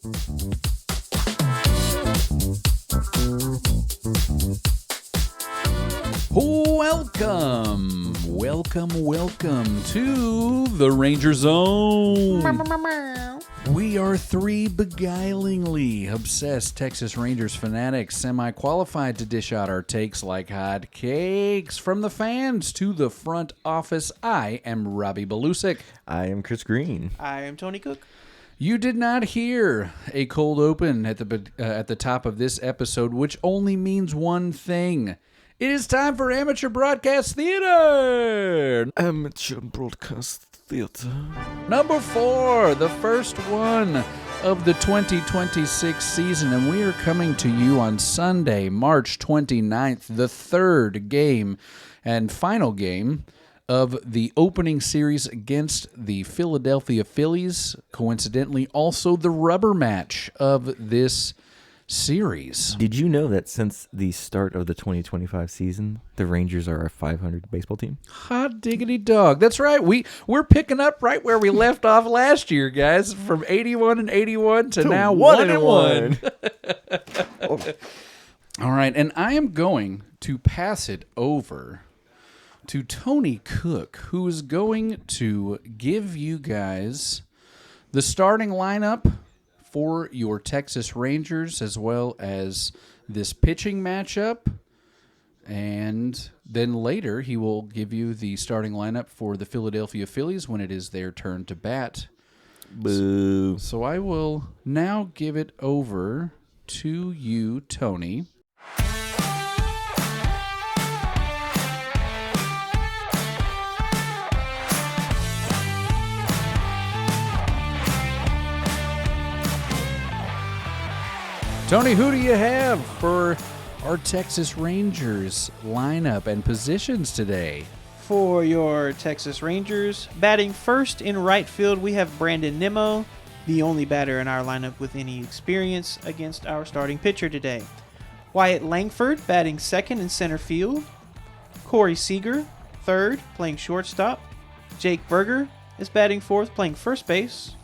Welcome to the Ranger Zone. We are three beguilingly obsessed Texas Rangers fanatics, semi-qualified to dish out our takes like hot cakes. From the fans to the front office, I am Robbie Belusic. I am Chris Green. I am Tony Cook. You did not hear a cold open at the top of this episode, which only means one thing. It is time for Amateur Broadcast Theater! Amateur Broadcast Theater. Number 4, the first one of the 2026 season, and we are coming to you on Sunday, March 29th, the third game and final game of the opening series against the Philadelphia Phillies, coincidentally also the rubber match of this series. Did you know that since the start of the 2025 season, the Rangers are a 500 baseball team? Hot diggity dog. That's right. We're picking up right where we left off last year, guys, from 81 to now 1-1. All right, and I am going to pass it over to Tony Cook, who is going to give you guys the starting lineup for your Texas Rangers, as well as this pitching matchup. And then later, he will give you the starting lineup for the Philadelphia Phillies when it is their turn to bat. Boo. So I will now give it over to you, Tony. Tony, who do you have for our Texas Rangers lineup and positions today? For your Texas Rangers, batting first in right field, we have Brandon Nimmo, the only batter in our lineup with any experience against our starting pitcher today. Wyatt Langford batting second in center field. Corey Seager, third, playing shortstop. Jake Berger is batting fourth, playing first base.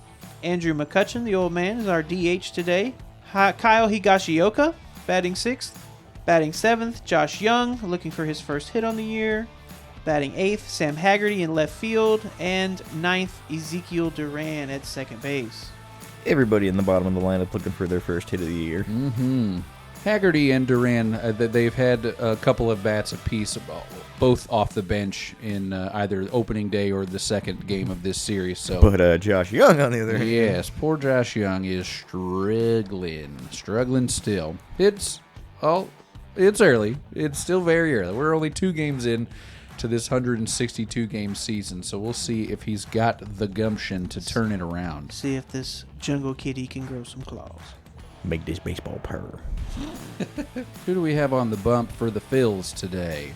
Andrew McCutchen, the old man, is our DH today. Kyle Higashioka, batting sixth. Batting seventh, Josh Young, looking for his first hit on the year. Batting eighth, Sam Haggerty in left field. And ninth, Ezekiel Duran at second base. Everybody in the bottom of the lineup looking for their first hit of the year. Mm-hmm. Haggerty and Duran, they've had a couple of bats apiece, both off the bench in either opening day or the second game of this series. So, But Josh Young, on the other hand. Yes, poor Josh Young is struggling still. It's early. It's still very early. We're only 2 games in to this 162-game season, so we'll see if he's got the gumption to turn it around. See if this jungle kitty can grow some claws. Make this baseball purr. Who do we have on the bump for the Phils today?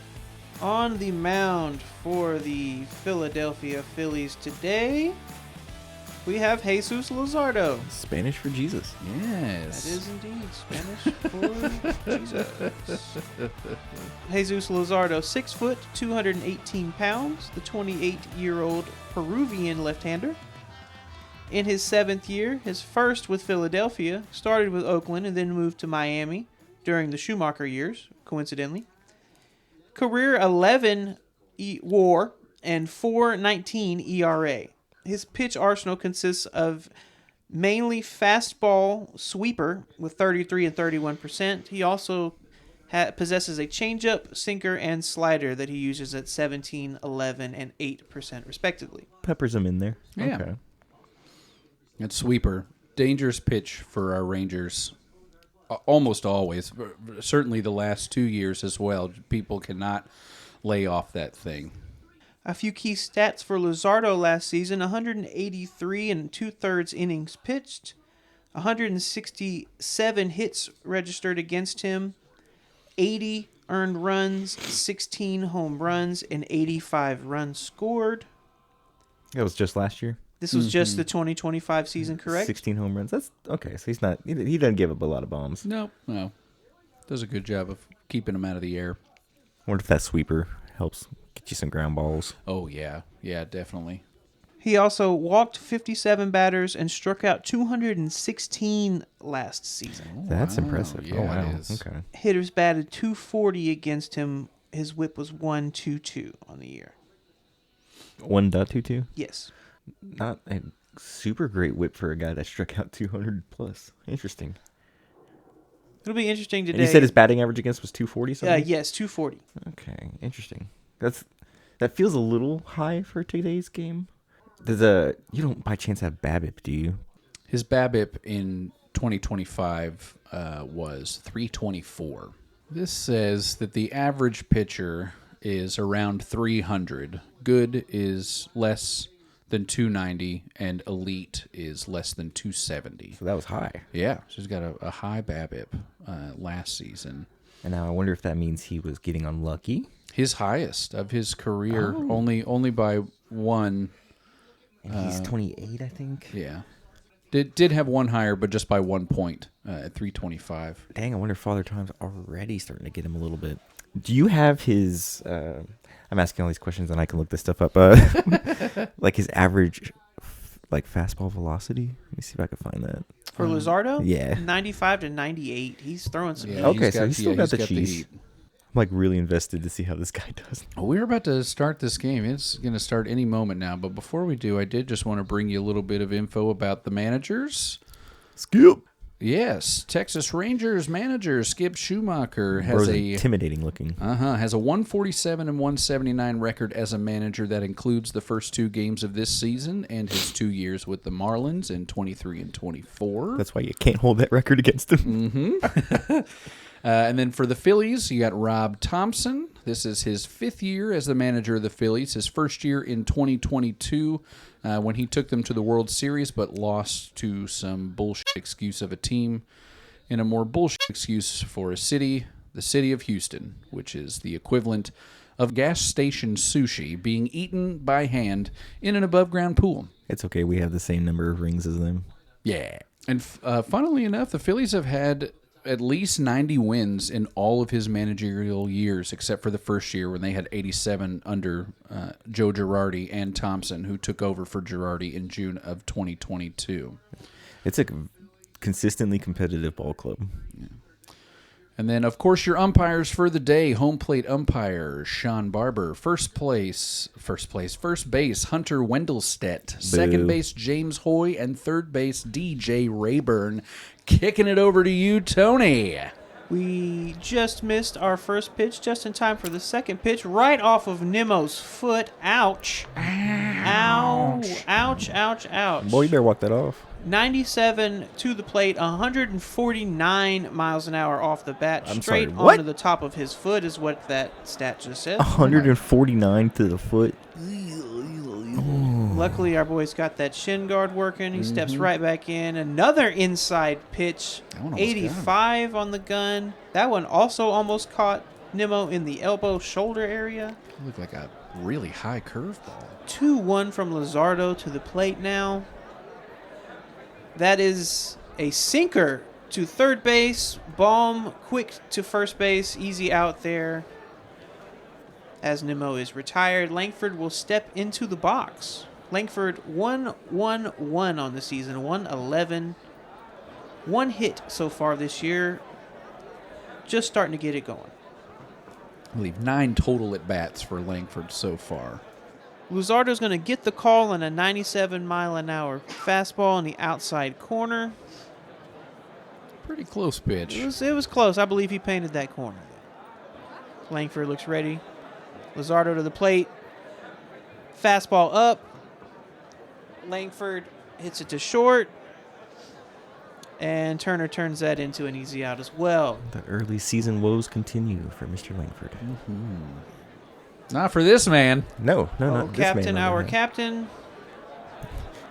On the mound for the Philadelphia Phillies today, we have Jesus Luzardo. Spanish for Jesus. Yes. That is indeed Spanish for Jesus. Jesus Luzardo, 6 foot, 218 pounds, the 28-year-old Peruvian left-hander. In his 7th year, his first with Philadelphia, started with Oakland and then moved to Miami during the Schumacher years, coincidentally. Career 11 WAR and 4.19 ERA. His pitch arsenal consists of mainly fastball sweeper with 33 and 31%. He also possesses a changeup, sinker, and slider that he uses at 17, 11, and 8% respectively. Peppers him in there. Yeah. Okay. That sweeper, dangerous pitch for our Rangers. Almost always. Certainly the last 2 years as well. People cannot lay off that thing. A few key stats for Luzardo last season: 183 and 2/3 innings pitched, 167 hits registered against him, 80 earned runs, 16 home runs, and 85 runs scored. That was just last year? This was just the 2025 season, correct? 16 home runs. That's okay. So he doesn't give up a lot of bombs. No. Does a good job of keeping them out of the air. I wonder if that sweeper helps get you some ground balls. Oh, yeah. Yeah, definitely. He also walked 57 batters and struck out 216 last season. That's impressive. Yeah, oh, wow. it is. Okay. Hitters batted 240 against him. His whip was 1.22 on the year. 1.22? Yes. Not a super great whip for a guy that struck out 200 plus. Interesting. It'll be interesting today. And you said his batting average against was 240 something? Yes, 240. Okay, interesting. That feels a little high for today's game. You don't by chance have BABIP, do you? His BABIP in 2025 was 324. This says that the average pitcher is around 300. Good is less than 290, and elite is less than 270. So that was high. Yeah, so he's got a high BABIP last season. And now I wonder if that means he was getting unlucky. His highest of his career, only by one. And he's 28, I think. Yeah. Did have one higher, but just by 1 point at 325. Dang, I wonder if Father Time's already starting to get him a little bit. Do you have his... I'm asking all these questions and I can look this stuff up. Like his average fastball velocity? Let me see if I can find that. For Luzardo? Yeah. 95 to 98. He's throwing some. Yeah, Okay, so he's still got the heat. cheese. I'm really invested to see how this guy does. Well, we're about to start this game. It's going to start any moment now. But before we do, I did just want to bring you a little bit of info about the managers. Skip. Yes, Texas Rangers manager Skip Schumacher has intimidating looking. Has a 147 and 179 record as a manager that includes the first 2 games of this season and his 2 years with the Marlins in 23 and 24. That's why you can't hold that record against him. Mm-hmm. And then for the Phillies, you got Rob Thompson. This is his 5th year as the manager of the Phillies. His first year in 2022 when he took them to the World Series, but lost to some bullshit excuse of a team and a more bullshit excuse for a city, the city of Houston, which is the equivalent of gas station sushi being eaten by hand in an above-ground pool. It's okay. We have the same number of rings as them. Yeah. And funnily enough, the Phillies have had at least 90 wins in all of his managerial years, except for the first year when they had 87 under Joe Girardi and Thompson, who took over for Girardi in June of 2022. It's a consistently competitive ball club. Yeah. And then, of course, your umpires for the day. Home plate umpire, Sean Barber. First base, Hunter Wendelstedt. Second base, James Hoy. And third base, DJ Rayburn. Kicking it over to you, Tony. We just missed our first pitch just in time for the second pitch, right off of Nimmo's foot. Ouch. Ouch. Ouch, ouch, ouch. Boy, you better walk that off. 97 to the plate, 149 miles an hour off the bat. Straight what? onto the top of his foot is what that stat just said. 149 to the foot. Luckily, our boy's got that shin guard working. He steps right back in. Another inside pitch. 85 on the gun. That one also almost caught Nimmo in the elbow shoulder area. Looked like a really high curveball. 2-1 from Luzardo to the plate now. That is a sinker to third base. Baum quick to first base. Easy out there. As Nimmo is retired, Langford will step into the box. Langford 1-1-1 on the season, 111. 1 hit so far this year. Just starting to get it going. I believe 9 total at-bats for Langford so far. Luzardo's going to get the call on a 97-mile-an-hour fastball in the outside corner. Pretty close pitch. It was close. I believe he painted that corner. Langford looks ready. Luzardo to the plate. Fastball up. Langford hits it to short. And Turner turns that into an easy out as well. The early season woes continue for Mr. Langford. Not for this man. No, not this Captain, man. our captain.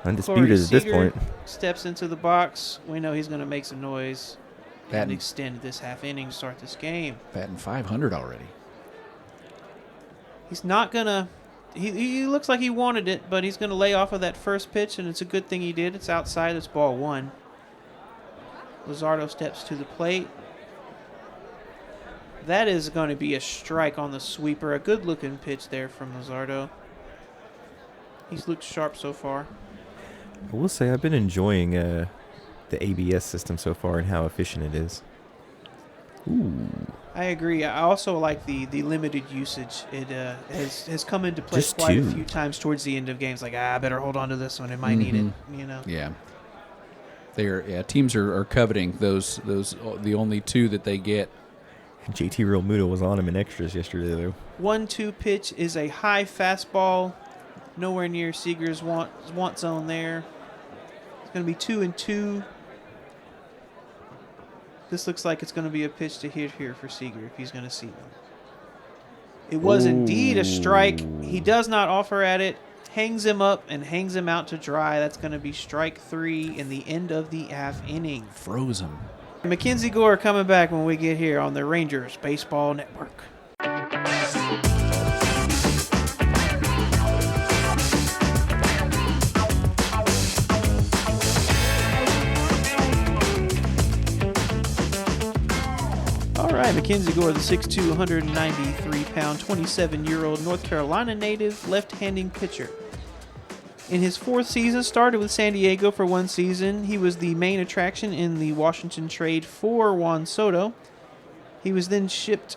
Undisputed Corey at this Seager point. steps into the box. We know he's going to make some noise and Batting. extend this half inning to start this game. Batting 500 already. He's not going to... He looks like he wanted it, but he's going to lay off of that first pitch, and it's a good thing he did. It's outside. It's ball 1. Luzardo steps to the plate. That is going to be a strike on the sweeper. A good-looking pitch there from Luzardo. He's looked sharp so far. I will say I've been enjoying the ABS system so far and how efficient it is. Ooh. I agree. I also like the limited usage. It has come into play Just quite two. a few times towards the end of games. Like, I better hold on to this one. It might need it, you know. Yeah. Teams are coveting those the only two that they get. JT Realmuto was on him in extras yesterday, though. 1-2 pitch is a high fastball. Nowhere near Seager's want zone there. It's going to be 2-2. This looks like it's going to be a pitch to hit here for Seager if he's going to see one. It was indeed a strike. He does not offer at it. Hangs him up and hangs him out to dry. That's going to be strike 3 in the end of the half inning. Froze him. MacKenzie Gore coming back when we get here on the Rangers Baseball Network. All right, MacKenzie Gore, the 6'2", 193-pound, 27-year-old North Carolina native left-handing pitcher. In his 4th season, started with San Diego for 1 season. He was the main attraction in the Washington trade for Juan Soto. He was then shipped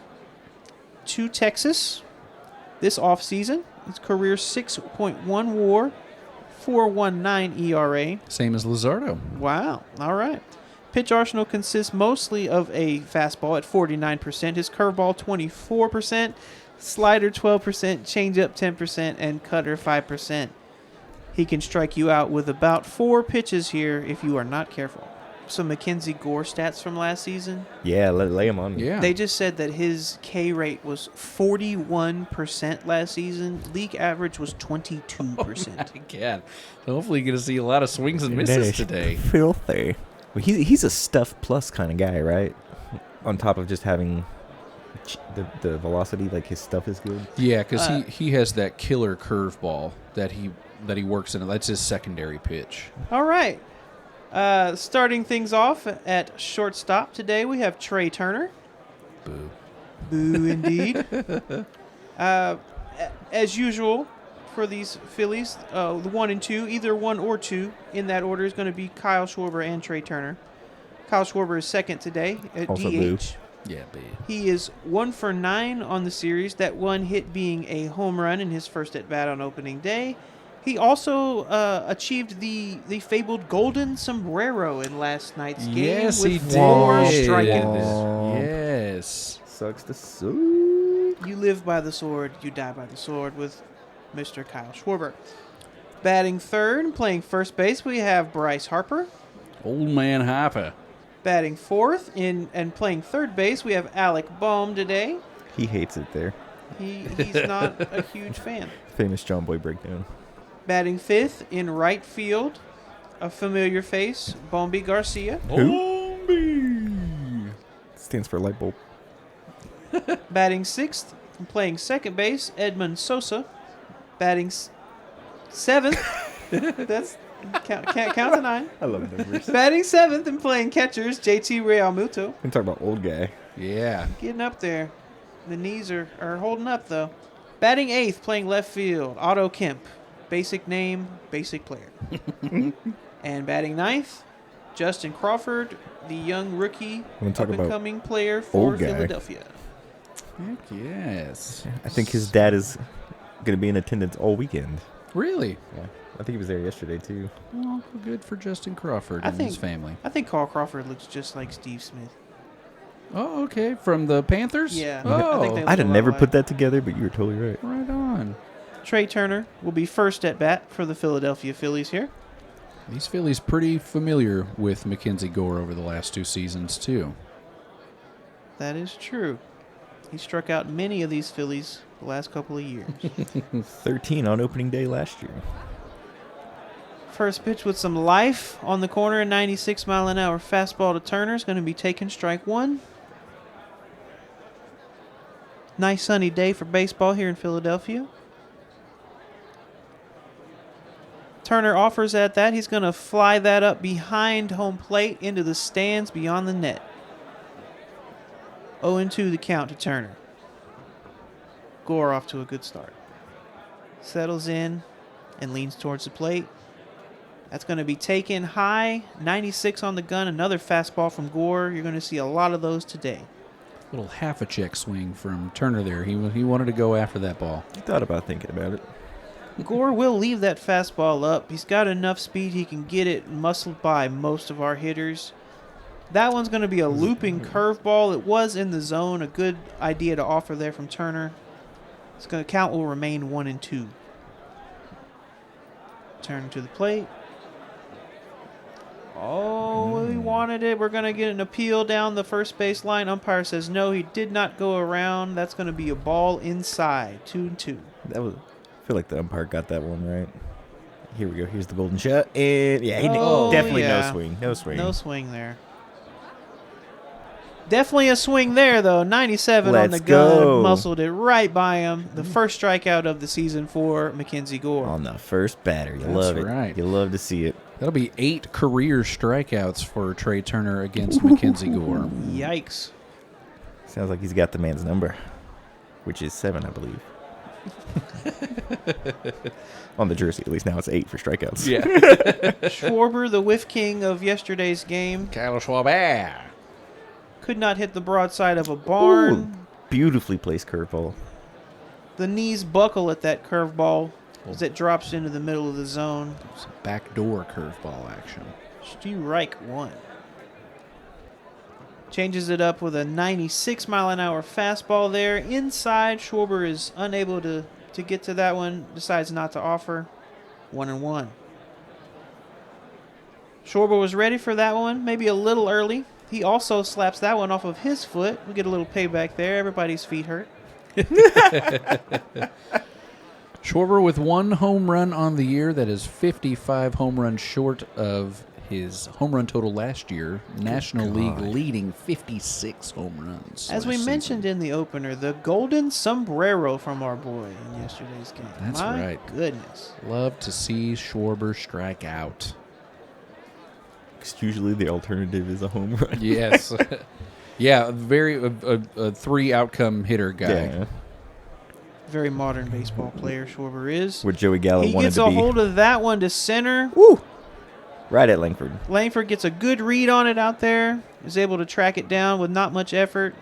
to Texas this offseason. His career 6.1 WAR, 4.19 ERA. Same as Luzardo. Wow. All right. Pitch arsenal consists mostly of a fastball at 49%, his curveball 24%, slider 12%, changeup 10%, and cutter 5%. He can strike you out with about 4 pitches here if you are not careful. Some MacKenzie Gore stats from last season. Yeah, lay him on me. Yeah. They just said that his K rate was 41% last season. League average was 22%. My God. So hopefully you're going to see a lot of swings and misses today. Filthy. Well, he's a stuff plus kind of guy, right? On top of just having the velocity, like his stuff is good. Yeah, because he has that killer curveball that he works in. That's his secondary pitch. All right. Starting things off at shortstop today, we have Trey Turner. Boo. Boo, indeed. As usual for these Phillies, the 1 and 2, either 1 or 2 in that order is going to be Kyle Schwarber and Trey Turner. Kyle Schwarber is second today at Also DH. boo. Yeah, boo. He is 1 for 9 on the series, that one hit being a home run in his first at-bat on opening day. He also achieved the fabled golden sombrero in last night's game Yes, with he 4 did. strikeouts. Yes. Sucks to suit. You live by the sword, you die by the sword with Mr. Kyle Schwarber. Batting third and playing first base, we have Bryce Harper. Old man Harper. Batting fourth and playing third base, we have Alec Bohm today. He hates it there. He's not a huge fan. Famous John Boy breakdown. Batting fifth in right field, a familiar face, Bombi Garcia. Bombi. Stands for light bulb. Batting sixth and playing second base, Edmund Sosa. Batting seventh. Can't count to 9. I love numbers. Batting seventh and playing catchers, JT Realmuto. We talk about old guy. Yeah. Getting up there. The knees are holding up, though. Batting eighth, playing left field, Otto Kemp. Basic name, basic player. And batting ninth, Justin Crawford, the young rookie, up-and-coming player for Philadelphia. Heck yes. I think his dad is going to be in attendance all weekend. Really? Yeah. I think he was there yesterday, too. Well, good for Justin Crawford and his family. I think Carl Crawford looks just like Steve Smith. Oh, okay. From the Panthers? Yeah. Oh, I think they I'd have look never alike. put that together, but you were totally right. right on. Trey Turner will be first at bat for the Philadelphia Phillies here. These Phillies pretty familiar with MacKenzie Gore over the last 2 seasons, too. That is true. He struck out many of these Phillies the last couple of years. 13 on opening day last year. First pitch with some life on the corner, a 96-mile-an-hour fastball to Turner is going to be taking strike 1. Nice sunny day for baseball here in Philadelphia. Turner offers at that. He's going to fly that up behind home plate into the stands beyond the net. 0-2 the count to Turner. Gore off to a good start. Settles in. and leans towards the plate. That's going to be taken high. 96 on the gun. Another fastball from Gore. You're going to see a lot of those today. Little half a check swing from Turner there. He wanted to go after that ball. He thought about thinking about it. Gore will leave that fastball up. He's got enough speed he can get it muscled by most of our hitters. That one's going to be a looping curveball. It was in the zone. A good idea to offer there from Turner. It's going to count will remain 1-2. Turn to the plate. Oh, he wanted it. We're going to get an appeal down the first base line. Umpire says no, he did not go around. That's going to be a ball inside. 2-2. I feel like the umpire got that one right. Here we go. Here's the golden shot. And yeah, definitely yeah. no swing. No swing. No swing there. Definitely a swing there, though. 97 on the Let's gun. go. Muscled it right by him. The first strikeout of the season for MacKenzie Gore. On the first batter. You That's love it. right. You love to see it. That'll be 8 career strikeouts for Trey Turner against MacKenzie Gore. Yikes. Sounds like he's got the man's number, which is 7, I believe. On the jersey, at least now it's 8 for strikeouts. Yeah. Schwarber, the whiff king of yesterday's game, Kyle Schwarber. could not hit the broadside of a barn. Ooh, beautifully placed curveball. The knees buckle at that curveball as it drops into the middle of the zone. Some backdoor curveball action. Strike 1. Changes it up with a 96-mile-an-hour fastball there. Inside, Schwarber is unable to get to that one. Decides not to offer. 1-1. Schwarber was ready for that one, maybe a little early. He also slaps that one off of his foot. We get a little payback there. Everybody's feet hurt. Schwarber with 1 home run on the year. That is 55 home runs short of his home run total last year. National League leading 56 home runs. As we mentioned in the opener, the golden sombrero from our boy in yesterday's game. That's My right. Goodness. Love to see Schwarber strike out. Usually the alternative is a home run. Yes. Yeah, very a 3 outcome hitter guy. Yeah. Very modern baseball player Schwarber is. Where Joey Gallo He wanted gets to a be. hold of that one to center. Woo! Right at Langford. Langford gets a good read on it out there. Is able to track it down with not much effort.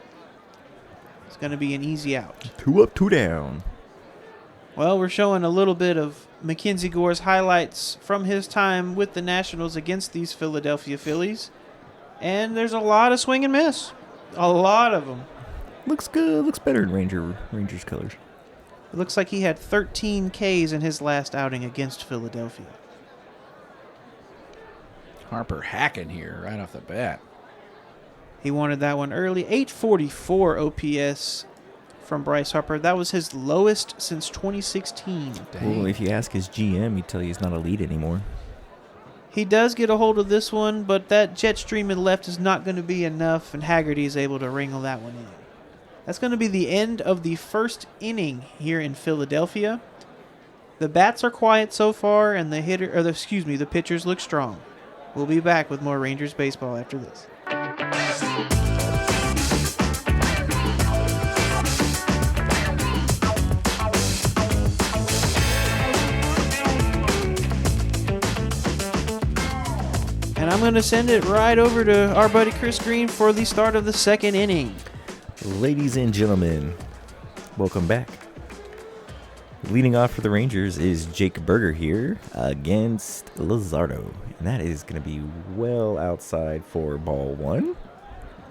It's going to be an easy out. 2 up, 2 down. Well, we're showing a little bit of MacKenzie Gore's highlights from his time with the Nationals against these Philadelphia Phillies. And there's a lot of swing and miss. A lot of them. Looks good. Looks better in Rangers colors. It looks like he had 13 Ks in his last outing against Philadelphia. Harper hacking here right off the bat. He wanted that one early. 844 OPS from Bryce Harper. That was his lowest since 2016. Well, if you ask his GM, he'd tell you he's not a lead anymore. He does get a hold of this one, but that jet stream in left is not going to be enough, and Haggerty is able to wrangle that one in. That's going to be the end of the first inning here in Philadelphia. The bats are quiet so far, and the pitchers look strong. We'll be back with more Rangers baseball after this. And I'm going to send it right over to our buddy Chris Green for the start of the second inning. Ladies and gentlemen, welcome back. Leading off for the Rangers is Jake Berger here against Luzardo. And that is going to be well outside for ball 1.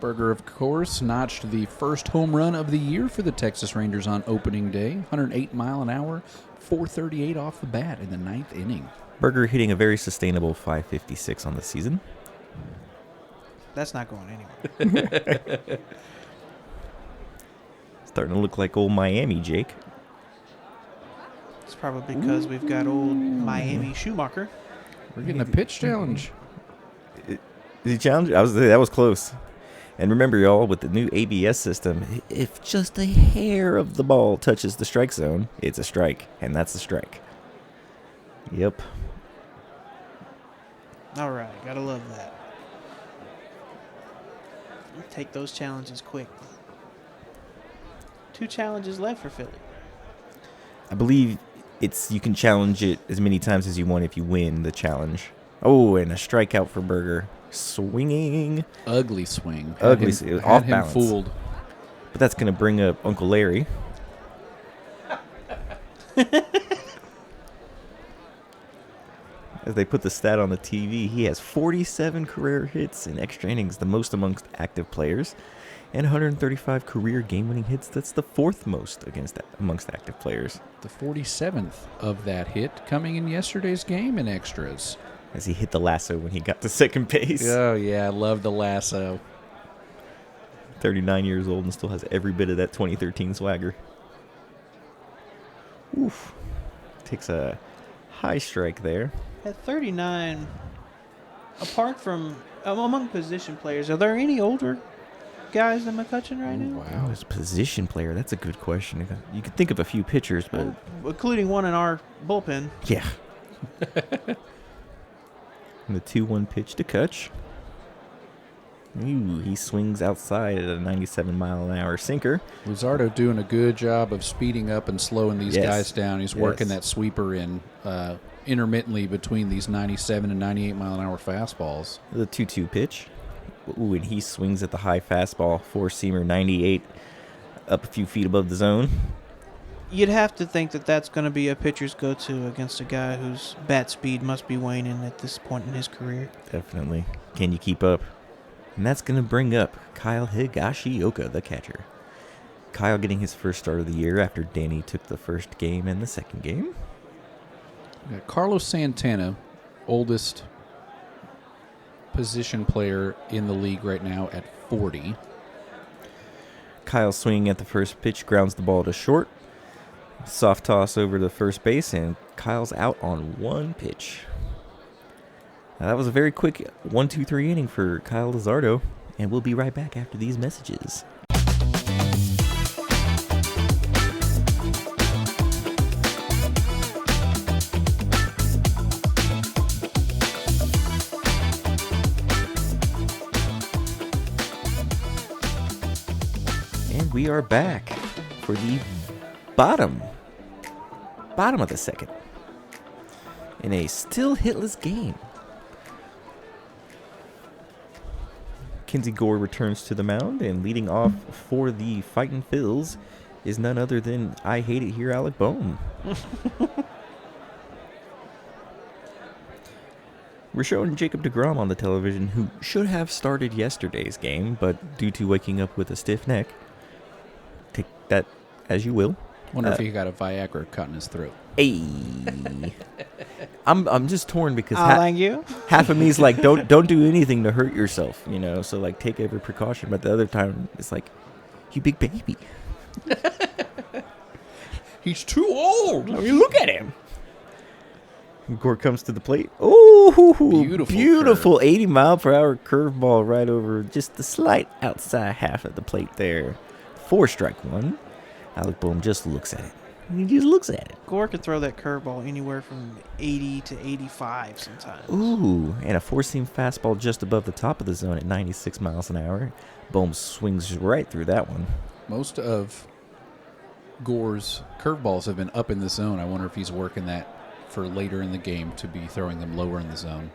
Berger, of course, notched the first home run of the year for the Texas Rangers on opening day. 108 mile an hour, 438 off the bat in the 9th inning. Berger hitting a very sustainable 556 on the season. That's not going anywhere. Starting to look like old Miami, Jake. It's probably because we've got old Miami Schumacher. We're getting a pitch challenge. Is he challenged? That was close. And remember, y'all, with the new ABS system, if just a hair of the ball touches the strike zone, it's a strike, and that's a strike. Yep. All right, gotta love that. Take those challenges quick. 2 challenges left for Philly. I believe you can challenge it as many times as you want if you win the challenge. Oh, and a strikeout for Berger. Swinging. Ugly swing. Ugly. Had Off him balance. fooled. But that's going to bring up Uncle Larry. As they put the stat on the TV, he has 47 career hits in extra innings, the most amongst active players, and 135 career game-winning hits. That's the fourth most amongst active players. The 47th of that hit coming in yesterday's game in extras. As he hit the lasso when he got to second base. Oh, yeah, I love the lasso. 39 years old and still has every bit of that 2013 swagger. Oof. Takes a high strike there. At 39, apart from among position players, are there any older guys than McCutchen right now? Wow, as a position player, that's a good question. You could think of a few pitchers, but Including one in our bullpen. yeah. And the 2-1 pitch to Kutch. Ooh, he swings outside at a 97-mile-an-hour sinker. Luzardo doing a good job of speeding up and slowing these Yes. guys down. He's working that sweeper in intermittently between these 97 and 98-mile-an-hour fastballs. The 2-2 pitch. Ooh, and he swings at the high fastball. Four-seamer, 98, up a few feet above the zone. You'd have to think that that's going to be a pitcher's go-to against a guy whose bat speed must be waning at this point in his career. Definitely. Can you keep up? And that's going to bring up Kyle Higashioka, the catcher. Kyle getting his first start of the year after Danny took the first game and the second game. We got Carlos Santana, oldest position player in the league right now at 40. Kyle swinging at the first pitch, grounds the ball to short. Soft toss over to first base, and Kyle's out on one pitch. Now, that was a very quick 1-2-3 inning for Kyle Luzardo, and we'll be right back after these messages. And we are back for the bottom of the second in a still hitless game. MacKenzie Gore returns to the mound, and leading off for the Fightin' Phils is none other than I Hate It Here, Alec Bohm. We're showing Jacob deGrom on the television, who should have started yesterday's game, but due to waking up with a stiff neck, take that as you will. Wonder if he got a Viagra cut in his throat. Hey, I'm just torn because Thank you. half of me is like, don't do anything to hurt yourself, you know. So like, take every precaution. But the other time, it's like, you big baby. He's too old. I mean, look at him. Gore comes to the plate. Oh, beautiful 80-mile-per-hour curveball right over just the slight outside half of the plate there. 4-strike-1. Alec Bohm just looks at it. He just looks at it. Gore could throw that curveball anywhere from 80 to 85 sometimes. Ooh, and a four-seam fastball just above the top of the zone at 96 miles an hour. Bohm swings right through that one. Most of Gore's curveballs have been up in the zone. I wonder if he's working that for later in the game to be throwing them lower in the zone.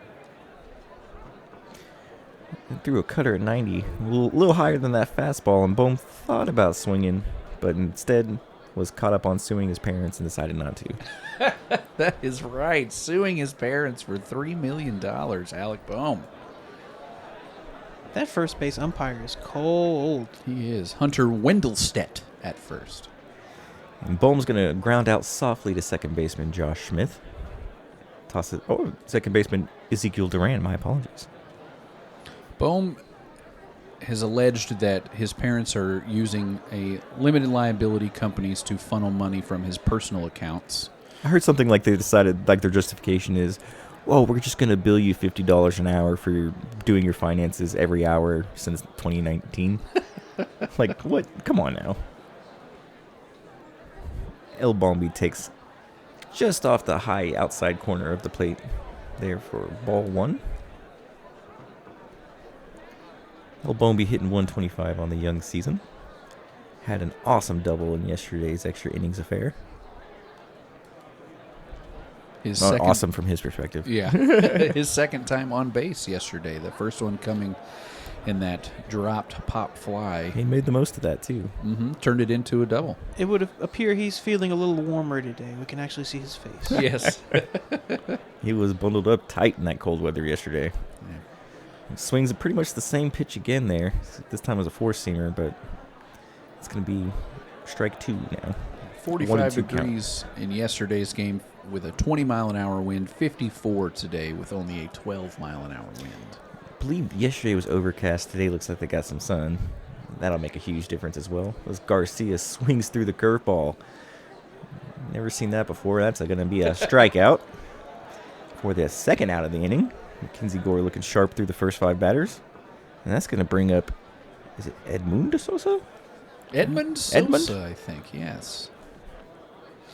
And threw a cutter at 90, a little higher than that fastball, and Bohm thought about swinging, but instead was caught up on suing his parents and decided not to. That is right. Suing his parents for $3 million, Alec Bohm. That first base umpire is cold. He is. Hunter Wendelstedt at first. And Bohm's going to ground out softly to second baseman Josh Smith. Toss it. Oh, second baseman Ezekiel Duran. My apologies. Bohm has alleged that his parents are using a limited liability companies to funnel money from his personal accounts. I heard something like they decided, like their justification is, well, we're just going to bill you $50 an hour for doing your finances every hour since 2019. Like, what? Come on now. El Bombi takes just off the high outside corner of the plate there for ball one. El Bombi hitting 125 on the young season. Had an awesome double in yesterday's extra innings affair. His Oh, second, awesome from his perspective. Yeah. His second time on base yesterday. The first one coming in that dropped pop fly. He made the most of that, too. Turned it into a double. It would appear he's feeling a little warmer today. We can actually see his face. Yes. He was bundled up tight in that cold weather yesterday. Yeah. Swings pretty much the same pitch again there. This time was a four-seamer, but it's going to be strike two now. 45 1-2 degrees in yesterday's game with a 20-mile-an-hour wind. 54 today with only a 12-mile-an-hour wind. I believe yesterday was overcast. Today looks like they got some sun. That'll make a huge difference as well. As Garcia swings through the curveball. Never seen that before. That's going to be a strikeout for the second out of the inning. MacKenzie Gore looking sharp through the first 5 batters. And that's going to bring up, is it Edmundo Sosa? Edmund Sosa, I think, yes.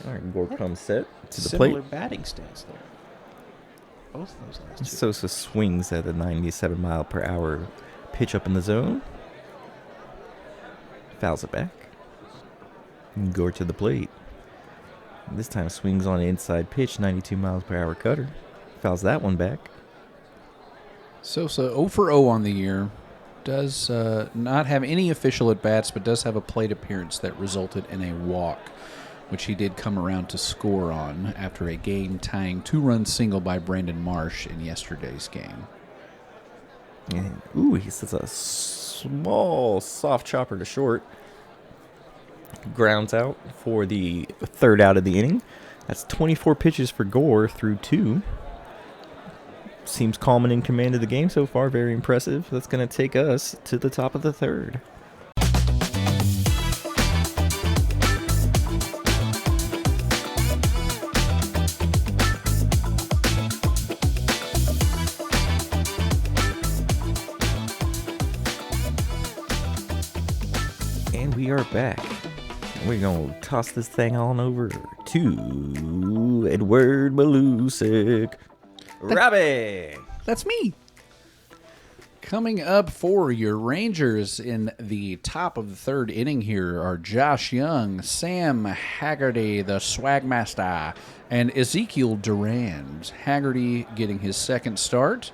All right, Gore comes set to the Similar plate. batting stance there. Both of those last two. Sosa swings at a 97-mile-per-hour pitch up in the zone. Fouls it back. Gore to the plate. This time swings on an inside pitch, 92 miles per hour cutter. Fouls that one back. Sosa 0 for 0 on the year. Does not have any official at-bats, but does have a plate appearance that resulted in a walk, which he did come around to score on after a game-tying 2-run single by Brandon Marsh in yesterday's game. And, ooh, he sets a small, soft chopper to short. Grounds out for the third out of the inning. That's 24 pitches for Gore through 2. Seems calm and in command of the game so far. Very impressive. That's going to take us to the top of the third. And we are back. We're going to toss this thing on over to Edward Malusik. Robbie! That's me. Coming up for your Rangers in the top of the third inning here are Josh Young, Sam Haggerty, the Swagmaster, and Ezekiel Durand. Haggerty getting his second start.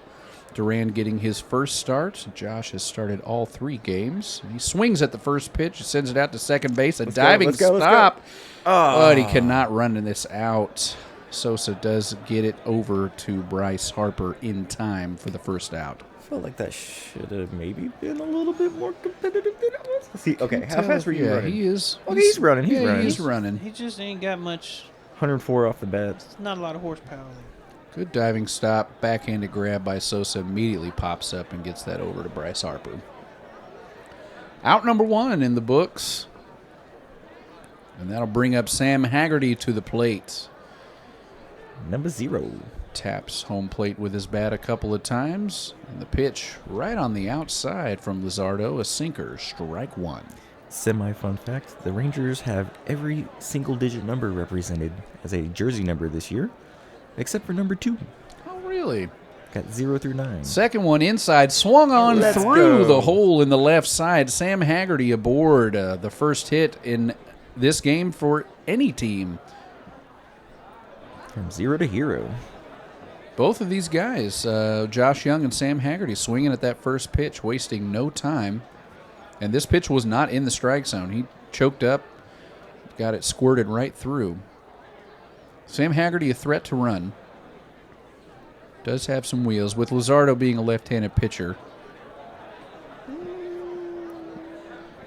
Durand getting his first start. Josh has started all 3 games. He swings at the first pitch, sends it out to second base. A diving stop, but he cannot run this out. Sosa does get it over to Bryce Harper in time for the first out. I felt like that should have maybe been a little bit more competitive than it was. See, okay, how fast were you running? He is. Okay, he's running. He's running. He's running. He just ain't got much. 104 off the bat. Not a lot of horsepower there. Good diving stop. Backhanded grab by Sosa. Immediately pops up and gets that over to Bryce Harper. Out number 1 in the books. And that'll bring up Sam Haggerty to the plate. Number 0. Taps home plate with his bat a couple of times. And the pitch right on the outside from Luzardo. A sinker. Strike 1. Semi-fun fact, the Rangers have every single-digit number represented as a jersey number this year, except for number 2. Oh, really? Got 0 through 9. Second one inside. Swung on Let's through go. the hole in the left side. Sam Haggerty aboard. The first hit in this game for any team. From 0 to hero. Both of these guys, Josh Young and Sam Haggerty, swinging at that first pitch, wasting no time. And this pitch was not in the strike zone. He choked up, got it squirted right through. Sam Haggerty, a threat to run. Does have some wheels, with Luzardo being a left-handed pitcher.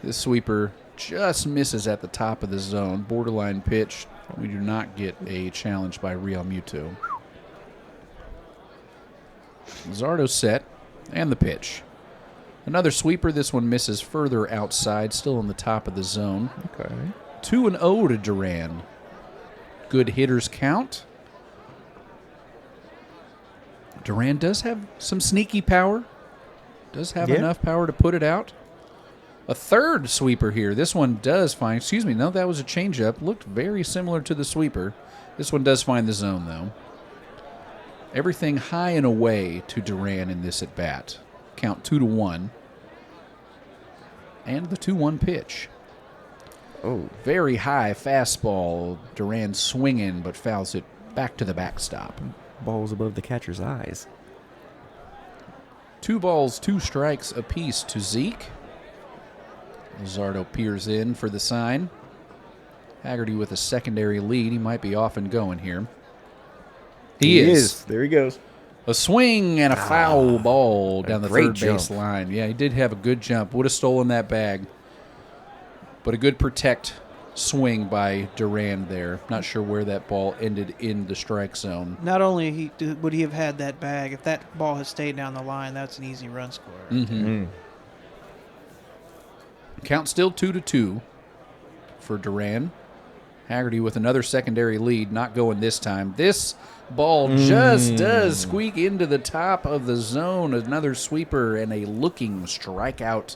This sweeper just misses at the top of the zone. Borderline pitch. We do not get a challenge by Real Muto. Luzardo set, and the pitch. Another sweeper. This one misses further outside, still on the top of the zone. Okay. 2-0 to Durand. Good hitters count. Durand does have some sneaky power. Does have enough power to put it out. A third sweeper here. This one does find, no, that was a changeup. Looked very similar to the sweeper. This one does find the zone, though. Everything high and away to Durand in this at-bat. Count 2-1. And the 2-1 pitch. Oh. Very high fastball. Durand swinging, but fouls it back to the backstop. Ball's above the catcher's eyes. 2 balls, 2 strikes apiece to Zeke. Luzardo peers in for the sign. Haggerty with a secondary lead. He might be off and going here. He is. There he goes. A swing and a foul ball down the great third base jump. line. Yeah, he did have a good jump. Would have stolen that bag. But a good protect swing by Duran there. Not sure where that ball ended in the strike zone. Not only would he have had that bag, if that ball had stayed down the line, that's an easy run score. Mm-hmm. Count still 2-2 for Duran. Haggerty with another secondary lead, not going this time. This ball just does squeak into the top of the zone. Another sweeper and a looking strikeout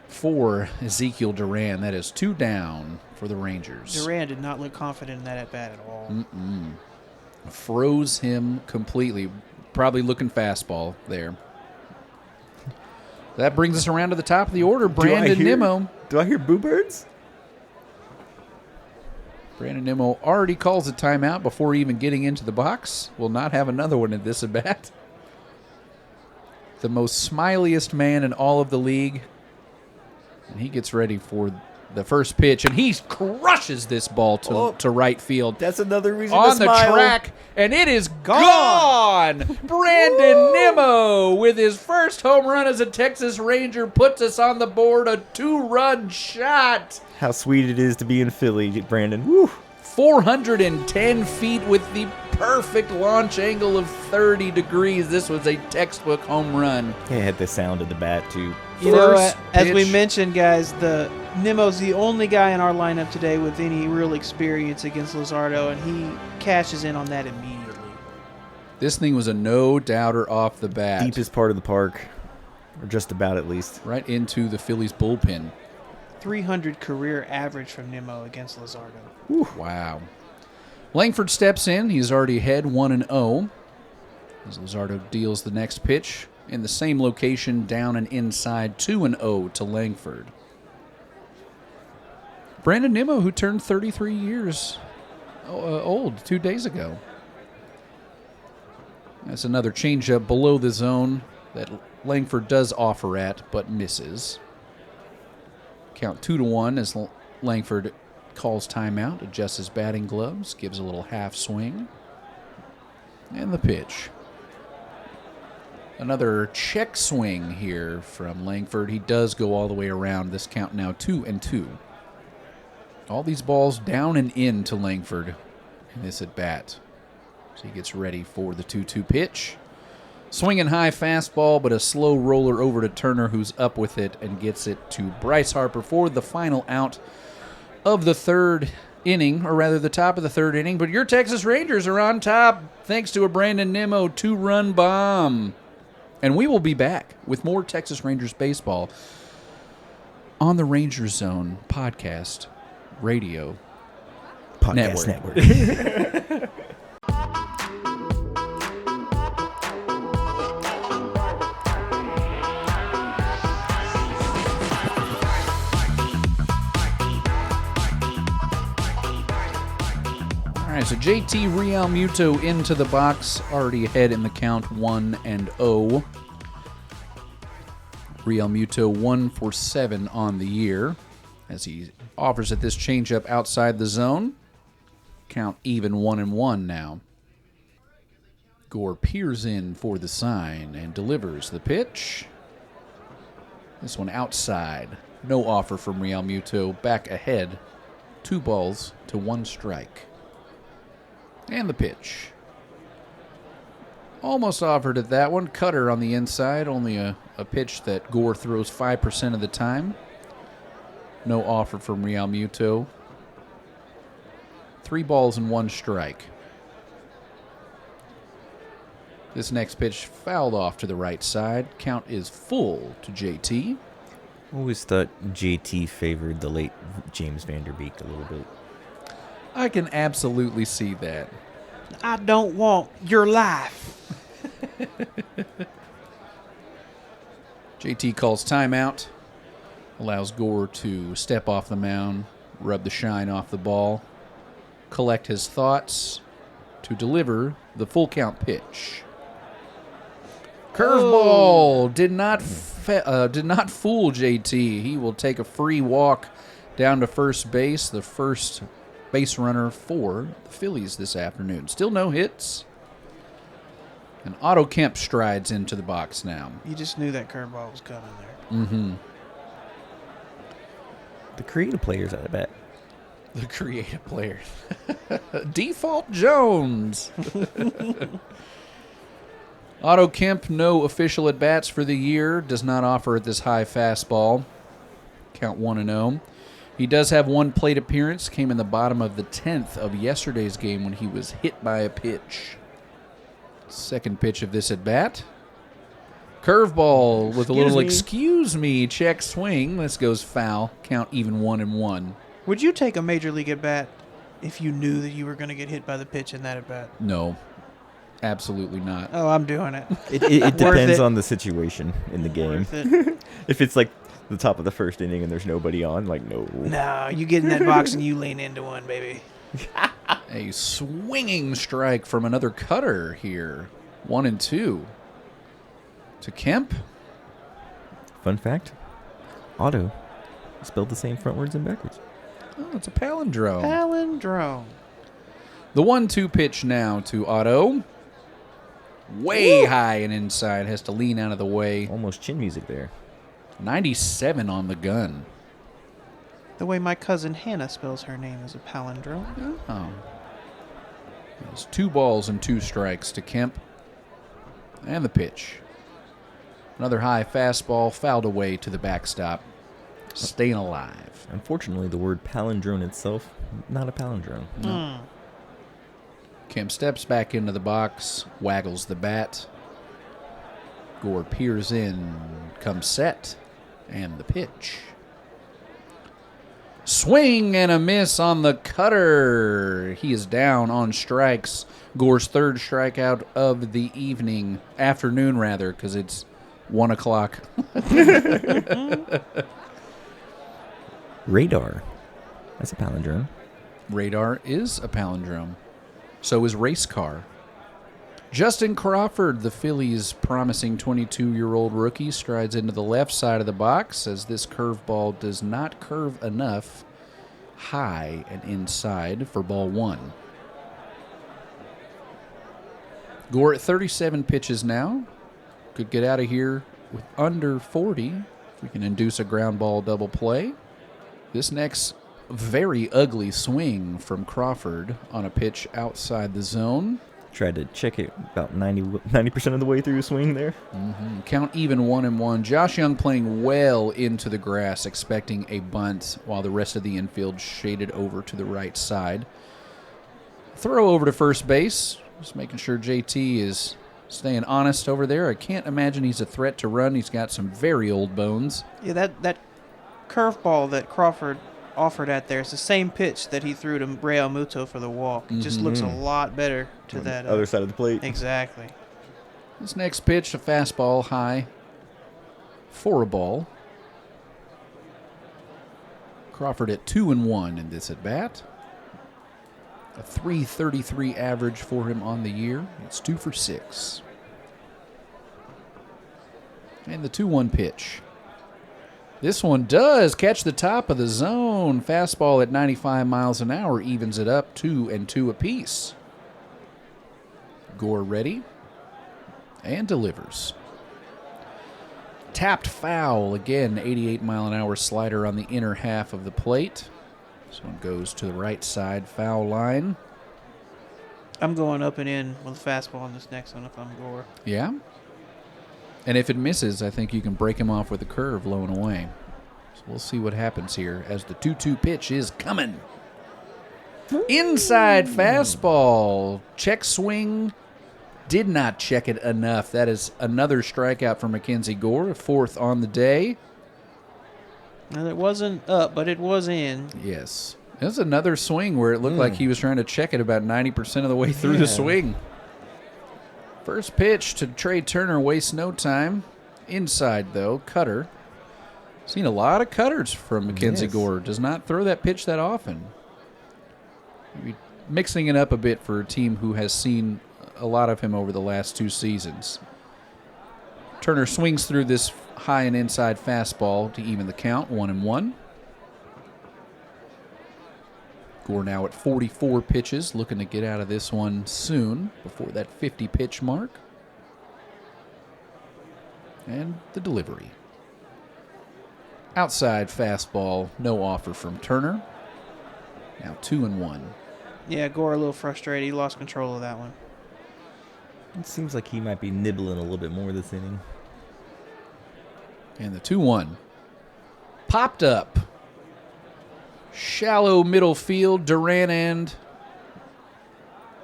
for Ezekiel Duran. That is 2 down for the Rangers. Duran did not look confident in that at bat at all. Froze him completely. Probably looking fastball there. That brings us around to the top of the order. Brandon Nimmo. Do I hear boo birds? Brandon Nimmo already calls a timeout before even getting into the box. Will not have another one in this at bat. The most smiliest man in all of the league. And he gets ready for the first pitch, and he crushes this ball to right field. That's another reason On to the smile. track, and it is gone. Brandon Nimmo with his first home run as a Texas Ranger puts us on the board. A 2-run shot. How sweet it is to be in Philly, Brandon. Woo. 410 feet with the perfect launch angle of 30 degrees. This was a textbook home run. Yeah, it had the sound of the bat, too. You know, First as we pitch. mentioned, guys, Nimmo's the only guy in our lineup today with any real experience against Luzardo, and he cashes in on that immediately. This thing was a no-doubter off the bat. Deepest part of the park, or just about at least. Right into the Phillies bullpen. 300 career average from Nimmo against Luzardo. Wow. Langford steps in. He's already ahead 1-0. As Luzardo deals the next pitch in the same location, down and inside, 2-0 to Langford. Brandon Nimmo, who turned 33 years old 2 days ago. That's another changeup below the zone that Langford does offer at, but misses. Count 2-1 as Langford calls timeout, adjusts his batting gloves, gives a little half swing. And the pitch. Another check swing here from Langford. He does go all the way around. This count now 2-2. All these balls down and in to Langford in this at bat. So he gets ready for the 2-2 pitch. Swinging high fastball, but a slow roller over to Turner, who's up with it and gets it to Bryce Harper for the final out of the third inning, or rather the top of the third inning. But your Texas Rangers are on top thanks to a Brandon Nimmo 2-run bomb. And we will be back with more Texas Rangers baseball on the Ranger Zone podcast radio Podcast network. All right, so JT Realmuto into the box, already ahead in the count 1-0. Realmuto 1 for 7 on the year as he offers at this changeup outside the zone. Count even 1-1 now. Gore peers in for the sign and delivers the pitch. This one outside. No offer from Realmuto. Back ahead. 2 balls to 1 strike. And the pitch. Almost offered at that one. Cutter on the inside. Only a pitch that Gore throws 5% of the time. No offer from Realmuto. 3 balls and 1 strike. This next pitch fouled off to the right side. Count is full to JT. Always thought JT favored the late James Vanderbeek a little bit. I can absolutely see that. I don't want your life. JT calls timeout. Allows Gore to step off the mound, rub the shine off the ball, collect his thoughts, to deliver the full count pitch. Curveball did not fool JT. He will take a free walk down to first base, the first base runner for the Phillies this afternoon. Still no hits. And Otto Kemp strides into the box now. You just knew that curveball was coming there. Mm-hmm. The creative players at bat. The creative player. Default Jones. Otto Kemp, no official at-bats for the year. Does not offer at this high fastball. Count 1-0. He does have one plate appearance. Came in the bottom of the 10th of yesterday's game when he was hit by a pitch. Second pitch of this at-bat. Curveball with a little excuse me check swing. This goes foul. Count even 1-1. Would you take a major league at-bat if you knew that you were going to get hit by the pitch in that at-bat? No. Absolutely not. Oh, I'm doing it. It depends on the situation in the game. Worth it. If it's like the top of the first inning and there's nobody on, like, no. No, you get in that box and you lean into one, baby. A swinging strike from another cutter here. 1-2. To Kemp. Fun fact, Otto spelled the same frontwards and backwards. Oh, it's a palindrome. Palindrome. The 1-2 pitch now to Otto. Way high and inside. Has to lean out of the way. Almost chin music there. 97 on the gun. The way my cousin Hannah spells her name is a palindrome. Oh. It's 2 balls and 2 strikes to Kemp. And the pitch. Another high fastball fouled away to the backstop. Staying alive. Unfortunately, the word palindrome itself, not a palindrome. No. Kemp steps back into the box, waggles the bat. Gore peers in, comes set, and the pitch. Swing and a miss on the cutter. He is down on strikes. Gore's third strikeout of the afternoon, because it's 1 o'clock. Radar. That's a palindrome. Radar is a palindrome. So is race car. Justin Crawford, the Phillies' promising 22-year-old rookie, strides into the left side of the box as this curveball does not curve enough high and inside for ball 1. Gore at 37 pitches now. Could get out of here with under 40 if we can induce a ground ball double play. This next very ugly swing from Crawford on a pitch outside the zone. Tried to check it about 90% of the way through the swing there. Mm-hmm. Count even 1-1. Josh Young playing well into the grass, expecting a bunt while the rest of the infield shaded over to the right side. Throw over to first base. Just making sure JT is staying honest over there. I can't imagine he's a threat to run. He's got some very old bones. Yeah, that curveball that Crawford offered at there is the same pitch that he threw to Real Muto for the walk. It just looks a lot better to that other side of the plate. Exactly. This next pitch, a fastball high for a ball. Crawford at 2-1 in this at bat. A .333 average for him on the year. It's 2 for 6. And the 2-1 pitch. This one does catch the top of the zone. Fastball at 95 miles an hour evens it up 2-2 apiece. Gore ready and delivers. Tapped foul again. 88 mile an hour slider on the inner half of the plate. This one goes to the right side foul line. I'm going up and in with a fastball on this next one if I'm Gore. Yeah. And if it misses, I think you can break him off with a curve low and away. So we'll see what happens here as the 2-2 pitch is coming. Inside fastball. Check swing. Did not check it enough. That is another strikeout for MacKenzie Gore, 4th on the day. And it wasn't up, but it was in. Yes. It was another swing where it looked like he was trying to check it about 90% of the way through the swing. First pitch to Trey Turner wastes no time. Inside, though, cutter. Seen a lot of cutters from MacKenzie Gore. Does not throw that pitch that often. Maybe mixing it up a bit for a team who has seen a lot of him over the last 2 seasons. Turner swings through this high and inside fastball to even the count, 1-1. Gore now at 44 pitches, looking to get out of this one soon before that 50-pitch mark. And the delivery. Outside fastball, no offer from Turner. Now 2-1. Yeah, Gore a little frustrated. He lost control of that one. It seems like he might be nibbling a little bit more this inning. And the 2-1. Popped up. Shallow middle field. Duran and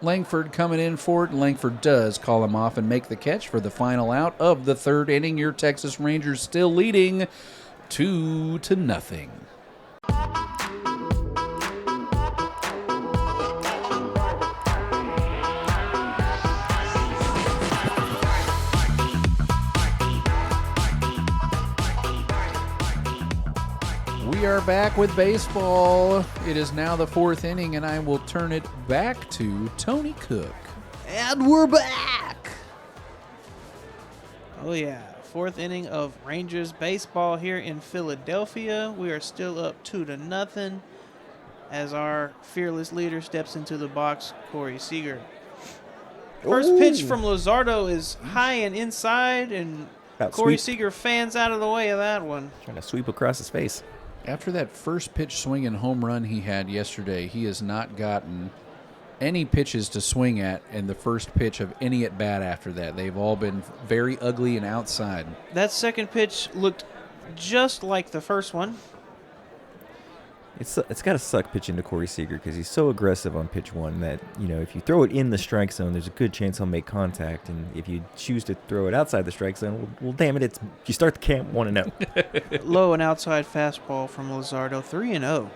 Langford coming in for it. And Langford does call him off and make the catch for the final out of the 3rd inning. Your Texas Rangers still leading 2-0. We are back with baseball. It is now the 4th inning, and I will turn it back to Tony Cook. And we're back. Oh, yeah. 4th inning of Rangers baseball here in Philadelphia. We are still up 2-0 as our fearless leader steps into the box, Corey Seager. First pitch from Luzardo is high and inside, and Corey Seager fans out of the way of that one. Trying to sweep across his face. After that first pitch swing and home run he had yesterday, he has not gotten any pitches to swing at in the first pitch of any at-bat after that. They've all been very ugly and outside. That second pitch looked just like the first one. It's got to suck pitching to Corey Seager because he's so aggressive on pitch 1 that, if you throw it in the strike zone, there's a good chance he'll make contact. And if you choose to throw it outside the strike zone, well damn it, you start the camp 1-0. Low and outside fastball from Luzardo, 3-0.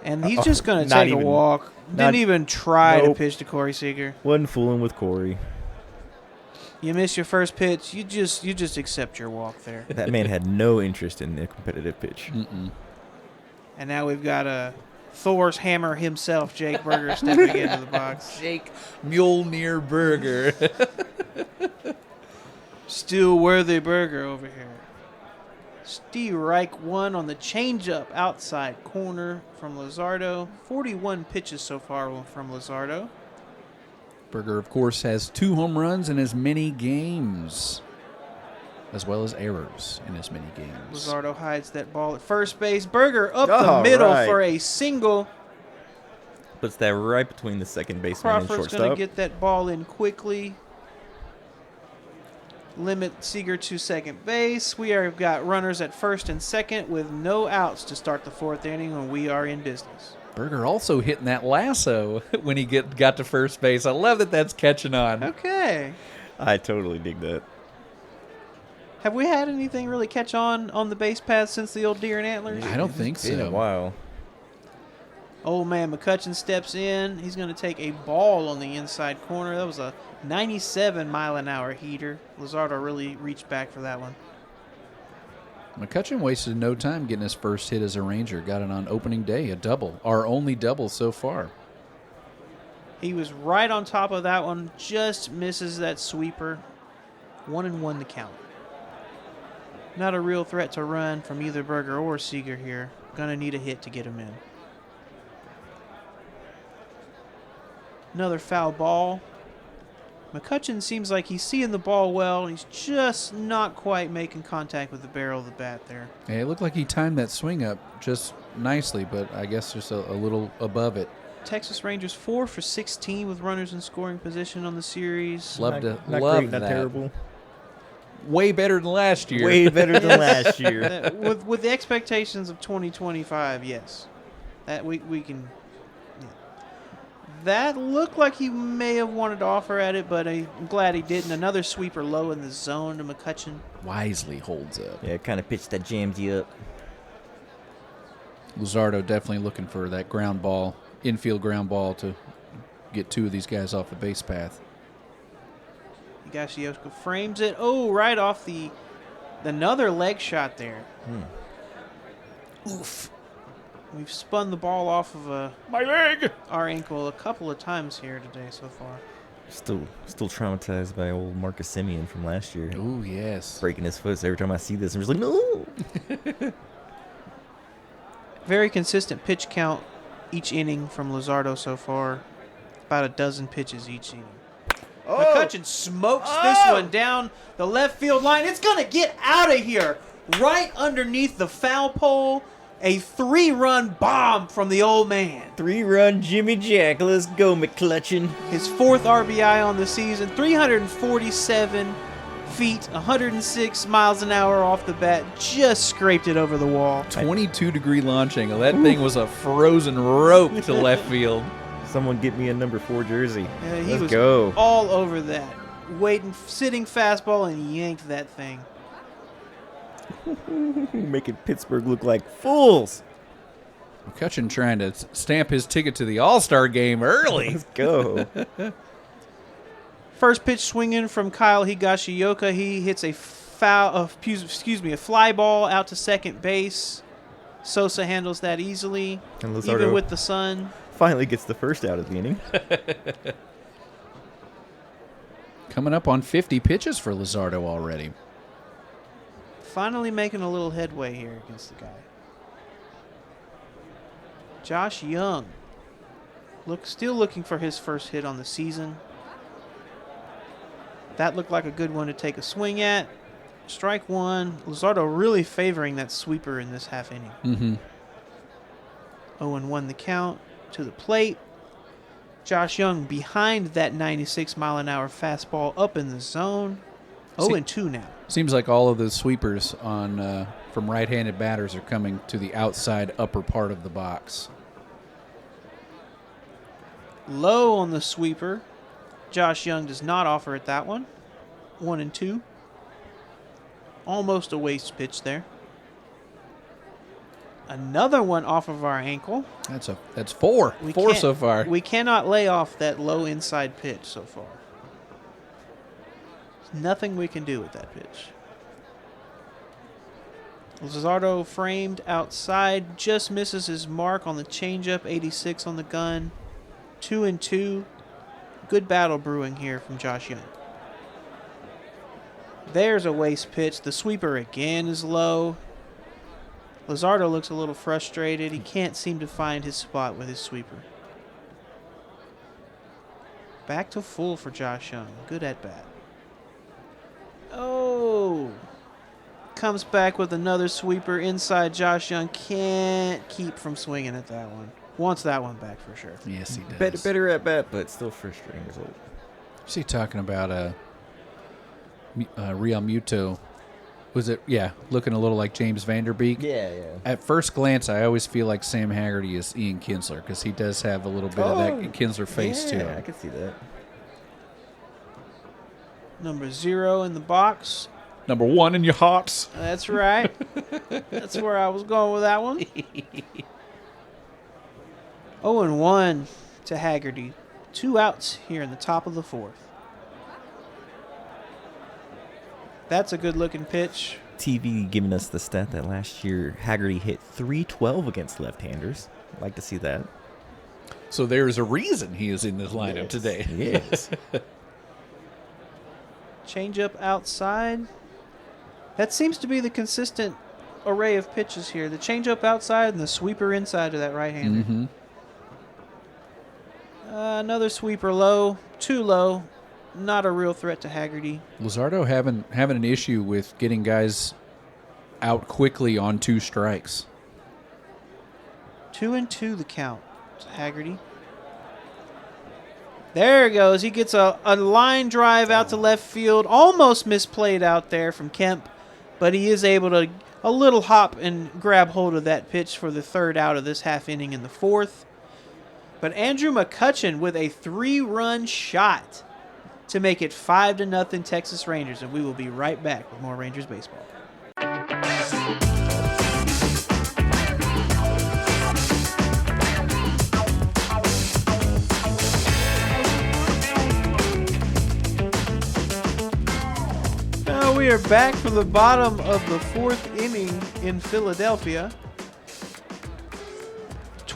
And he's just going to take a walk. Didn't even try to pitch to Corey Seager. Wasn't fooling with Corey. You miss your first pitch, you just accept your walk there. That man had no interest in the competitive pitch. Mm-mm. And now we've got Thor's hammer himself, Jake Berger, stepping into the box. Jake Mjolnir Berger. Still worthy Berger over here. Strike 1 on the changeup outside corner from Luzardo. 41 pitches so far from Luzardo. Berger, of course, has 2 home runs in as many games, as well as errors in as many games. Luzardo hides that ball at first base. Berger up the middle for a single. Puts that right between the second baseman and Crawford's shortstop. going to get that ball in quickly. Limit Seager to second base. We have got runners at first and second with no outs to start the 4th inning, and we are in business. Berger also hitting that lasso when he got to first base. I love that that's catching on. Okay. I totally dig that. Have we had anything really catch on the base path since the old deer and antlers? I don't think so. It's been a while. Old man McCutchen steps in. He's going to take a ball on the inside corner. That was a 97-mile-an-hour heater. Luzardo really reached back for that one. McCutchen wasted no time getting his first hit as a Ranger. Got it on opening day, a double. Our only double so far. He was right on top of that one. Just misses that sweeper. 1-1 to count. Not a real threat to run from either Berger or Seager here. Gonna need a hit to get him in. Another foul ball. McCutchen seems like he's seeing the ball well. He's just not quite making contact with the barrel of the bat there. Hey, it looked like he timed that swing up just nicely, but I guess just a little above it. Texas Rangers 4 for 16 with runners in scoring position on the series. Love Not love great, that. not terrible. Way better than last year. Way better than last year. With the expectations of 2025, yes. That we can. Yeah. That looked like he may have wanted to offer at it, but I'm glad he didn't. Another sweeper low in the zone to McCutchen. Wisely holds up. Yeah, kind of pitch that jams you up. Luzardo definitely looking for that ground ball, infield ground ball to get 2 of these guys off the base path. Higashioka frames it. Oh, right off another leg shot there. Oof. We've spun the ball off of My leg! our ankle a couple of times here today so far. Still traumatized by old Marcus Simeon from last year. Oh, yes. Breaking his foot. So every time I see this, I'm just like, no. Very consistent pitch count each inning from Luzardo so far. About a dozen pitches each inning. McCutchen smokes this one down the left field line. It's going to get out of here. Right underneath the foul pole. A 3-run bomb from the old man. 3-run Jimmy Jack. Let's go, McCutchen. His 4th RBI on the season. 347 feet, 106 miles an hour off the bat. Just scraped it over the wall. 22-degree launch angle. That thing was a frozen rope to left field. Someone get me a number 4 jersey. He Let's was go. all over that. Waiting, sitting fastball, and yanked that thing. Making Pittsburgh look like fools. McCutchen trying to stamp his ticket to the All-Star game early. Let's go. First pitch swinging from Kyle Higashioka. He hits a fly ball out to second base. Sosa handles that easily, And Luzardo even with the sun. finally gets the first out of the inning. Coming up on 50 pitches for Luzardo already. Finally making a little headway here against the guy. Josh Young. Still looking for his first hit on the season. That looked like a good one to take a swing at. Strike one. Luzardo really favoring that sweeper in this half inning. Mm-hmm. 0-1 the count to the plate. Josh Young behind that 96-mile-an-hour fastball up in the zone. 0-2 now. Seems like all of the sweepers on from right-handed batters are coming to the outside upper part of the box. Low on the sweeper. Josh Young does not offer it that one. 1-2. Almost a waste pitch there. Another one off of our ankle. That's 4. We 4 can't- so far. We cannot lay off that low inside pitch so far. There's nothing we can do with that pitch. Luzardo framed outside, just misses his mark on the changeup, 86 on the gun. 2-2. Good battle brewing here from Josh Young. There's a waste pitch. The sweeper again is low. Luzardo looks a little frustrated. He can't seem to find his spot with his sweeper. Back to full for Josh Young. Good at bat. Oh. Comes back with another sweeper inside. Josh Young can't keep from swinging at that one. Wants that one back for sure. Yes, he does. Better at bat, but still frustrating result. Is he talking about Real Muto? Was it? Yeah, looking a little like James Vanderbeek. Yeah. At first glance, I always feel like Sam Haggerty is Ian Kinsler because he does have a little bit of that Kinsler face to Yeah, him. I can see that. Number 0 in the box. Number 1 in your hearts. That's right. That's where I was going with that one. 0-1 to Haggerty. 2 outs here in the top of the 4th. That's a good-looking pitch. TV giving us the stat that last year Haggerty hit .312 against left-handers. I'd like to see that. So there's a reason he is in this lineup today. Yes. Changeup outside. That seems to be the consistent array of pitches here. The changeup outside and the sweeper inside of that right-hander. Mm-hmm. Another sweeper low. Too low. Not a real threat to Haggerty. Luzardo having an issue with getting guys out quickly on 2 strikes. 2-2 the count to Haggerty. There it goes. He gets a line drive out to left field. Almost misplayed out there from Kemp, but he is able to a little hop and grab hold of that pitch for the 3rd out of this half inning in the 4th. But Andrew McCutchen with a 3-run shot to make it 5-0 Texas Rangers, and we will be right back with more Rangers baseball. Now we are back for the bottom of the 4th inning in Philadelphia.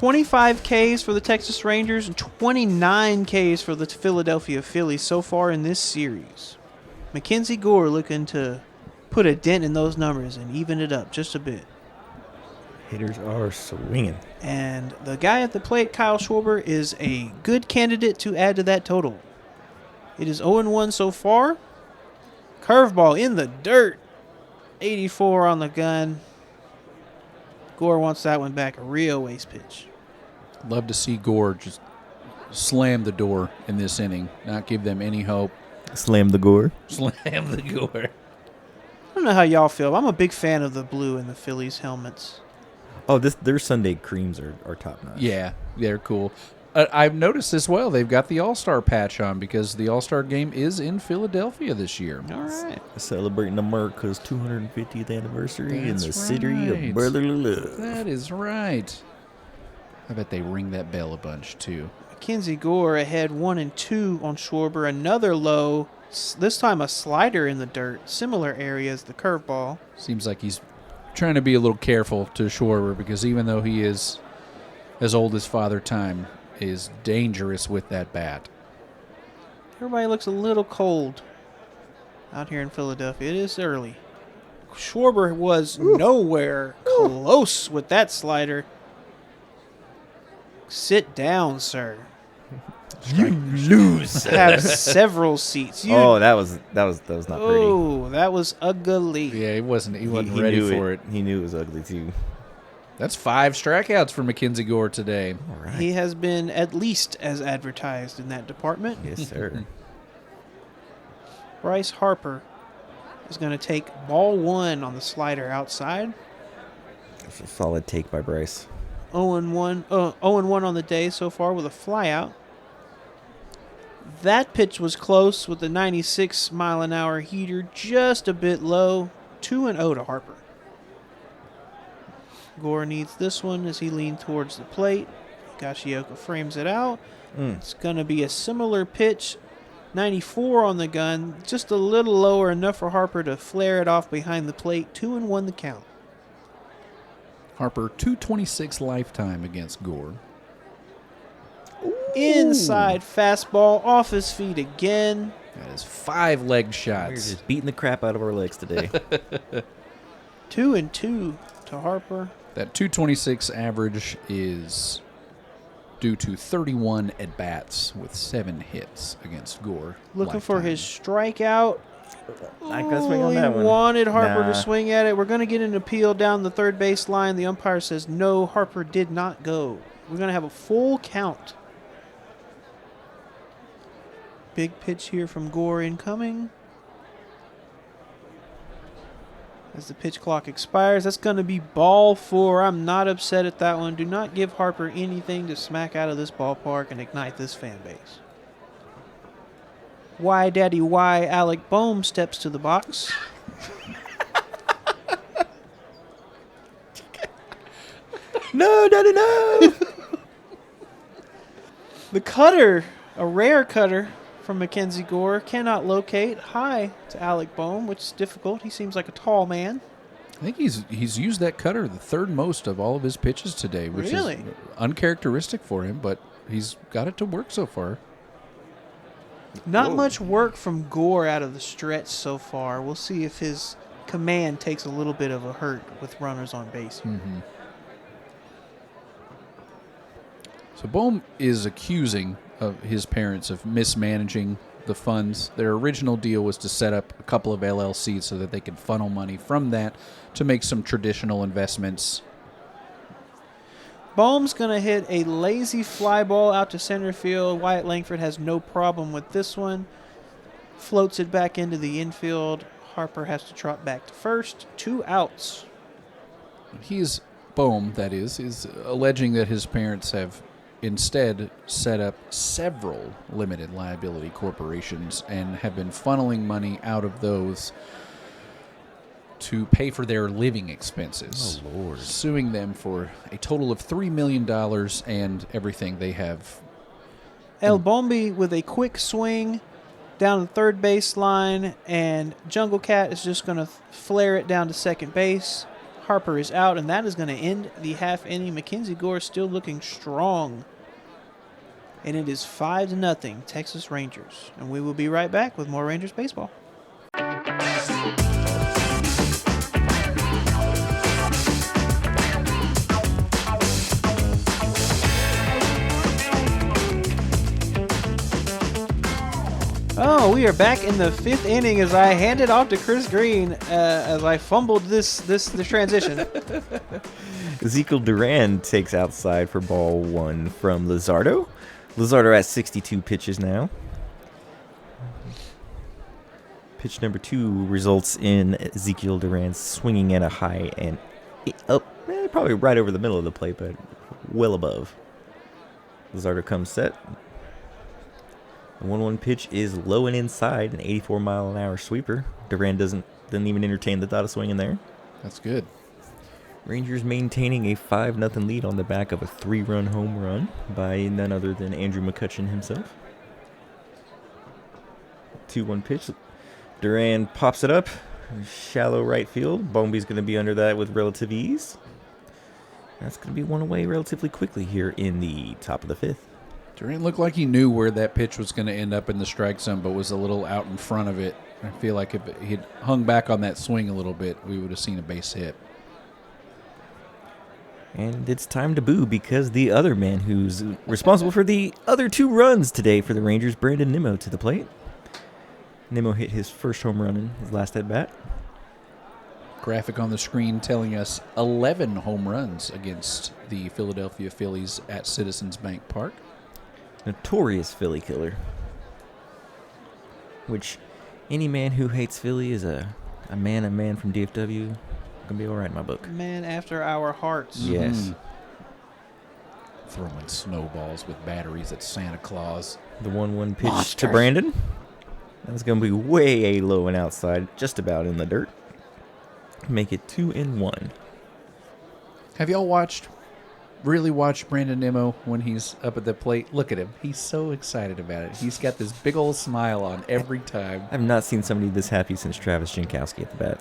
25 Ks for the Texas Rangers and 29 Ks for the Philadelphia Phillies so far in this series. MacKenzie Gore looking to put a dent in those numbers and even it up just a bit. Hitters are swinging. And the guy at the plate, Kyle Schwarber, is a good candidate to add to that total. It is 0-1 so far. Curveball in the dirt. 84 on the gun. Gore wants that one back. A real waste pitch. Love to see Gore just slam the door in this inning, not give them any hope. Slam the Gore. Slam the Gore. I don't know how y'all feel. I'm a big fan of the blue in the Phillies helmets. Oh, their Sunday creams are top notch. Yeah, they're cool. I've noticed as well, they've got the All-Star patch on because the All-Star game is in Philadelphia this year. All right. Celebrating America's 250th anniversary in the That's city right. of brotherly love. That is right. I bet they ring that bell a bunch, too. MacKenzie Gore ahead 1-2 on Schwarber. Another low, this time a slider in the dirt. Similar area as the curveball. Seems like he's trying to be a little careful to Schwarber because even though he is as old as Father Time, is dangerous with that bat. Everybody looks a little cold out here in Philadelphia. It is early. Schwarber was nowhere close with that slider. Sit down, sir. You lose. Have several seats. You, Oh, that was not pretty. oh, that was ugly. Yeah, he wasn't ready knew for it. He knew it was ugly too. That's 5 strikeouts for MacKenzie Gore today. All right. He has been at least as advertised in that department. Yes, sir. Bryce Harper is going to take ball 1 on the slider outside. That's a solid take by Bryce. 0-1 on the day so far with a flyout. That pitch was close with the 96-mile-an-hour heater just a bit low. 2-0 to Harper. Gore needs this one as he leans towards the plate. Higashioka frames it out. It's going to be a similar pitch. 94 on the gun. Just a little lower, enough for Harper to flare it off behind the plate. 2-1 the count. Harper, 226 lifetime against Gore. Inside fastball off his feet again. That is 5 leg We're shots. just beating the crap out of our legs today. 2-2 to Harper. That 226 average is due to 31 at-bats with 7 hits against Gore. Looking for lifetime. his strikeout. Not gonna swing on He that one. wanted Harper Nah. to swing at it. We're going to get an appeal down the third base line. The umpire says no, Harper did not go. We're going to have a full count. Big pitch here from Gore incoming. As the pitch clock expires, that's going to be ball 4. I'm not upset at that one. Do not give Harper anything to smack out of this ballpark and ignite this fan base. Why, Daddy, why? Alec Boehm steps to the box. No, Daddy, no. The cutter, a rare cutter from MacKenzie Gore, cannot locate high to Alec Boehm, which is difficult. He seems like a tall man. I think he's used that cutter the third most of all of his pitches today, which Really? is uncharacteristic for him, but he's got it to work so far. Not Whoa. much work from Gore out of the stretch so far. We'll see if his command takes a little bit of a hurt with runners on base. So Boehm is accusing of his parents of mismanaging the funds. Their original deal was to set up a couple of LLCs so that they could funnel money from that to make some traditional investments. Boehm's going to hit a lazy fly ball out to center field. Wyatt Langford has no problem with this one. Floats it back into the infield. Harper has to trot back to first. 2 outs. Boehm, that is alleging that his parents have instead set up several limited liability corporations and have been funneling money out of those to pay for their living expenses. Oh, Lord. Suing them for a total of $3 million and everything they have. El Bombi with a quick swing down the third base line, and Jungle Cat is just going to flare it down to second base. Harper is out, and that is going to end the half inning. MacKenzie Gore still looking strong. And it is 5-0 Texas Rangers. And we will be right back with more Rangers baseball. Oh, we are back in the 5th inning as I hand it off to Chris Green as I fumbled this transition. Ezekiel Duran takes outside for ball 1 from Luzardo. Luzardo at 62 pitches now. Pitch number 2 results in Ezekiel Duran swinging at a high and up, probably right over the middle of the plate, but well above. Luzardo comes set. The 1-1 pitch is low and inside, an 84-mile-an-hour sweeper. Duran doesn't even entertain the thought of swinging there. That's good. Rangers maintaining a 5-0 lead on the back of a 3-run home run by none other than Andrew McCutchen himself. 2-1 pitch. Duran pops it up. Shallow right field. Bombi's going to be under that with relative ease. That's going to be one away relatively quickly here in the top of the 5th. Duran looked like he knew where that pitch was going to end up in the strike zone, but was a little out in front of it. I feel like if he'd hung back on that swing a little bit, we would have seen a base hit. And it's time to boo because the other man who's responsible for the other 2 runs today for the Rangers, Brandon Nimmo, to the plate. Nimmo hit his first home run in his last at-bat. Graphic on the screen telling us 11 home runs against the Philadelphia Phillies at Citizens Bank Park. Notorious Philly killer. Which any man who hates Philly is a man from DFW. Gonna be all right in my book. Man after our hearts. Yes. Throwing snowballs with batteries at Santa Claus. The 1-1 pitch Monsters. to Brandon. That's gonna be way low and outside, just about in the dirt. Make it 2-1. Have y'all really watched Brandon Nimmo when he's up at the plate? Look at him. He's so excited about it. He's got this big old smile on every time. I've not seen somebody this happy since Travis Jankowski at the bat.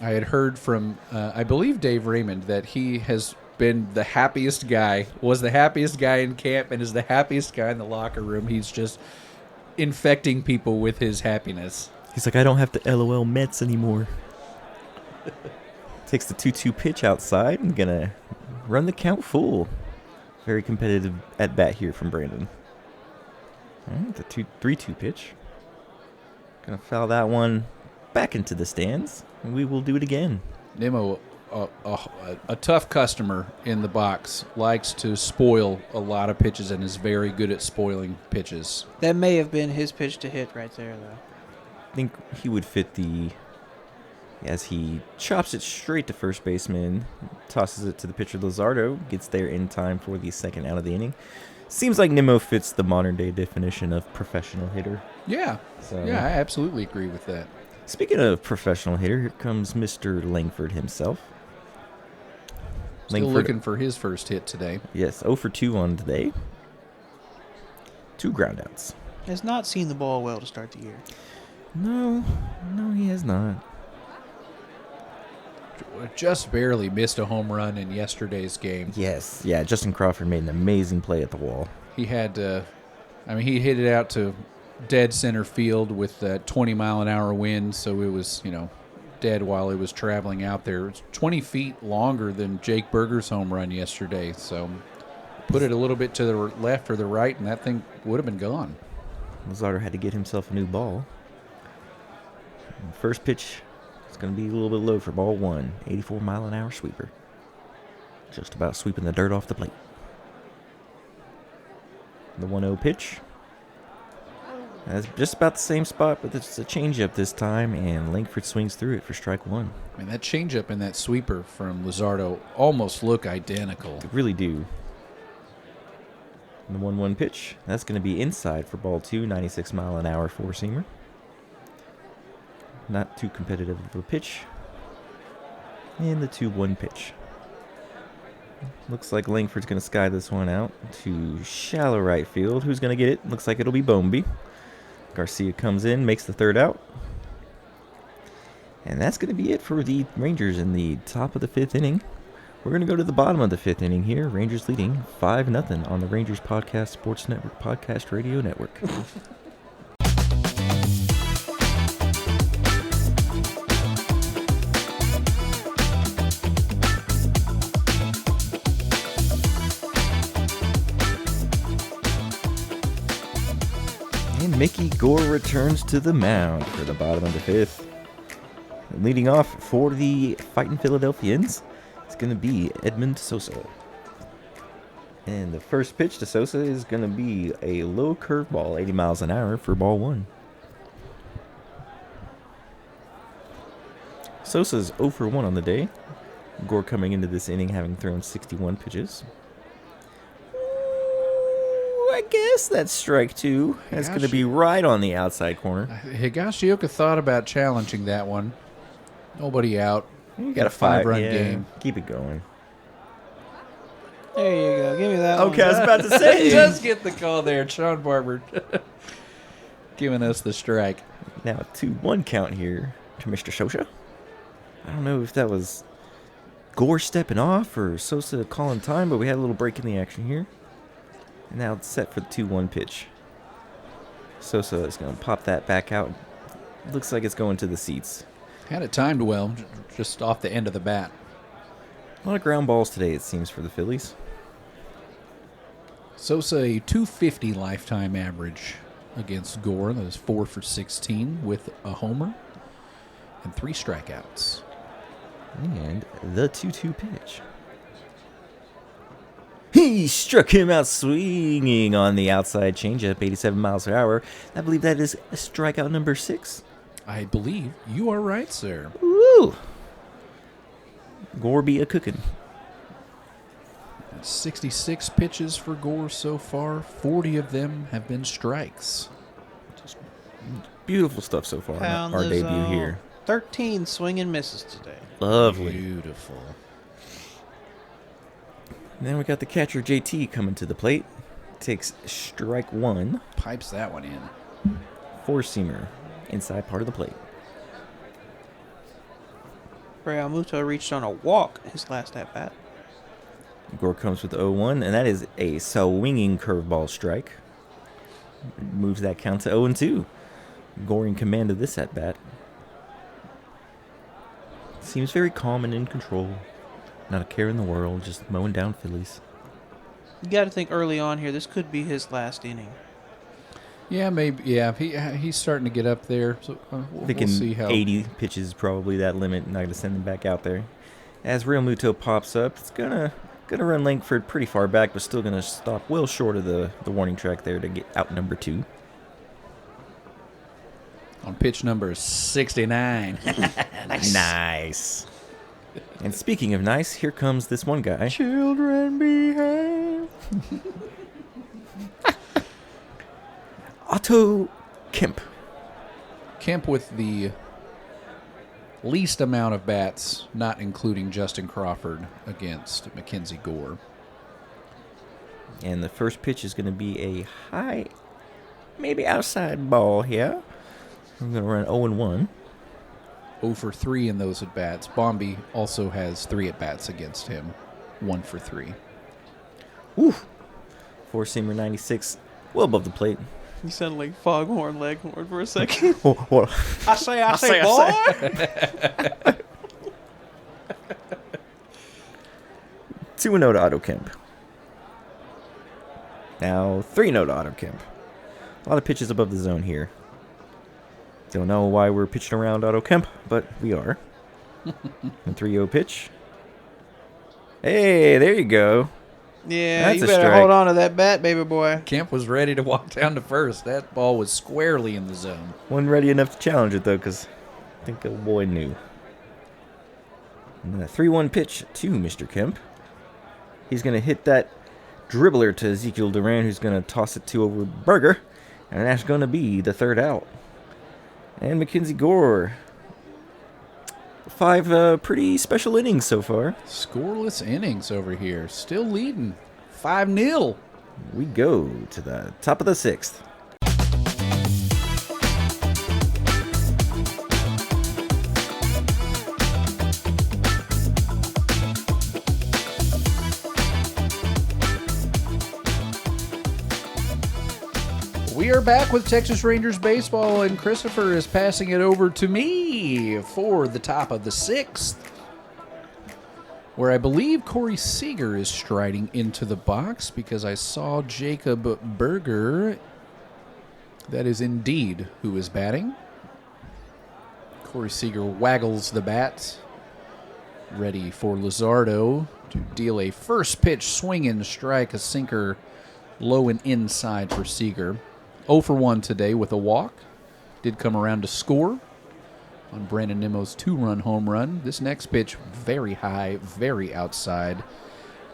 I had heard from, I believe, Dave Raymond that he has been the happiest guy, was the happiest guy in camp, and is the happiest guy in the locker room. He's just infecting people with his happiness. He's like, I don't have to LOL Mets anymore. Takes the 2-2 pitch outside and gonna run the count full. Very competitive at bat here from Brandon. All right, the 3-2 pitch. Gonna foul that one back into the stands, and we will do it again. Nimmo, a tough customer in the box, likes to spoil a lot of pitches and is very good at spoiling pitches. That may have been his pitch to hit right there, though. I think he would fit as he chops it straight to first baseman, tosses it to the pitcher Luzardo, gets there in time for the second out of the inning. Seems like Nimmo fits the modern day definition of professional hitter. Yeah, So, yeah, I absolutely agree with that. Speaking of professional hitter, here comes Mr. Langford himself. Still looking for his first hit today. Yes, 0 for 2 on today. 2 groundouts. Has not seen the ball well to start the year. No, he has not. Just barely missed a home run in yesterday's game. Yes, yeah, Justin Crawford made an amazing play at the wall. He had, he hit it out to dead center field with that 20-mile-an-hour wind, so it was, dead while it was traveling out there. It's 20 feet longer than Jake Berger's home run yesterday, so put it a little bit to the left or the right, and that thing would have been gone. Luzardo had to get himself a new ball. First pitch is going to be a little bit low for ball 1. 84-mile-an-hour sweeper. Just about sweeping the dirt off the plate. The 1-0 pitch. That's just about the same spot, but it's a changeup this time, and Langford swings through it for strike 1. And that changeup and that sweeper from Luzardo almost look identical. They really do. And the 1-1 pitch, that's going to be inside for ball 2, 96-mile-an-hour four-seamer. Not too competitive of a pitch. And the 2-1 pitch. Looks like Langford's going to sky this one out to shallow right field. Who's going to get it? Looks like it'll be Bombi. Garcia comes in, makes the third out. And that's going to be it for the Rangers in the top of the 5th inning. We're going to go to the bottom of the 5th inning here. Rangers leading 5-0 on the Rangers Podcast Sports Network Podcast Radio Network. And Mickey Gore returns to the mound for the bottom of the 5th. Leading off for the fighting Philadelphians, it's going to be Edmund Sosa. And the first pitch to Sosa is going to be a low curveball, 80 miles an hour for ball 1. Sosa's 0 for 1 on the day. Gore coming into this inning having thrown 61 pitches. I guess that's strike 2. That's going to be right on the outside corner. Higashioka thought about challenging that one. Nobody out. You got a 5-run game. Keep it going. There you go. Give me that Okay, I one. was about to say. He does get the call there. Sean Barber giving us the strike. Now a 2-1 count here to Mr. Sosa. I don't know if that was Gore stepping off or Sosa calling time, but we had a little break in the action here. And now it's set for the 2-1 pitch. Sosa is going to pop that back out. Looks like it's going to the seats. Had it timed well, just off the end of the bat. A lot of ground balls today, it seems, for the Phillies. Sosa, a 250 lifetime average against Gore. That is 4 for 16 with a homer and 3 strikeouts. And the 2-2 pitch. He struck him out swinging on the outside changeup, 87 miles per hour. I believe that is strikeout number 6. I believe you are right, sir. Woo! Gore be a cookin'. 66 pitches for Gore so far. 40 of them have been strikes. Just beautiful stuff so far on Pound our the debut zone. here. 13 swing and misses today. Lovely. Beautiful. And then we got the catcher JT coming to the plate. Takes strike 1. Pipes that one in. 4-seamer inside part of the plate. Realmuto reached on a walk his last at bat. Gore comes with the 0-1, and that is a swinging curveball strike. Moves that count to 0-2. Gore in command of this at bat. Seems very calm and in control. Not a care in the world, just mowing down Phillies. You got to think early on here, this could be his last inning. Yeah, maybe. Yeah, he's starting to get up there. So Thinking we'll see how. 80 pitches is probably that limit. Not going to send him back out there. As Realmuto pops up, it's gonna run Langford pretty far back, but still gonna stop well short of the warning track there to get out number 2. On pitch number 69. Nice. And speaking of nice, here comes this one guy. Children behave. Otto Kemp. Kemp with the least amount of bats, not including Justin Crawford against MacKenzie Gore. And the first pitch is going to be a high, maybe outside ball here. I'm going to run 0-1. 0 for 3 in those at-bats. Bombi also has 3 at-bats against him. 1 for 3. Woo. 4-seamer 96, well above the plate. You sound like Foghorn Leghorn for a second. Oh. I say, boy. 2-0 to Otto Kemp. Now 3-0 to Otto Kemp. A lot of pitches above the zone here. Don't know why we're pitching around Otto Kemp, but we are. And 3-0 pitch. Hey, there you go. Yeah, That's you a better strike. hold on to that bat, baby boy. Kemp was ready to walk down to first. That ball was squarely in the zone. Wasn't ready enough to challenge it, though, because I think the boy knew. And then a 3-1 pitch to Mr. Kemp. He's going to hit that dribbler to Ezekiel Duran, who's going to toss it to over Berger. And that's going to be the third out. And MacKenzie Gore. 5 pretty special innings so far. Scoreless innings over here. Still leading. 5-0. We go to the top of the 6th. are back with Texas Rangers baseball, and Christopher is passing it over to me for the top of the 6th, where I believe Corey Seager is striding into the box because I saw Jacob Berger. That is indeed who is batting. Corey Seager waggles the bat, ready for Luzardo to deal a first pitch swing and strike, a sinker low and inside for Seager. 0 for 1 today with a walk. Did come around to score on Brandon Nimmo's 2-run home run. This next pitch, very high, very outside.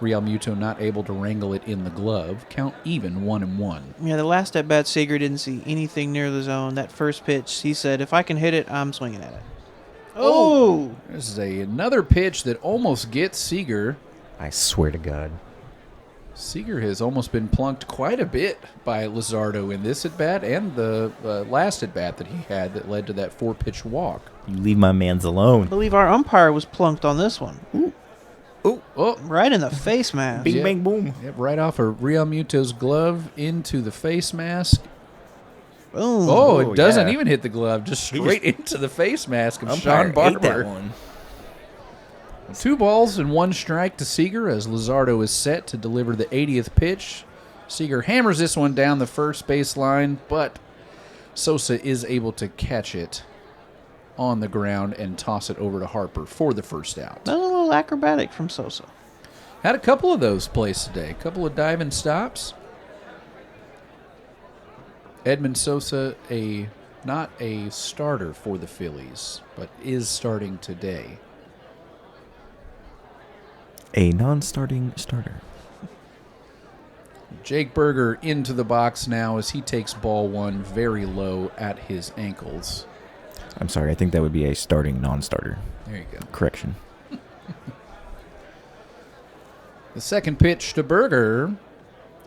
Real Muto not able to wrangle it in the glove. Count even 1-1. Yeah, the last at bat, Seager didn't see anything near the zone. That first pitch, he said, if I can hit it, I'm swinging at it. Oh! This is another pitch that almost gets Seager. I swear to God. Seager has almost been plunked quite a bit by Luzardo in this at-bat and the last at-bat that he had that led to that 4-pitch walk. You leave my mans I alone. believe our umpire was plunked on this one. Ooh. Oh, Right in the face mask. Bing, Yep. bang, boom. yep, right off of Real Muto's glove into the face mask. Boom. Oh, it doesn't yeah. even hit the glove, just He straight into the face mask of Umpire Sean ate that Barber. one. 2 balls and 1 strike to Seager as Luzardo is set to deliver the 80th pitch. Seager hammers this one down the first base line, but Sosa is able to catch it on the ground and toss it over to Harper for the first out. That was a little acrobatic from Sosa. Had a couple of those plays today, a couple of diving stops. Edmund Sosa, not a starter for the Phillies, but is starting today. A non-starting starter. Jake Berger into the box now as he takes ball 1 very low at his ankles. I'm sorry, I think that would be a starting non-starter. There you go. Correction. The second pitch to Berger,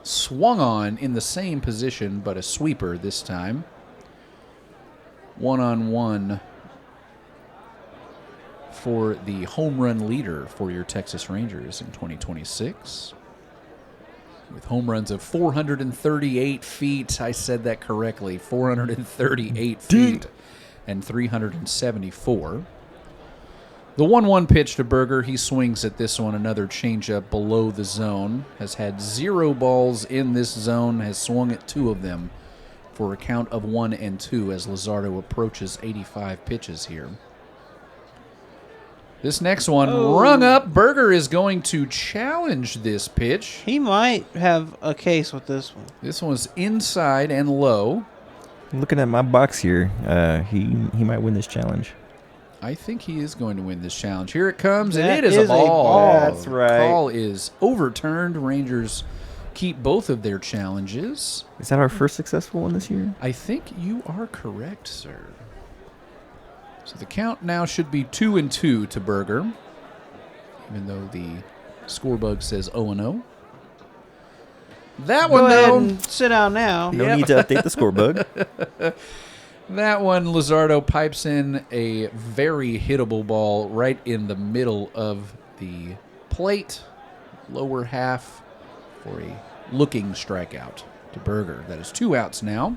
swung on in the same position, but a sweeper this time. 1-on-1 for the home run leader for your Texas Rangers in 2026. With home runs of 438 feet. I said that correctly. 438 feet and 374. The 1-1 pitch to Berger. He swings at this one. Another changeup below the zone. Has had 0 balls in this zone. Has swung at 2 of them for a count of 1-2 as Luzardo approaches 85 pitches here. This next one rung up. Berger is going to challenge this pitch. He might have a case with this one. This one's inside and low. Looking at my box here, he might win this challenge. I think he is going to win this challenge. Here it comes, and That it is a is a ball. ball. That's right. Call is overturned. Rangers keep both of their challenges. Is that our first successful one this year? I think you are correct, sir. So the count now should be 2-2 to Berger, even though the scorebug says 0-0. That Go one, ahead though. and sit down now. No need to update the scorebug. That one, Luzardo pipes in a very hittable ball right in the middle of the plate, lower half, for a looking strikeout to Berger. That is 2 outs now.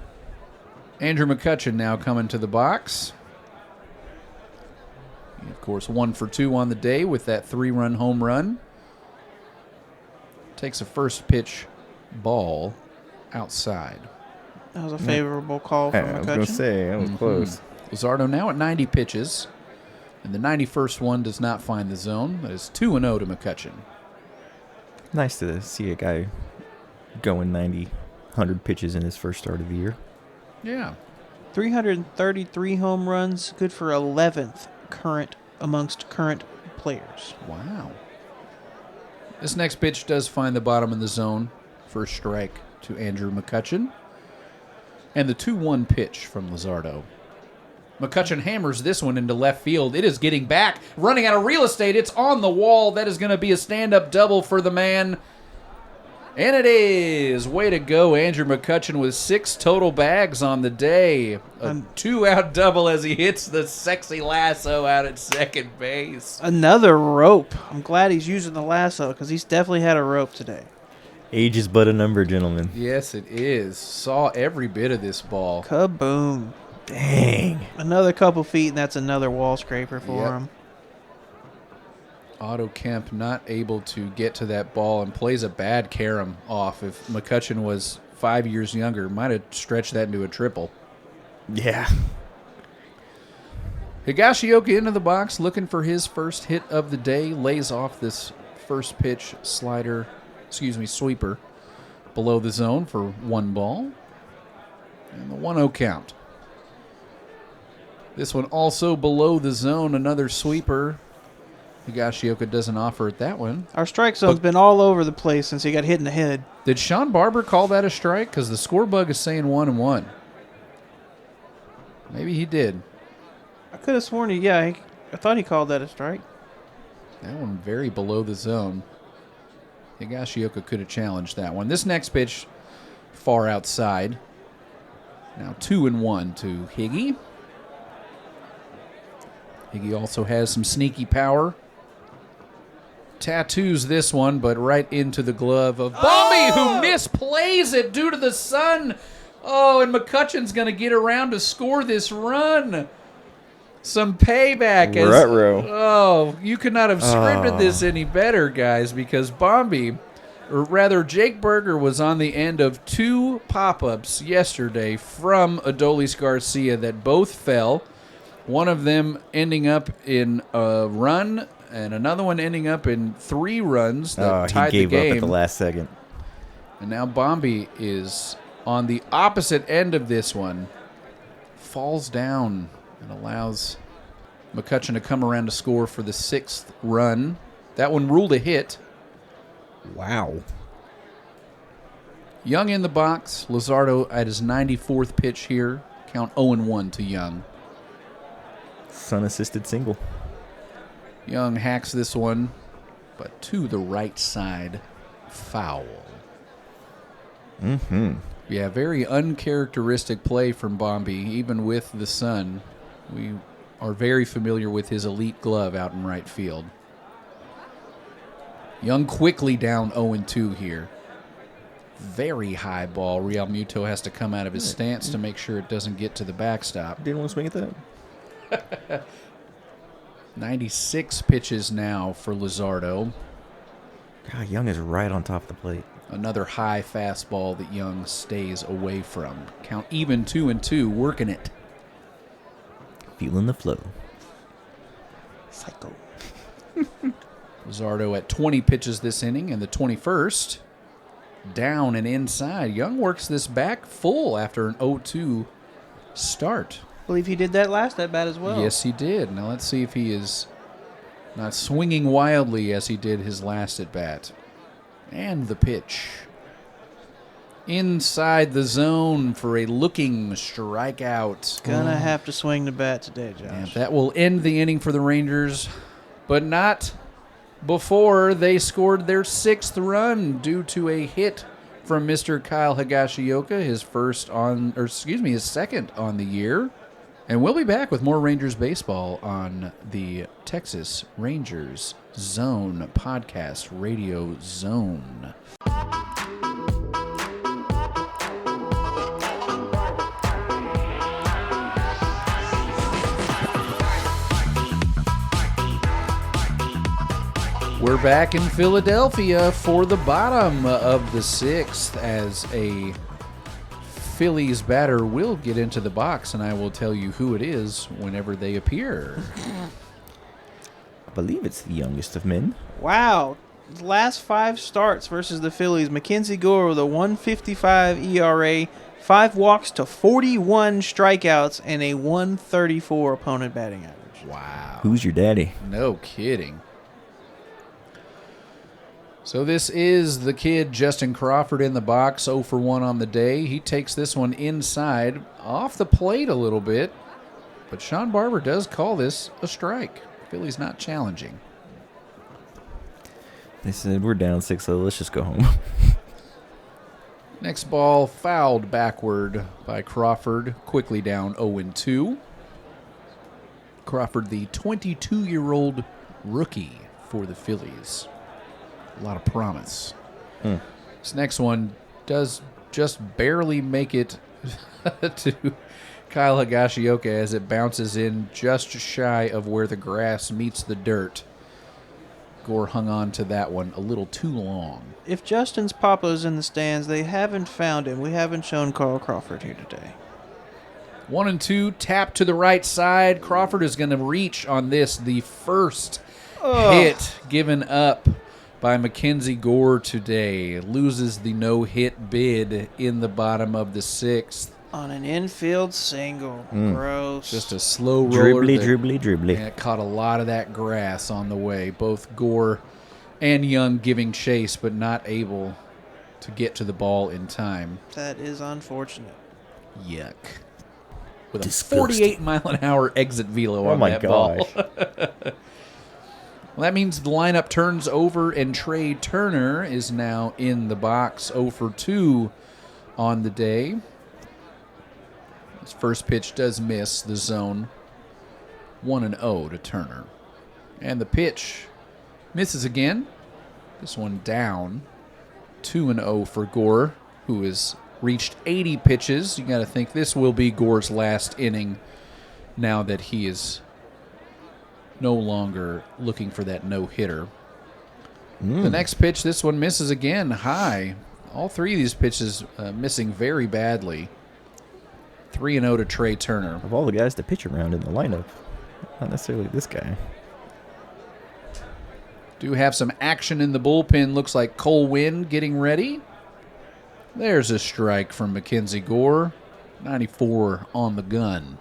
Andrew McCutchen now coming to the box. And of course, 1 for 2 on the day with that 3-run home run. Takes a first pitch ball outside. That was a favorable call from I was going to McCutchen. say, that was close. Luzardo now at 90 pitches, and the 91st one does not find the zone. That is 2-0 to McCutchen. Nice to see a guy going 90, 100 pitches in his first start of the year. Yeah. 333 home runs, good for 11th amongst current players. Wow. This next pitch does find the bottom of the zone. First strike to Andrew McCutchen. And the 2-1 pitch from Luzardo. McCutchen hammers this one into left field. It is getting back, running out of real estate. It's on the wall. That is going to be a stand-up double for the man. And it is. Way to go, Andrew McCutchen with 6 total bags on the day. A 2-out double as he hits the sexy lasso out at second base. Another rope. I'm glad he's using the lasso because he's definitely had a rope today. Age is but a number, gentlemen. Yes, it is. Saw every bit of this ball. Kaboom. Dang. Another couple feet, and that's another wall scraper for him. Otto Kemp not able to get to that ball and plays a bad carom off. If McCutchen was 5 years younger, might have stretched that into a triple. Yeah. Higashioka into the box, looking for his first hit of the day. Lays off this first pitch sweeper below the zone for 1 ball. And the 1-0 count. This one also below the zone, another sweeper. Higashioka doesn't offer it that one. Our strike zone's been all over the place since he got hit in the head. Did Sean Barber call that a strike? Because the score bug is saying 1-1. Maybe he did. I could have sworn I thought he called that a strike. That one very below the zone. Higashioka could have challenged that one. This next pitch, far outside. Now 2-1 to Higgy. Higgy also has some sneaky power. Tattoos this one, but right into the glove of Bombi, who misplays it due to the sun. Oh, and McCutchen's going to get around to score this run. Some payback. Oh, you could not have scripted this any better, guys, because Bombi, or rather Jake Berger, was on the end of 2 pop-ups yesterday from Adolis Garcia that both fell. One of them ending up in a run, and another one ending up in 3 runs that tied the game. He gave up at the last second. And now Bombi is on the opposite end of this one. Falls down and allows McCutchen to come around to score for the 6th run. That one ruled a hit. Wow. Young in the box. Luzardo at his 94th pitch here. Count 0-1 to Young. Sun-assisted single. Young hacks this one, but to the right side, foul. Yeah, very uncharacteristic play from Bombi, even with the sun. We are very familiar with his elite glove out in right field. Young quickly down 0-2 here. Very high ball. Real Muto has to come out of his stance to make sure it doesn't get to the backstop. Didn't want to swing at that. 96 pitches now for Luzardo. God, Young is right on top of the plate. Another high fastball that Young stays away from. Count even 2-2, working it. Feeling the flow. Psycho. Luzardo at 20 pitches this inning, and the 21st. Down and inside. Young works this back full after an 0-2 start. I believe he did that last at bat as well. Yes, he did. Now let's see if he is not swinging wildly as he did his last at bat. And the pitch. Inside the zone for a looking strikeout. Gonna have to swing the bat today, Josh. And that will end the inning for the Rangers, but not before they scored their 6th run due to a hit from Mr. Kyle Higashioka, his 2nd on the year. And we'll be back with more Rangers baseball on the Texas Rangers Zone Podcast Radio Zone. We're back in Philadelphia for the bottom of the 6th as a Phillies batter will get into the box, and I will tell you who it is whenever they appear. I believe it's the youngest of men. Wow. Last 5 starts versus the Phillies. MacKenzie Gore with a 1.55 ERA, 5 walks to 41 strikeouts, and a 134 opponent batting average. Wow. Who's your daddy? No kidding. So this is the kid, Justin Crawford, in the box, 0 for 1 on the day. He takes this one inside, off the plate a little bit, but Sean Barber does call this a strike. Philly's not challenging. They said, we're down 6-0, let's just go home. Next ball fouled backward by Crawford, quickly down 0-2. Crawford, the 22-year-old rookie for the Phillies. A lot of promise. This next one does just barely make it to Kyle Higashioka as it bounces in just shy of where the grass meets the dirt. Gore hung on to that one a little too long. If Justin's papa's in the stands, they haven't found him. We haven't shown Carl Crawford here today. 1-2, tap to the right side. Crawford is going to reach on this, the first hit given up by MacKenzie Gore today. Loses the no-hit bid in the bottom of the sixth. On an infield single. Gross. Just a slow roller. Dribbly. And it caught a lot of that grass on the way. Both Gore and Young giving chase, but not able to get to the ball in time. That is unfortunate. Yuck. With a Disgusting. 48-mile-an-hour exit velo on that ball. Well, that means the lineup turns over, and Trey Turner is now in the box, 0 for 2 on the day. His first pitch does miss the zone. 1-0 to Turner. And the pitch misses again. This one down. 2-0 for Gore, who has reached 80 pitches. You got to think this will be Gore's last inning now that he is no longer looking for that no-hitter. The next pitch, this one misses again, high. All three of these pitches missing very badly. 3-0 to Trey Turner. Of all the guys to pitch around in the lineup, not necessarily this guy. Do have some action in the bullpen. Looks like Cole Winn getting ready. There's a strike from MacKenzie Gore. 94 on the gun.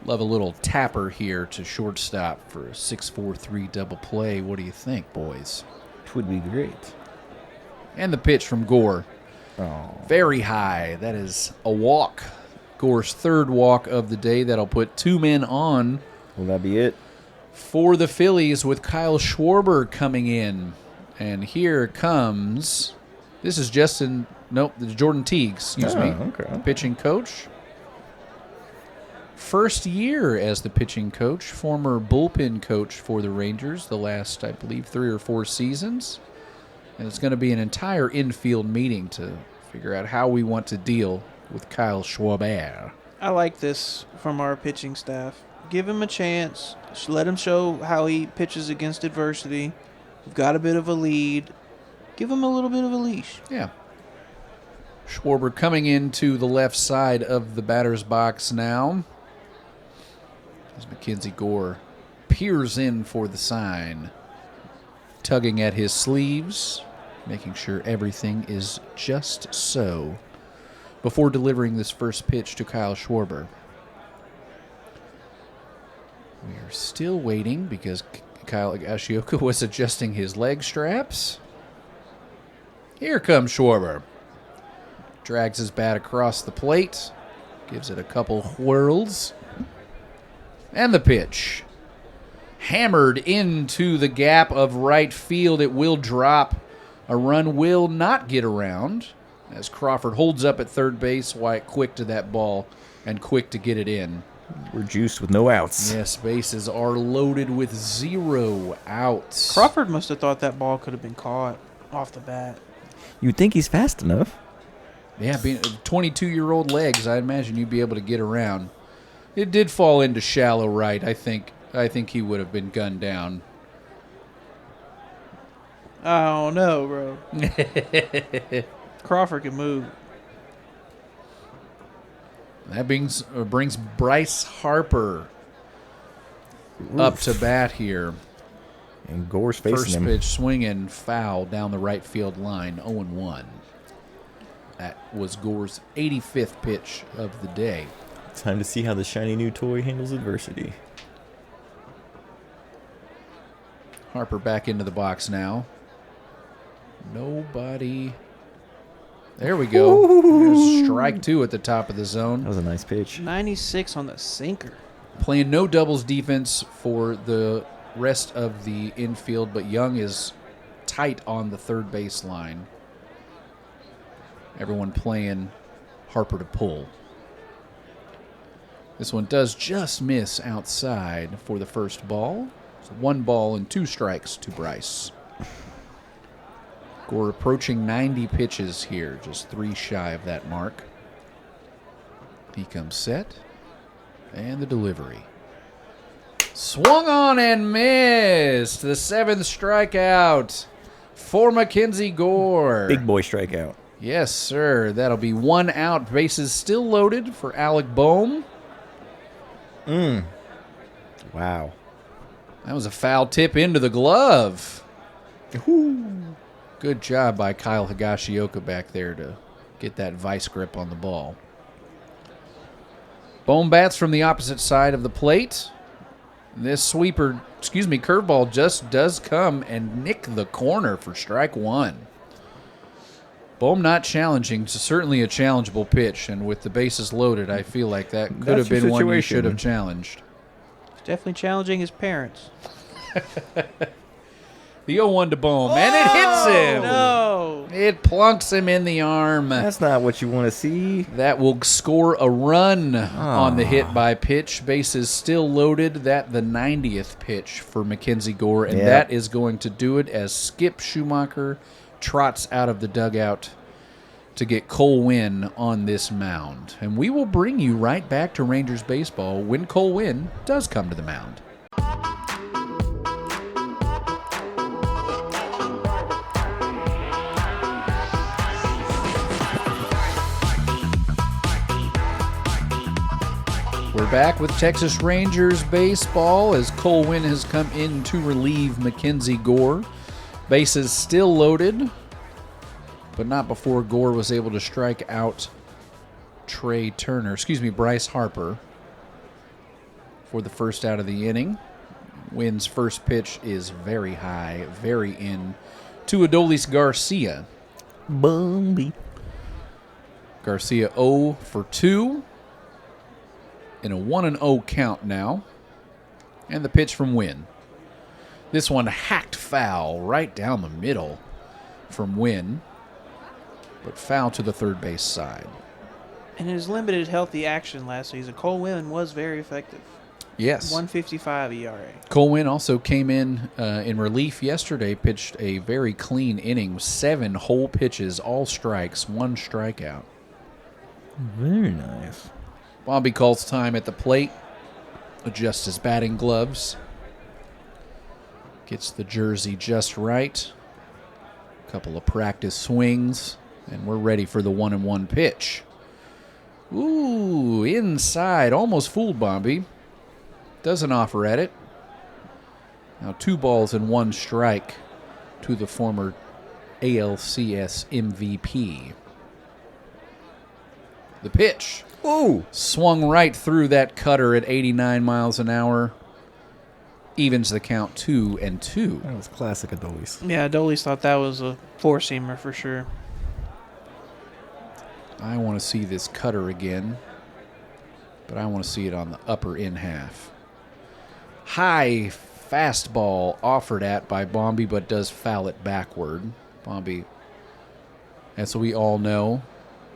Love a little tapper here to shortstop for a 6-4-3 double play. What do you think, boys? It would be great. And the pitch from Gore. Oh. Very high. That is a walk. Gore's third walk of the day. That'll put 2 men on Will that be it? for the Phillies with Kyle Schwarber coming in. And here comes... This is Justin... Nope, this is Jordan Teague, excuse me. Okay. Pitching coach. First year as the pitching coach. Former bullpen coach for the Rangers the last, I believe, 3 or 4 seasons. And it's going to be an entire infield meeting to figure out how we want to deal with Kyle Schwarber. I like this from our pitching staff. Give him a chance. Just let him show how he pitches against adversity. We've got a bit of a lead. Give him a little bit of a leash. Yeah. Schwarber coming into the left side of the batter's box now. As MacKenzie Gore peers in for the sign. Tugging at his sleeves, making sure everything is just so before delivering this first pitch to Kyle Schwarber. We are still waiting because Kyle Higashioka was adjusting his leg straps. Here comes Schwarber. Drags his bat across the plate. Gives it a couple whirls. And the pitch. Hammered into the gap of right field. It will drop. A run will not get around as Crawford holds up at third base. Wyatt quick to that ball and quick to get it in. We're juiced with no outs. Yes, bases are loaded with 0 outs. Crawford must have thought that ball could have been caught off the bat. You'd think he's fast enough. Yeah, being 22-year-old legs, I imagine you'd be able to get around. It did fall into shallow right. I think he would have been gunned down. I don't know, bro. Crawford can move. That brings Bryce Harper up to bat here. And Gore's facing First him. pitch swinging foul down the right field line, 0-1. That was Gore's 85th pitch of the day. Time to see how the shiny new toy handles adversity. Harper back into the box now. Nobody. There we go. There's strike 2 at the top of the That zone. was a nice pitch. 96 on the sinker. Playing no doubles defense for the rest of the infield, but Young is tight on the third base line. Everyone playing Harper to pull. This one does just miss outside for the first ball. So 1 ball and 2 strikes to Bryce. Gore approaching 90 pitches here, just 3 shy of that mark. He comes set, and the delivery. Swung on and missed. The 7th strikeout for MacKenzie Gore. Big boy strikeout. Yes, sir. That'll be 1 out. Bases still loaded for Alec Boehm. Wow. That was a foul tip into the glove. Ooh. Good job by Kyle Higashioka back there to get that vice grip on the ball. Boehm bats from the opposite side of the plate. This curveball just does come and nick the corner for strike 1. Boehm not challenging, so certainly a challengeable pitch, and with the bases loaded, I feel like that could have been one you should have challenged. Definitely challenging his parents. The 0-1 to Boehm, and it hits him! No! It plunks him in the arm. That's not what you want to see. That will score a run on the hit by pitch. Bases still loaded. That the 90th pitch for MacKenzie Gore, and that is going to do it as Skip Schumacher trots out of the dugout to get Cole Winn on this mound. And we will bring you right back to Rangers baseball when Cole Winn does come to the mound. We're back with Texas Rangers baseball as Cole Winn has come in to relieve MacKenzie Gore. Bases still loaded, but not before Gore was able to strike out Bryce Harper for the first out of the inning. Winn's first pitch is very high, very in to Adolis Garcia. Bumby. Garcia 0 for 2 in a 1-0 count now. And the pitch from Winn. This one hacked foul right down the middle from Winn, but foul to the third base side. In his limited healthy action last season, Cole Winn was very effective. Yes. 1.55 ERA. Cole Winn also came in relief yesterday, pitched a very clean inning, 7 whole pitches, all strikes, 1 strikeout. Very nice. Bobby calls time at the plate, adjusts his batting gloves, gets the jersey just right, a couple of practice swings, and we're ready for the 1-1 pitch. Ooh, inside, almost fooled Bobby. Doesn't offer at it. Now 2 balls and 1 strike to the former ALCS MVP. The pitch. Ooh. Swung right through that cutter at 89 miles an hour. Evens the count 2-2. That was classic Adolis. Yeah, Adolis thought that was a 4-seamer for sure. I want to see this cutter again, but I want to see it on the upper in half. High fastball offered at by Bombi, but does foul it backward. Bombi, as we all know,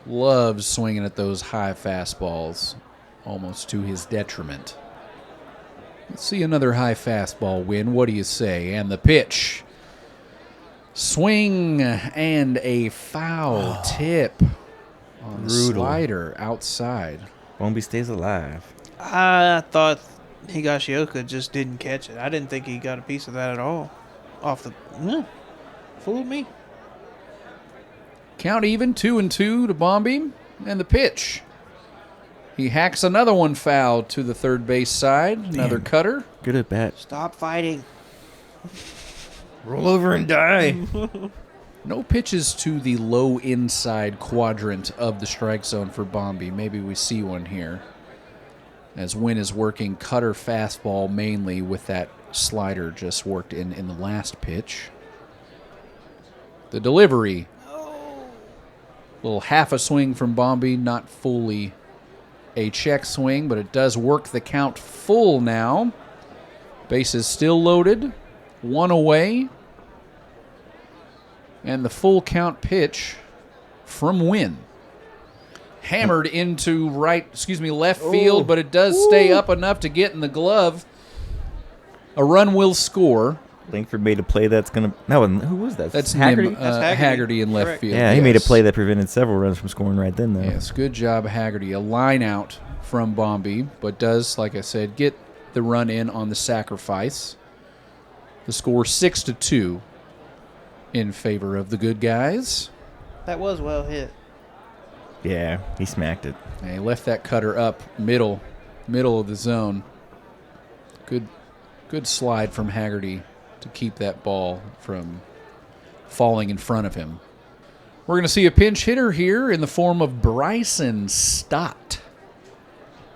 loves swinging at those high fastballs, almost to his detriment. Let's see another high fastball win. What do you say? And the pitch. Swing and a foul tip on the slider outside. Bombi stays alive. I thought Higashioka just didn't catch it. I didn't think he got a piece of that at all. Fooled me. Count even, 2-2 to Bombi, and the pitch. He hacks another one foul to the third base side. Another cutter. Good at bat. Stop fighting. Roll over and die. No pitches to the low inside quadrant of the strike zone for Bombi. Maybe we see one here. As Winn is working cutter fastball mainly with that slider just worked in the last pitch. The delivery. Little half a swing from Bombi, not fully a check swing, but it does work the count full now. Bases still loaded, 1 away. And the full count pitch from Winn. Hammered into left field, but it does stay up enough to get in the glove. A run will score. Langford made a play that's going to... No, who was that? That's Haggerty? Haggerty in left Correct. field. Yeah, he made a play that prevented several runs from scoring right then, though. Yes, good job, Haggerty. A line out from Bombi, but does, like I said, get the run in on the sacrifice. The score 6-2 in favor of the good guys. That was well hit. Yeah, he smacked it. And he left that cutter up middle of the zone. Good slide from Haggerty to keep that ball from falling in front of him. We're going to see a pinch hitter here in the form of Bryson Stott.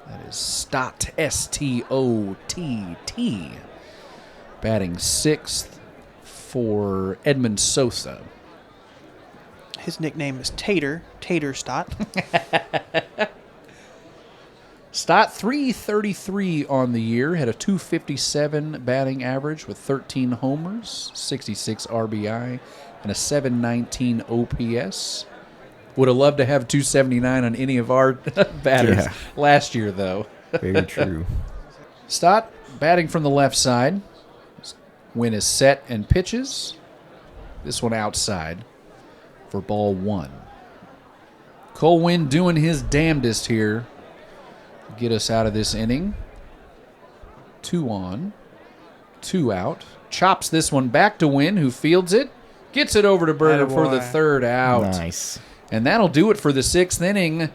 That is Stott, S-T-O-T-T. Batting sixth for Edmund Sosa. His nickname is Tater Stott. Stott, 333 on the year, had a 257 batting average with 13 homers, 66 RBI, and a 719 OPS. Would have loved to have 279 on any of our batters last year, though. Very true. Stott batting from the left side. Win is set and pitches. This one outside for ball one. Colwyn doing his damnedest here. Get us out of this inning. 2 on, 2 out. Chops this one back to Wynn, who fields it. Gets it over to Berger for the third out. Nice. And that'll do it for the 6th inning.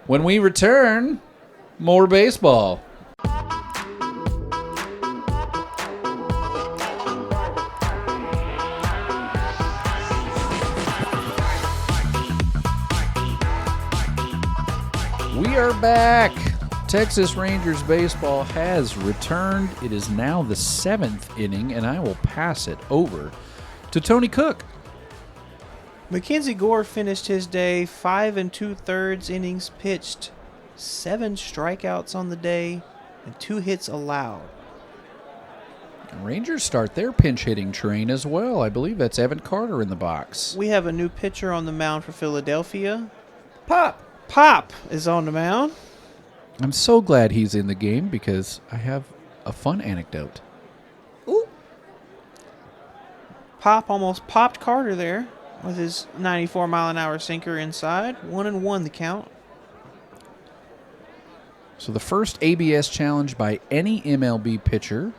When we return, more baseball. We are back. Texas Rangers baseball has returned. It is now the 7th inning, and I will pass it over to Tony Cook. MacKenzie Gore finished his day 5 2/3 innings pitched, 7 strikeouts on the day, and 2 hits allowed. Rangers start their pinch hitting train as well. I believe that's Evan Carter in the box. We have a new pitcher on the mound for Philadelphia. Pop is on the mound. I'm so glad he's in the game because I have a fun anecdote. Ooh. Pop almost popped Carter there with his 94-mile-an-hour sinker inside. 1-1 the count. So the first ABS challenge by any MLB pitcher,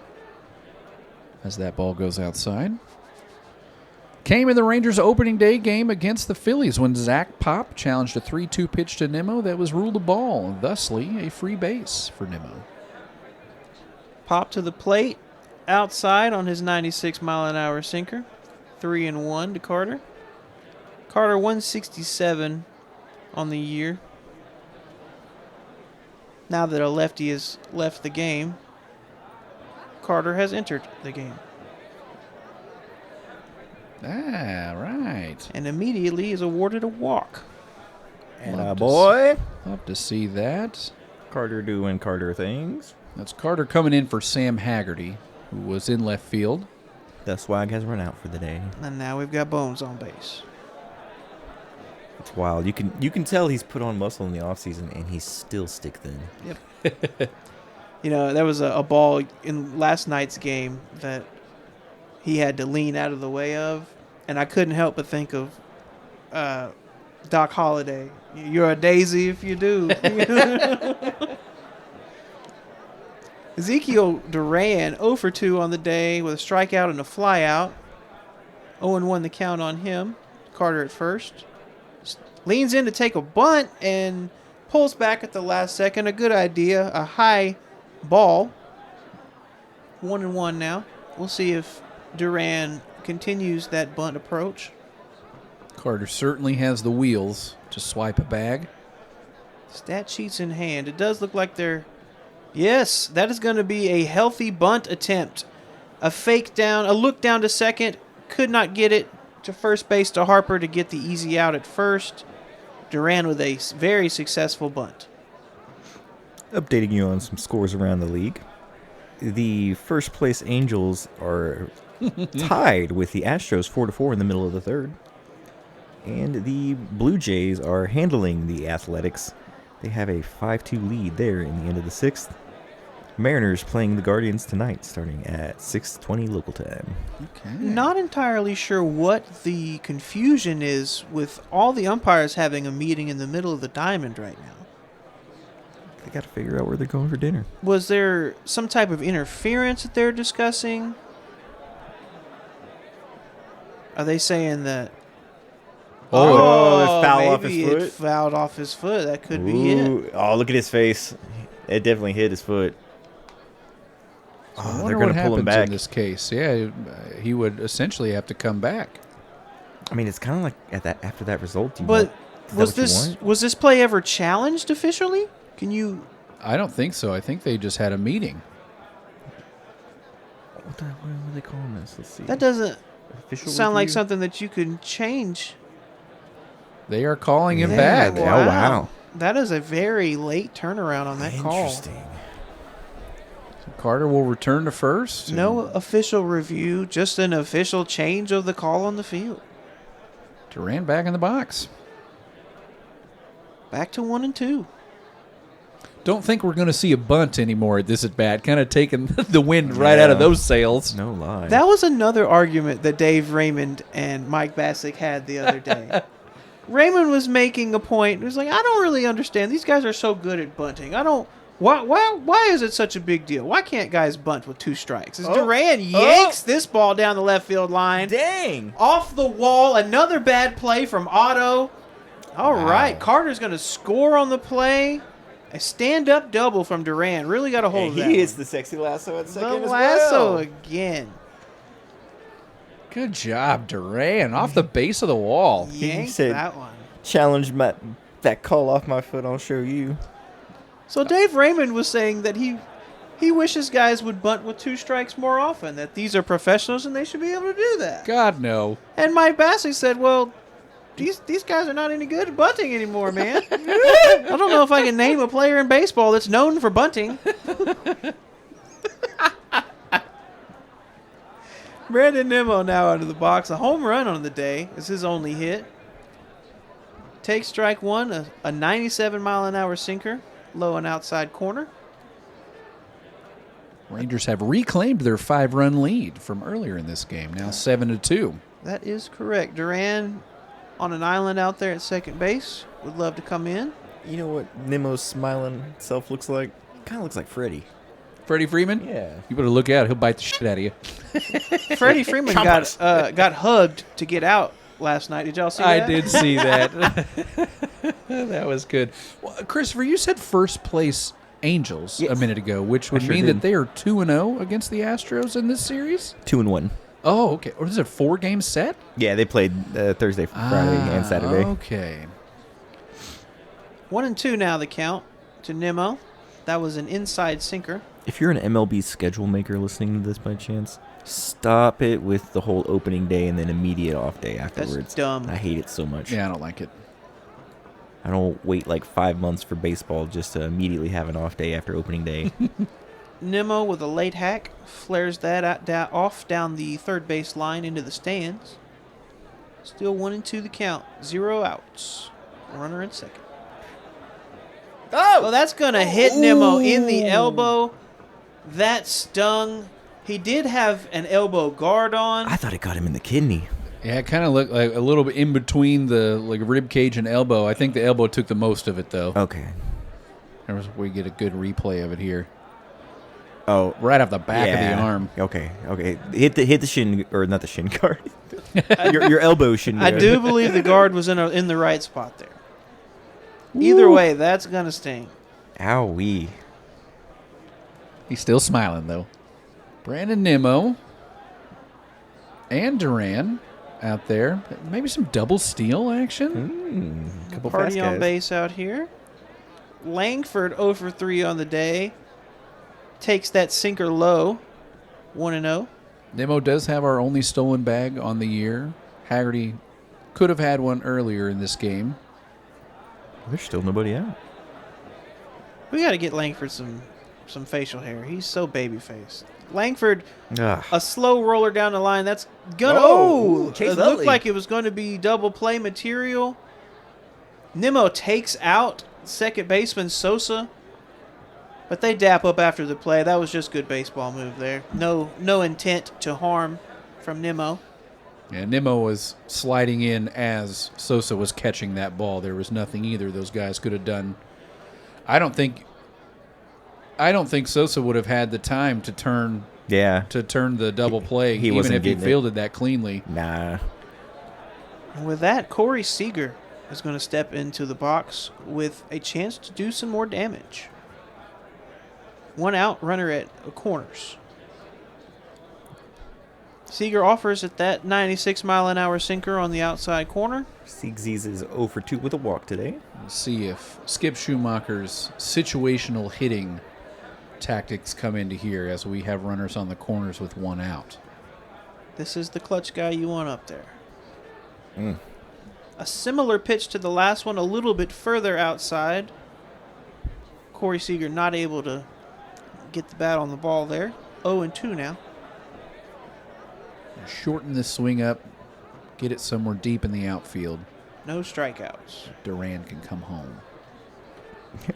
as that ball goes outside, came in the Rangers' opening day game against the Phillies when Zach Pop challenged a 3-2 pitch to Nimmo that was ruled a ball, thusly a free base for Nimmo. Pop to the plate, outside on his 96-mile-an-hour sinker. 3-1 to Carter. Carter 167 on the year. Now that a lefty has left the game, Carter has entered the game. Ah, right. And immediately is awarded a walk. Boy. Love to see that. Carter doing Carter things. That's Carter coming in for Sam Haggerty, who was in left field. The swag has run out for the day. And now we've got Bones on base. It's wild. You can tell he's put on muscle in the offseason, and he's still stick thin. Yep. You know, there was a ball in last night's game that he had to lean out of the way of, and I couldn't help but think of Doc Holliday. You're a daisy if you do. Ezekiel Duran 0 for 2 on the day with a strikeout and a flyout. 0-1 the count on him. Carter at first. Leans in to take a bunt and pulls back at the last second. A good idea. A high ball. 1-1 now. We'll see if Duran continues that bunt approach. Carter certainly has the wheels to swipe a bag. Stat sheets in hand. It does look like they're... Yes, that is going to be a healthy bunt attempt. A fake down, a look down to second. Could not get it to first base to Harper to get the easy out at first. Duran with a very successful bunt. Updating you on some scores around the league. The first place Angels are tied with the Astros 4-4 in the middle of the third. And the Blue Jays are handling the Athletics. They have a 5-2 lead there in the end of the 6th. Mariners playing the Guardians tonight, starting at 6:20 local time. Okay. Not entirely sure what the confusion is with all the umpires having a meeting in the middle of the diamond right now. They got to figure out where they're going for dinner. Was there some type of interference that they're discussing? Are they saying that? Oh, it fouled off maybe his foot? it fouled off his foot. That could be it. Ooh, oh, look at his face. It definitely hit his foot. So I Oh, wonder they're what going to pull him happens back. in this case. Yeah, he would essentially have to come back. I mean, it's kind of like after that result. But was this play ever challenged officially? Can you? I don't think so. I think they just had a meeting. What are they calling this? Let's see. That doesn't Official sound like review? something that you can change. They are calling him Yeah, back. they- Oh, wow. That is a very late turnaround on that call. Interesting. Carter will return to first. No official review, just an official change of the call on the field. Duran back in the box. Back to 1-2. Don't think we're going to see a bunt anymore at this at bat. Kind of taking the wind right out of those sails. No lie. That was another argument that Dave Raymond and Mike Bassick had the other day. Raymond was making a point. He was like, I don't really understand. These guys are so good at bunting. Why is it such a big deal? Why can't guys bunt with 2 strikes? As Duran yanks this ball down the left field line. Dang. Off the wall. Another bad play from Otto. All right. Carter's going to score on the play. A stand-up double from Duran. Really got a hold of that. He hits the sexy lasso at second The as lasso well. again. Good job, Duran. Off the base of the wall. Yanked said- that one. Challenge that call off my foot. I'll show you. So Dave Raymond was saying that he wishes guys would bunt with 2 strikes more often, that these are professionals and they should be able to do that. God, no. And Mike Bassey said, well, these guys are not any good at bunting anymore, man. I don't know if I can name a player in baseball that's known for bunting. Brandon Nimmo now out of the box. A home run on the day is his only hit. Takes strike 1, a 97-mile-an-hour sinker, low and outside corner. Rangers have reclaimed their 5-run lead from earlier in this game. Now 7-2. That is correct. Duran on an island out there at second base. Would love to come in. You know what Nimmo's smiling self looks like? Kind of looks like Freddy. Freddie Freeman? Yeah. You better look out. He'll bite the shit out of you. Freddie Freeman got hugged to get out last night. Did y'all see that? I did see that. That was good. Well, Christopher, you said first place Angels a Yes. minute ago, which would sure mean did. that they are 2-0 against the Astros in this series? 2-1. Oh, okay. Or is it a 4-game set? Yeah, they played Thursday, Friday, and Saturday. Okay. 1-2 now the count to Nimmo. That was an inside sinker. If you're an MLB schedule maker listening to this by chance, stop it with the whole opening day and then immediate off day afterwards. That's dumb. I hate it so much. Yeah, I don't like it. I don't wait like 5 months for baseball just to immediately have an off day after opening day. Nimmo with a late hack flares that off down the third base line into the stands. Still 1-2 the count. 0 outs. Runner in second. Oh, that's going to hit Nimmo in the elbow. That stung. He did have an elbow guard on. I thought it got him in the kidney. Yeah, it kind of looked like a little bit in between the rib cage and elbow. I think the elbow took the most of it, though. Okay. We get a good replay of it here. Oh, Right off the back of the arm. Okay. Hit the shin, or not the shin guard. your elbow shin I guard. do believe the guard was in the right spot there. Either way, that's going to sting. Owie. He's still smiling, though. Brandon Nimmo and Duran out there. Maybe some double steal action? Couple Party fast on guys. base out here. Langford 0 for 3 on the day. Takes that sinker low. 1-0. Nimmo does have our only stolen bag on the year. Haggerty could have had one earlier in this game. There's still nobody out. We got to get Langford some facial hair. He's so baby-faced. Langford, Ugh. a slow roller down the line. That's gonna. Oh, Oh, Chase it Utley. looked like it was going to be double play material. Nimmo takes out second baseman Sosa. But they dap up after the play. That was just good baseball move there. No intent to harm from Nimmo. Yeah, Nimmo was sliding in as Sosa was catching that ball. There was nothing either of those guys could have done. I don't think Sosa would have had the time to turn the double play, he even wasn't if he getting it. fielded that cleanly. Nah. And with that, Corey Seager is going to step into the box with a chance to do some more damage. 1 out, runner at corners. Seager offers at that 96-mile-an-hour sinker on the outside corner. Siegsies is 0 for 2 with a walk today. Let's see if Skip Schumacher's situational hitting tactics come into here as we have runners on the corners with 1 out. This is the clutch guy you want up there. Mm. A similar pitch to the last one, a little bit further outside. Corey Seager not able to get the bat on the ball there. 0-2 now. Shorten this swing up, get it somewhere deep in the outfield. No strikeouts. Duran can come home.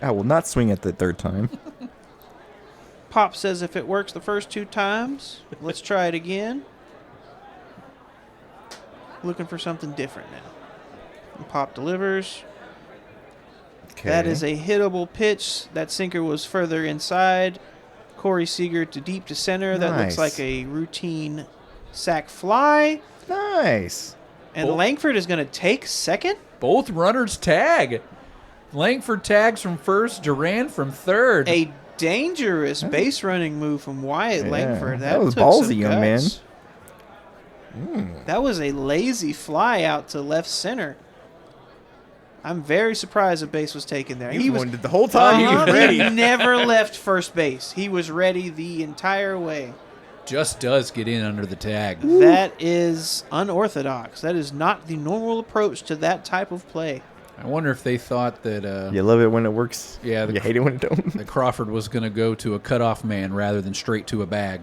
I will not swing at the third time. Pop says if it works the first 2 times, let's try it again. Looking for something different now. And Pop delivers. Okay. That is a hittable pitch. That sinker was further inside. Corey Seager to deep to center. That looks Nice. like a routine sac fly. Nice. And Oh. Langford is going to take second. Both runners tag. Langford tags from first, Duran from third. A dangerous base running move from Wyatt Yeah, Langford. that was took ballsy, some young man. guts. That was a lazy fly out to left center. I'm very surprised a base was taken there. He was the whole time. He was ready. He never left first base. He was ready the entire way. Just does get in under the tag. That is unorthodox. That is not the normal approach to that type of play. I wonder if they thought that You love it when it works. Yeah, You hate it when it don't. that Crawford was going to go to a cutoff man rather than straight to a bag.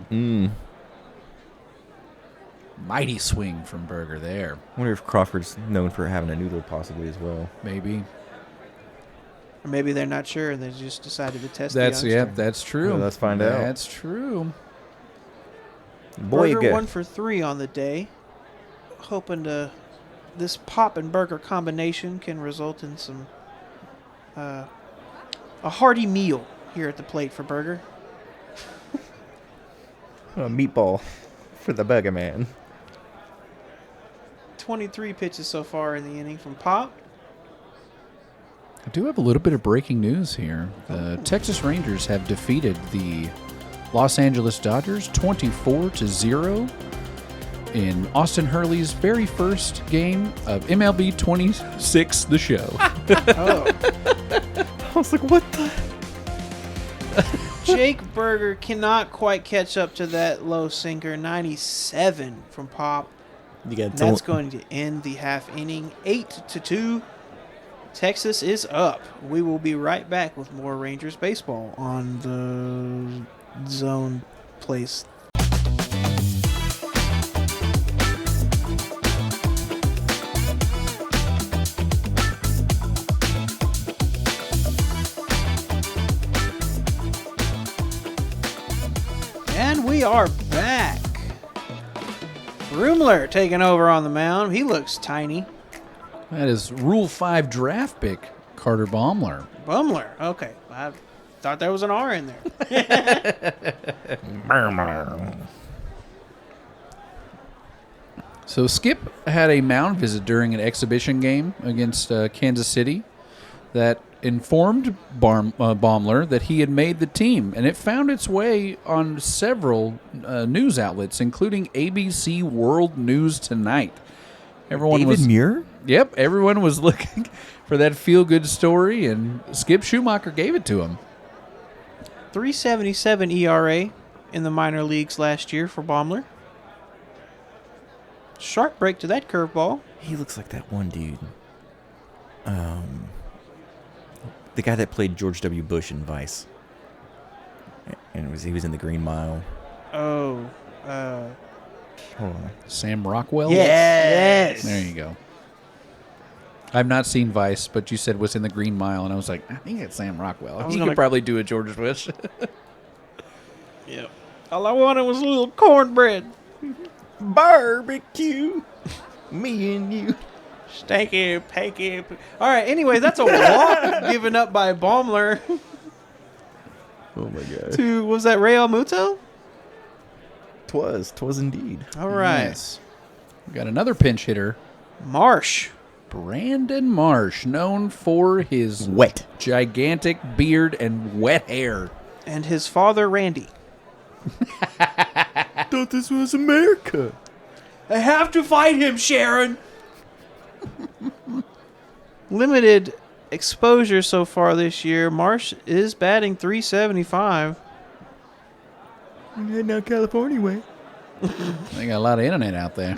Mighty swing from Berger there. I wonder if Crawford's known for having a noodle possibly as well. Maybe. Or maybe they're not sure and they just decided to test the youngster. That's true. Well, let's find out. That's true. Berger Boy, 1 for 3 on the day. Hoping this Pop and Berger combination can result in some a hearty meal here at the plate for Berger. a meatball for the Burger Man. 23 pitches so far in the inning from Pop. I do have a little bit of breaking news here. The Texas Rangers have defeated the Los Angeles Dodgers 24-0 in Austin Hurley's very first game of MLB 26, the show. Oh. I was like, what the? Jake Berger cannot quite catch up to that low sinker. 97 from Pop. You got And that's going to end the half inning. 8-2. Texas is up. We will be right back with more Rangers baseball on the Zone Place. And we are back. Broomler taking over on the mound. He looks tiny. That is Rule 5 draft pick, Carter Baumler. Bumler. Okay. I thought there was an R in there. So Skip had a mound visit during an exhibition game against Kansas City that informed Baumler that he had made the team, and it found its way on several news outlets, including ABC World News Tonight. David Muir? Yep, everyone was looking for that feel-good story, and Skip Schumacher gave it to him. 3.77 ERA in the minor leagues last year for Baumler. Sharp break to that curveball. He looks like that one dude. The guy that played George W. Bush in Vice. And he was in the Green Mile. Oh. Hold on. Sam Rockwell? Yes. There you go. I've not seen Vice, but you said was in the Green Mile, and I was like, I think it's Sam Rockwell. He gonna- could probably do a George Bush. Yep. All I wanted was a little cornbread. Barbecue. Me and you. Stanky, panky. All right, anyway, that's a walk given up by Baumler Oh my god. to, was that Real Muto? Twas indeed. All right. Yes. We got another pinch hitter, Marsh. Brandon Marsh, known for his Wet. gigantic beard and wet hair. And his father, Randy. Thought this was America. I have to fight him, Sharon. Limited exposure so far this year. Marsh is batting .375. I'm heading out California way. They got a lot of internet out there.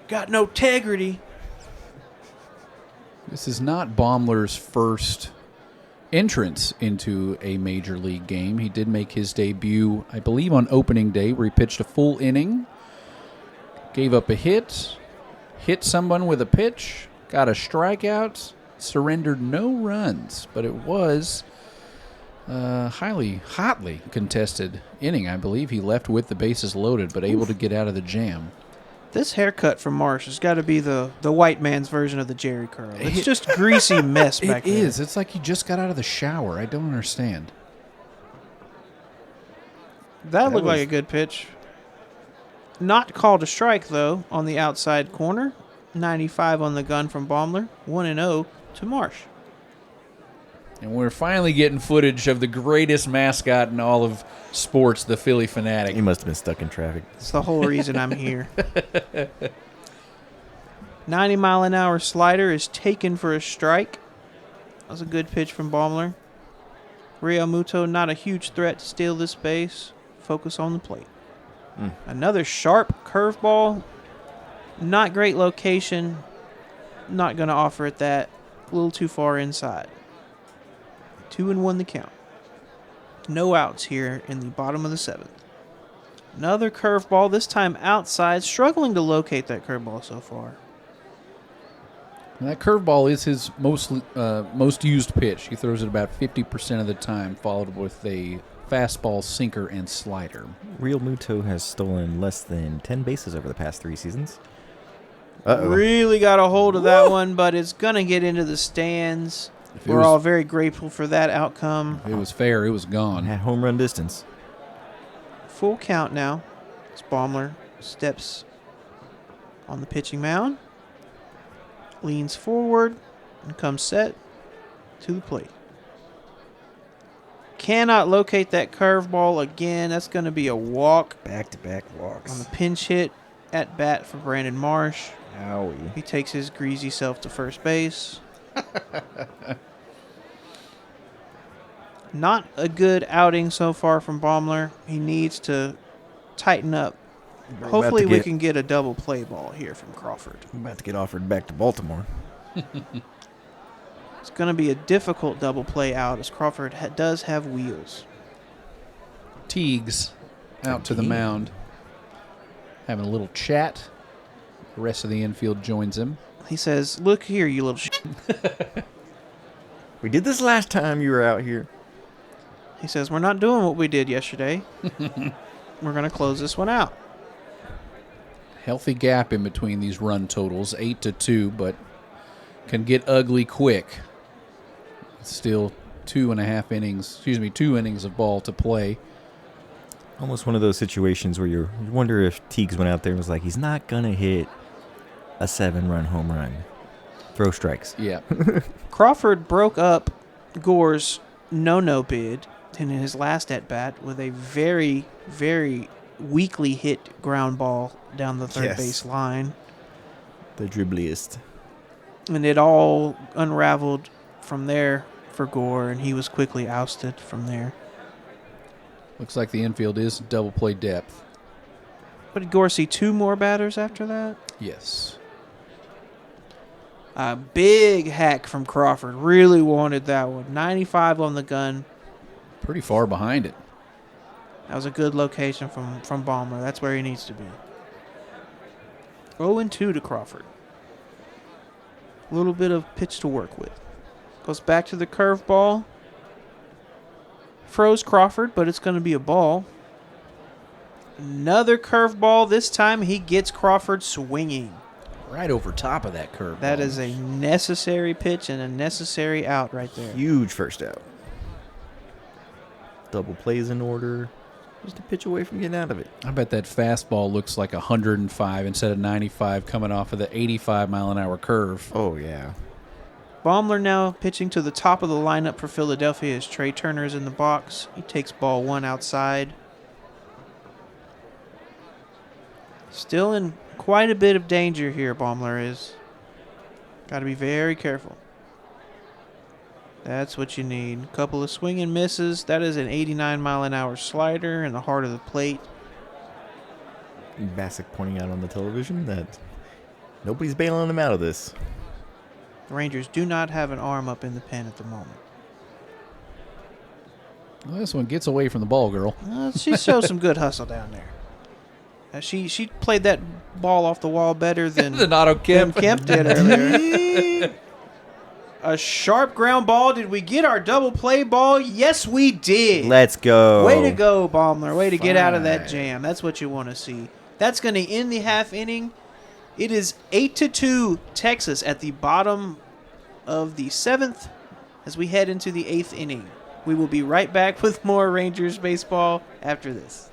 Got no integrity. This is not Baumler's first entrance into a major league game. He did make his debut, I believe, on opening day, where he pitched a full inning, gave up a hit someone with a pitch, got a strikeout, surrendered no runs, but it was hotly contested inning. I believe he left with the bases loaded, but able to get out of the jam. This haircut from Marsh has got to be the white man's version of the Jerry curl. It's just greasy mess back there. It is. It's like he just got out of the shower. I don't understand. That looked like a good pitch. Not called a strike, though, on the outside corner. 95 on the gun from Baumler. 1-0 to Marsh. And we're finally getting footage of the greatest mascot in all of sports, the Philly Fanatic. He must have been stuck in traffic. That's the whole reason I'm here. 90-mile-an-hour slider is taken for a strike. That was a good pitch from Baumler. Real Muto, not a huge threat to steal this base. Focus on the plate. Another sharp curveball. Not great location. Not going to offer it that. A little too far inside. 2-1 the count. No outs here in the bottom of the seventh. Another curveball, this time outside. Struggling to locate that curveball so far. And that curveball is his most used pitch. He throws it about 50% of the time, followed with a fastball, sinker, and slider. Real Muto has stolen less than 10 bases over the past 3 seasons. Uh-oh. Really got a hold of that one, but it's going to get into the stands. We're all very grateful for that outcome. If it was fair, it was gone. At home run distance. Full count now. As Baumler steps on the pitching mound. Leans forward and comes set to the plate. Cannot locate that curveball again. That's going to be a walk Back-to-back on walks. the pinch hit at bat for Brandon Marsh. Owie. He takes his greasy self to first base. Not a good outing so far from Baumler. He needs to tighten up. Hopefully we can get a double play ball here from Crawford. I'm about to get offered back to Baltimore. It's going to be a difficult double play out as Crawford does have wheels. Teagues out to the mound, having a little chat. The rest of the infield joins him. He says, "Look here, you little shit." We did this last time you were out here. He says, "We're not doing what we did yesterday. We're going to close this one out." Healthy gap in between these run totals, 8-2, but can get ugly quick. Still 2 innings of ball to play. Almost one of those situations where you wonder if Teagues went out there and was like, he's not going to hit a 7-run home run. Throw strikes. Yeah. Crawford broke up Gore's no bid in his last at-bat with a very, very weakly hit ground ball down the third base line. The dribbliest. And it all unraveled from there for Gore, and he was quickly ousted from there. Looks like the infield is double play depth. But did Gore see 2 more batters after that? Yes. A big hack from Crawford. Really wanted that one. 95 on the gun. Pretty far behind it. That was a good location from Baumler. That's where he needs to be. 0-2 to Crawford. A little bit of pitch to work with. Goes back to the curveball. Froze Crawford, but it's going to be a ball. Another curveball. This time he gets Crawford swinging. Right over top of that curve. That is a necessary pitch and a necessary out right there. Huge first out. Double plays in order. Just a pitch away from getting out of it. I bet that fastball looks like 105 instead of 95 coming off of the 85-mile-an-hour curve. Oh, yeah. Baumler now pitching to the top of the lineup for Philadelphia as Trey Turner is in the box. He takes ball one outside. Still in quite a bit of danger here, Baumler is. Got to be very careful. That's what you need. A couple of swing and misses. That is an 89-mile-an-hour slider in the heart of the plate. Bassick pointing out on the television that nobody's bailing him out of this. The Rangers do not have an arm up in the pen at the moment. Well, this one gets away from the ball, girl. She shows some good hustle down there. She played that ball off the wall better than Otto Kemp. Kemp did earlier. A sharp ground ball. Did we get our double play ball? Yes, we did. Let's go. Way to go, Baumler. Way to get out of that Fine. jam. That's what you want to see. That's going to end the half inning. It is 8-2 Texas at the bottom of the 7th as we head into the 8th inning. We will be right back with more Rangers baseball after this.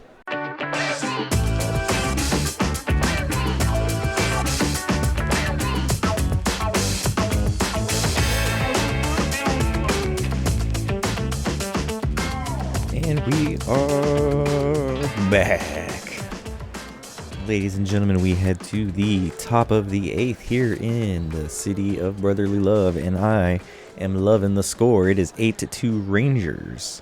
And we are back. Ladies and gentlemen, we head to the top of the 8th here in the city of brotherly love, and I am loving the score. It is 8-2 Rangers.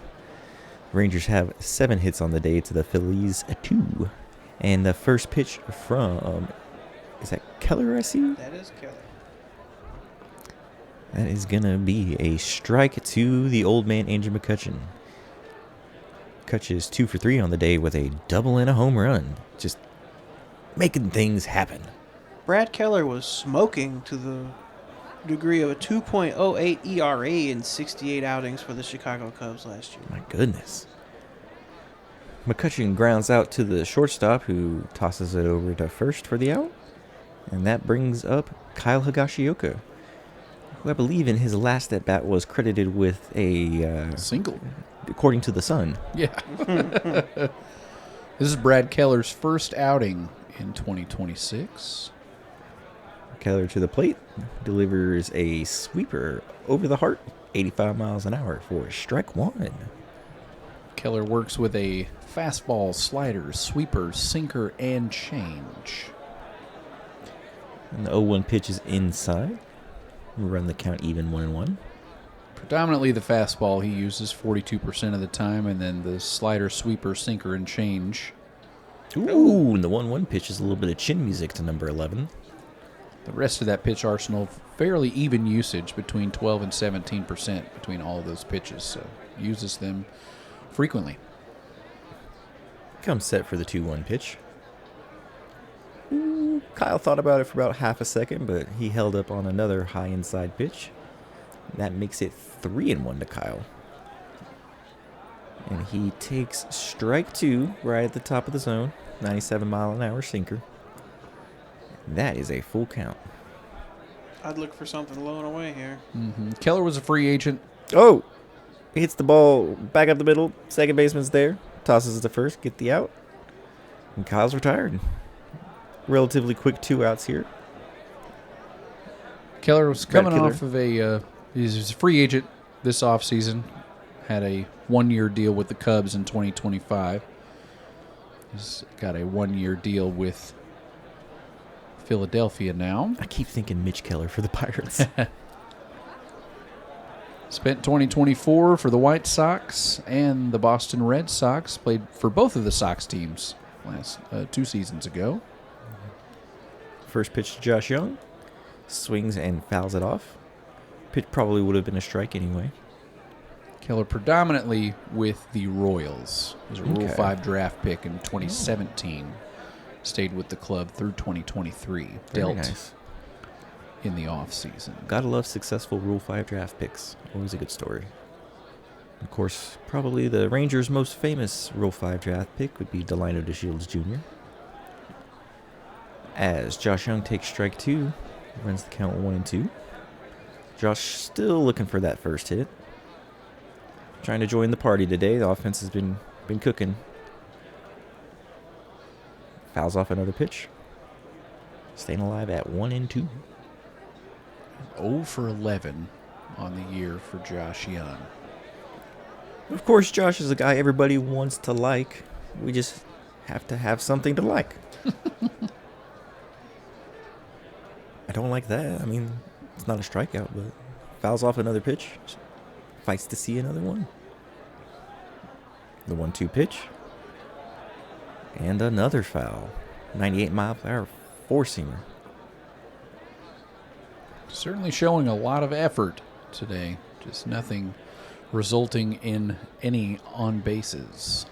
Rangers have 7 hits on the day to the Phillies 2. And the first pitch from, is that Keller I see? That is Keller. That is going to be a strike to the old man, Andrew McCutchen. Kutch is 2 for 3 on the day with a double and a home run. Just making things happen. Brad Keller was smoking to the degree of a 2.08 ERA in 68 outings for the Chicago Cubs last year. My goodness. McCutchen grounds out to the shortstop, who tosses it over to first for the out. And that brings up Kyle Higashioka, who I believe in his last at-bat was credited with a Single. according to the Sun. Yeah. This is Brad Keller's first outing in 2026. Keller to the plate, delivers a sweeper over the heart, 85 miles an hour for strike 1. Keller works with a fastball, slider, sweeper, sinker, and change. And the 0-1 pitch is inside. Run the count even 1-1. Predominantly the fastball he uses 42% of the time, and then the slider, sweeper, sinker, and change. Ooh, and the 1-1 pitch is a little bit of chin music to number 11. The rest of that pitch arsenal, fairly even usage, between 12 and 17% between all of those pitches, so uses them frequently. Comes set for the 2-1 pitch. Ooh, Kyle thought about it for about half a second, but he held up on another high inside pitch. That makes it 3-1 to Kyle. And he takes strike 2 right at the top of the zone. 97-mile-an-hour sinker. That is a full count. I'd look for something low and away here. Mm-hmm. Keller was a free agent. Oh! Hits the ball back up the middle. Second baseman's there. Tosses it to first. Get the out. And Kyle's retired. Relatively quick 2 outs here. Keller was coming Keller. off of he's a free agent this offseason. Had a 1-year deal with the Cubs in 2025. He's got a 1-year deal with Philadelphia now. I keep thinking Mitch Keller for the Pirates. Spent 2024 for the White Sox and the Boston Red Sox. Played for both of the Sox teams last 2 seasons ago. First pitch to Josh Young. Swings and fouls it off. Pitch probably would have been a strike anyway. Keller predominantly with the Royals. He was a Rule Okay. 5 draft pick in 2017. Stayed with the club through 2023. Very Dealt nice. in the offseason. Gotta love successful Rule 5 draft picks. Always a good story. Of course, probably the Rangers' most famous Rule 5 draft pick would be Delino DeShields Jr. As Josh Young takes strike 2, runs the count 1-2. Josh still looking for that first hit. Trying to join the party today. The offense has been cooking. Fouls off another pitch. Staying alive at 1-2. 0 for 11 on the year for Josh Young. Of course, Josh is a guy everybody wants to like. We just have to have something to like. I don't like that. I mean, it's not a strikeout, but fouls off another pitch. Fights to see another one. The 1-2 pitch. And another foul. 98-mile-per-hour four-seamer. Certainly showing a lot of effort today. Just nothing resulting in any on bases.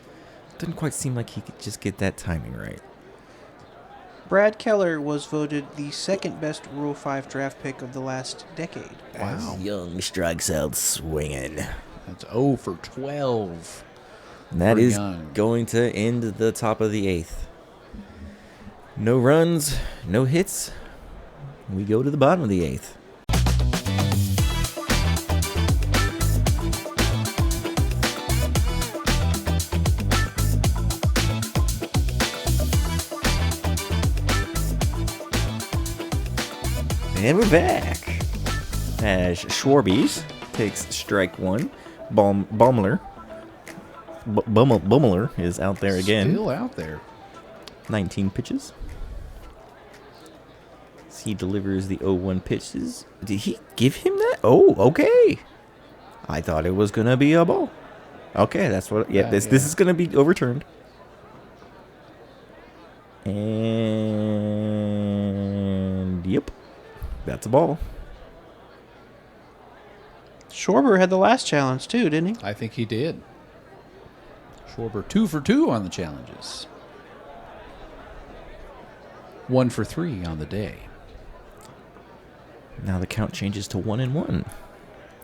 Didn't quite seem like he could just get that timing right. Brad Keller was voted the second best Rule 5 draft pick of the last decade. Wow. As Young strikes out swinging. That's 0 for 12. And that For is Young. going to end the top of the 8th. No runs, no hits. We go to the bottom of the 8th. And we're back. As Schwarbies takes strike 1. Bummler is out there again. Still out there. 19 pitches. He delivers the 0-1 pitches. Did he give him that? Oh, okay. I thought it was going to be a ball. Okay, that's what... Yeah, this is going to be overturned. And... Yep. That's a ball. Schwarber had the last challenge, too, didn't he? I think he did. Schwarber 2 for 2 on the challenges. 1 for 3 on the day. Now the count changes to 1-1.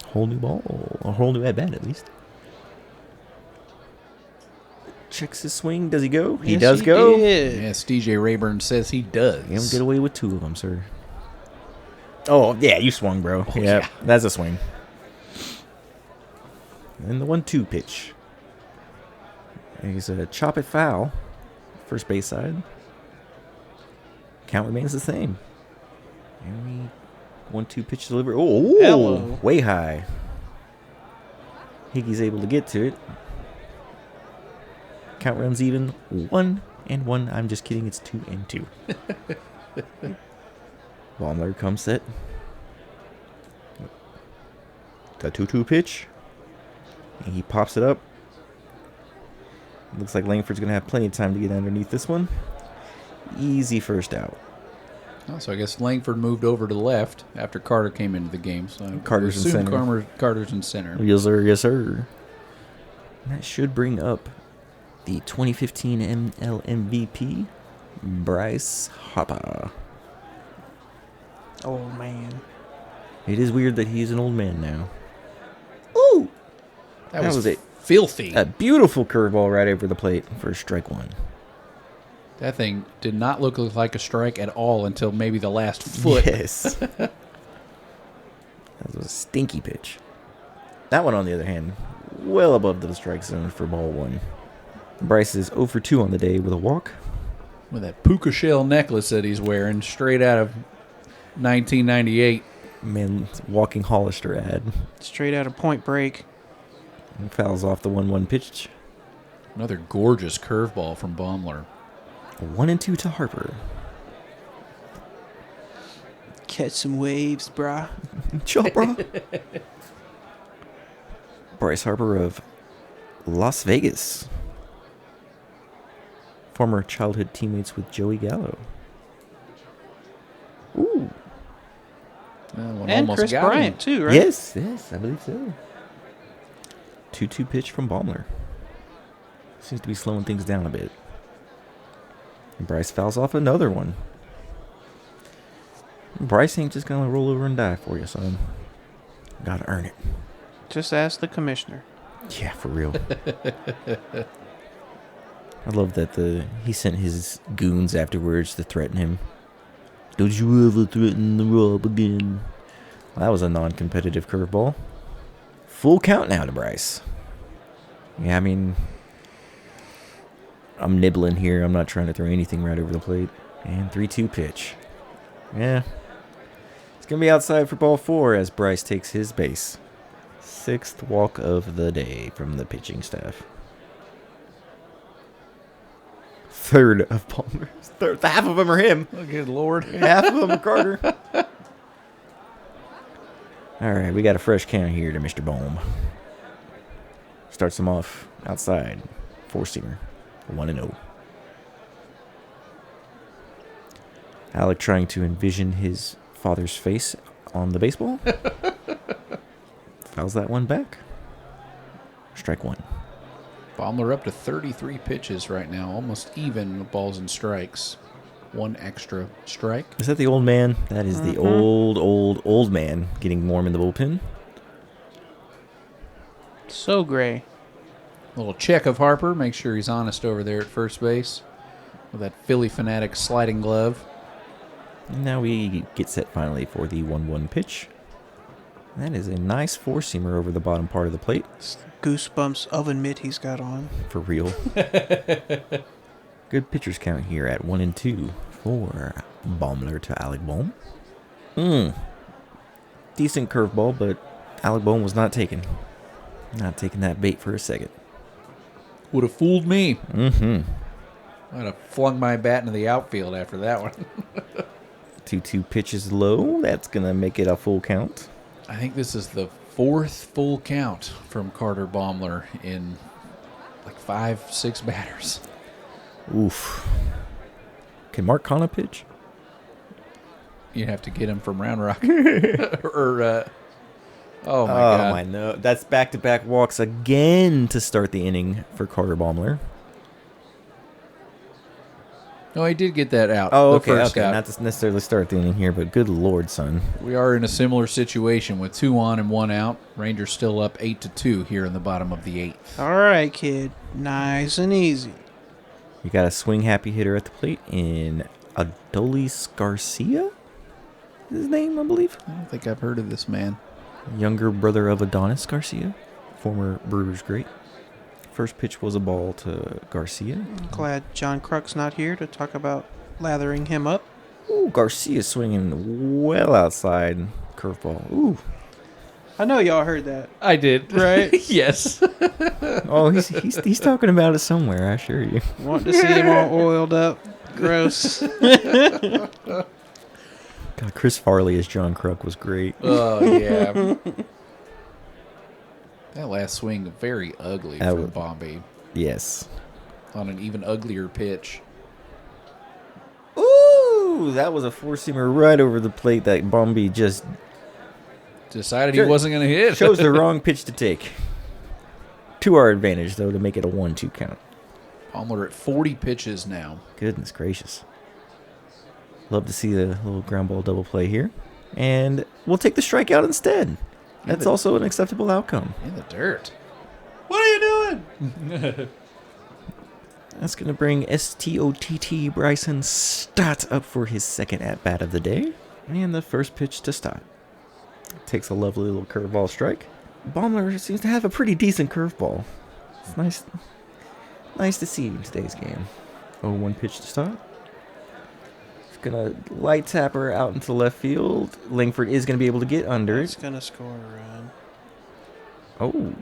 Whole new ball. A whole new at-bat, at least. Checks his swing. Does he go? He Yes, does go. did. Yes, DJ Rayburn says he does. You don't get away with 2 of them, sir. Oh, yeah, you swung, bro. Oh, yeah, yeah. that's a swing. And the 1-2 pitch. He's a chop it foul. First base side. Count remains the same. And we 1-2 pitch delivery. Oh, Hello. way high. Higgy's able to get to it. Count runs even. 1-1. I'm just kidding. It's 2-2. Baumler comes set. The 2-2 pitch. And he pops it up. Looks like Langford's going to have plenty of time to get underneath this one. Easy first out. Oh, so I guess Langford moved over to the left after Carter came into the game. So Carter's in assume center. Carter's in center. Yes, sir. Yes, sir. And that should bring up the 2015 ML MVP, Bryce Harper. Oh, man. It is weird that he's an old man now. Ooh! That was it. Filthy. A beautiful curveball right over the plate for strike 1. That thing did not look like a strike at all until maybe the last foot. Yes. That was a stinky pitch. That one, on the other hand, well above the strike zone for ball 1. Bryce is 0 for 2 on the day with a walk. With that puka shell necklace that he's wearing straight out of 1998. Man, walking Hollister ad. Straight out of Point Break. And fouls off the 1-1 pitch. Another gorgeous curveball from Baumler. 1-2 to Harper. Catch some waves, brah. Chill, bro. Bryce Harper of Las Vegas. Former childhood teammates with Joey Gallo. Ooh. One And almost Chris got him. Bryant, too, right? Yes, I believe so. 2-2 pitch from Baumler. Seems to be slowing things down a bit. And Bryce fouls off another one. Bryce ain't just going to roll over and die for you, son. Got to earn it. Just ask the commissioner. Yeah, for real. I love that he sent his goons afterwards to threaten him. Don't you ever threaten the Rob again. Well, that was a non-competitive curveball. Full count now to Bryce. Yeah, I mean, I'm nibbling here. I'm not trying to throw anything right over the plate. And 3-2 pitch. Yeah. It's going to be outside for ball 4 as Bryce takes his base. 6th walk of the day from the pitching staff. 3rd of Palmer's. Half of them are him. Oh, good Lord. Half of them are Carter. All right, we got a fresh count here to Mr. Bohm. Starts him off outside. 4-seamer. 1-0. Alec trying to envision his father's face on the baseball. Fouls that one back. Strike 1. Baumler up to 33 pitches right now, almost even with balls and strikes. 1 extra strike. Is that the old man? That is the old man getting warm in the bullpen. So gray. A little check of Harper. Make sure he's honest over there at first base with that Philly fanatic sliding glove. And now we get set finally for the 1-1 pitch. That is a nice 4-seamer over the bottom part of the plate. Goosebumps oven mitt he's got on. For real. Good pitchers count here at 1-2 for Baumler to Alec Bohm. Decent curveball, but Alec Bohm was not taken. Not taking that bait for a second. Would have fooled me. Mm-hmm. I'd have flung my bat into the outfield after that one. 2-2 pitches low. That's going to make it a full count. I think this is the 4th full count from Carter Baumler in like 5-6 batters. Oof. Can Mark Canha pitch? You have to get him from Round Rock. or, oh, my God. Oh, my no. That's back-to-back walks again to start the inning for Carter Baumler. No, he did get that out. Oh, the okay. first out. Not to necessarily start the inning here, but good Lord, son. We are in a similar situation with 2 on and 1 out. Rangers still up 8-2 here in the bottom of the 8th. All right, kid. Nice and easy. You got a swing happy hitter at the plate in Adolis Garcia? His name, I believe. I don't think I've heard of this man. Younger brother of Adonis Garcia, former Brewers great. First pitch was a ball to Garcia. Glad John Kruk's not here to talk about lathering him up. Ooh, Garcia swinging well outside. Curveball. Ooh. I know y'all heard that. I did. Right? Yes. Oh, he's talking about it somewhere, I assure you. Want to see him all oiled up. Gross. God, Chris Farley as John Kruk was great. Oh, yeah. That last swing, very ugly from Bombay Yes. on an even uglier pitch. Ooh, that was a 4-seamer right over the plate that Bombay just Decided he wasn't going to hit. chose the wrong pitch to take. To our advantage, though, to make it a 1-2 count. Palmer at 40 pitches now. Goodness gracious. Love to see the little ground ball double play here. And we'll take the strikeout instead. That's also an acceptable outcome. In the dirt. What are you doing? That's going to bring STOTT Bryson Stott up for his second at-bat of the day. And the first pitch to Stott. Takes a lovely little curveball strike. Baumler seems to have a pretty decent curveball. It's nice to see in today's game. 0-1 pitch to Stott. It's going to light tapper out into left field. Langford is going to be able to get under It's it. going to score a Oh,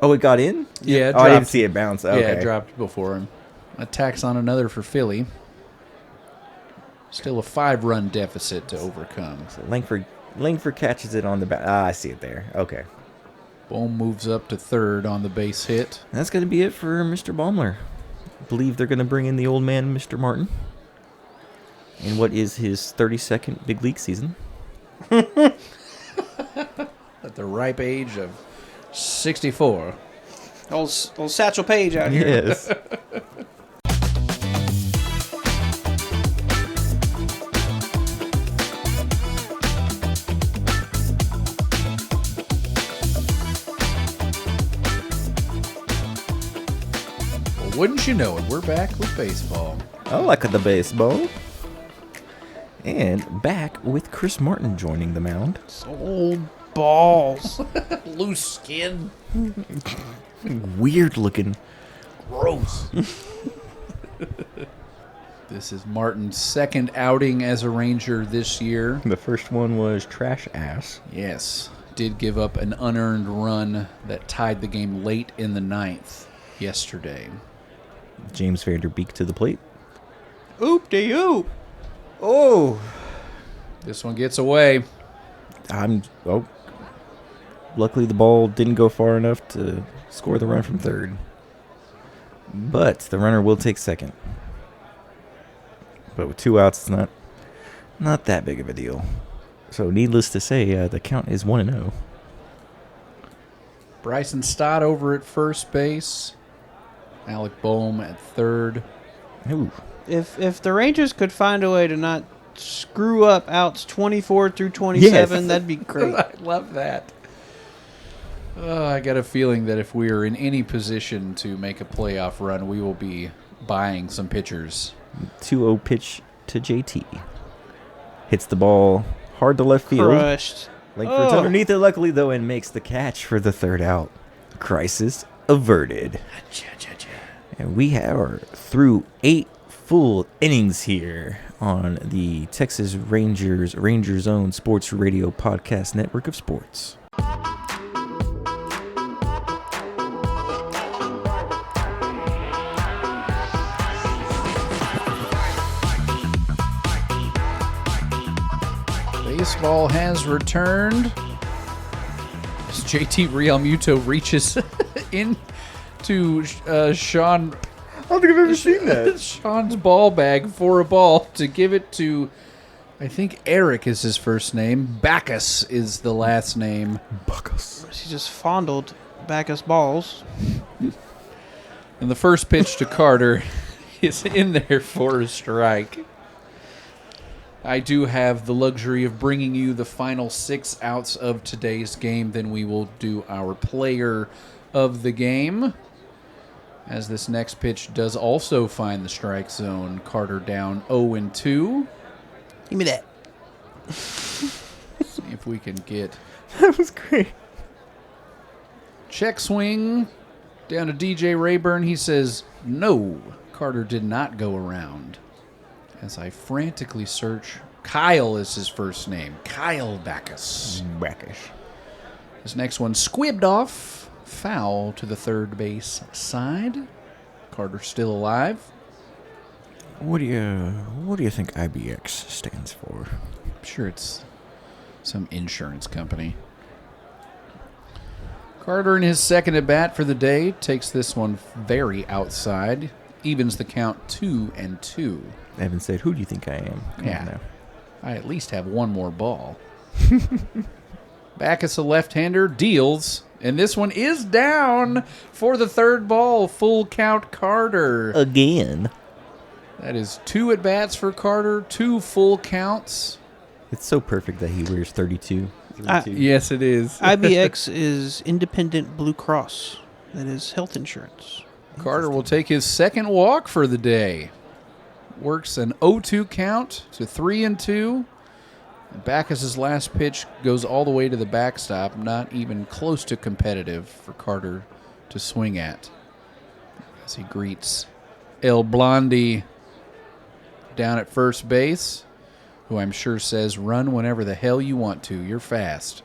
run. it got in? Yeah, it Oh, I didn't dropped. see it bounce. Okay. Yeah, it dropped before him. Attacks on another for Philly. Still a 5-run deficit to overcome. So Langford catches it on the back. I see it there. Okay. Bohm moves up to third on the base hit. That's going to be it for Mr. Baumler. I believe they're going to bring in the old man, Mr. Martin, in what is his 32nd big league season. At the ripe age of 64. Old Satchel Paige out here. Yes. Wouldn't you know it, we're back with baseball. I like the baseball. And back with Chris Martin joining the mound. Old balls. Loose skin. Weird looking. Gross. This is Martin's second outing as a Ranger this year. The first one was trash ass. Yes. Did give up an unearned run that tied the game late in the ninth yesterday. James Vanderbeek to the plate. Oop-de-oop. Oh. This one gets away. Luckily the ball didn't go far enough to score the run from third. But the runner will take second. But with 2 outs, it's not that big of a deal. So needless to say, the count is 1-0. Bryson Stott over at first base. Alec Boehm at third. Ooh. If the Rangers could find a way to not screw up outs 24 through 27, Yes. that'd be great. I love that. I got a feeling that if we are in any position to make a playoff run, we will be buying some pitchers. 2-0 pitch to JT. Hits the ball hard to left field. Crushed. Langford's Oh. underneath it, luckily, though, and makes the catch for the third out. Crisis averted. And we are through 8 full innings here on the Texas Rangers Zone Sports Radio Podcast Network of Sports. Baseball has returned. As JT Realmuto reaches into Sean. I don't think I've ever seen that. Sean's ball bag for a ball to give it to, I think Eric is his first name. Bacchus is the last name. Buckles. He just fondled Bacchus balls. And the first pitch to Carter is in there for a strike. I do have the luxury of bringing you the final 6 outs of today's game. Then we will do our player of the game. As this next pitch does also find the strike zone. Carter down 0-2. Give me that. See if we can get That was great. check swing down to DJ Rayburn. He says, no, Carter did not go around. As I frantically search, Kyle is his first name. Kyle Bacchus. Brackish. This next one squibbed off. Foul to the third base side. Carter still alive. What do you think IBX stands for? I'm sure it's some insurance company. Carter in his second at bat for the day takes this one very outside. Evens the count 2-2. Evan said, "Who do you think I am?" Come Yeah. on now. I at least have one more ball. Bacchus, a left-hander, deals. And this one is down for the third ball. Full count Carter. Again. That is 2 at-bats for Carter, 2 full counts. It's so perfect that he wears 32. Yes, it is. IBX is Independent Blue Cross. That is health insurance. Carter will take his second walk for the day. Works an 0-2 count to 3-2. Bacchus' last pitch goes all the way to the backstop, not even close to competitive for Carter to swing at. As he greets El Blondie down at first base, who I'm sure says, run whenever the hell you want to. You're fast.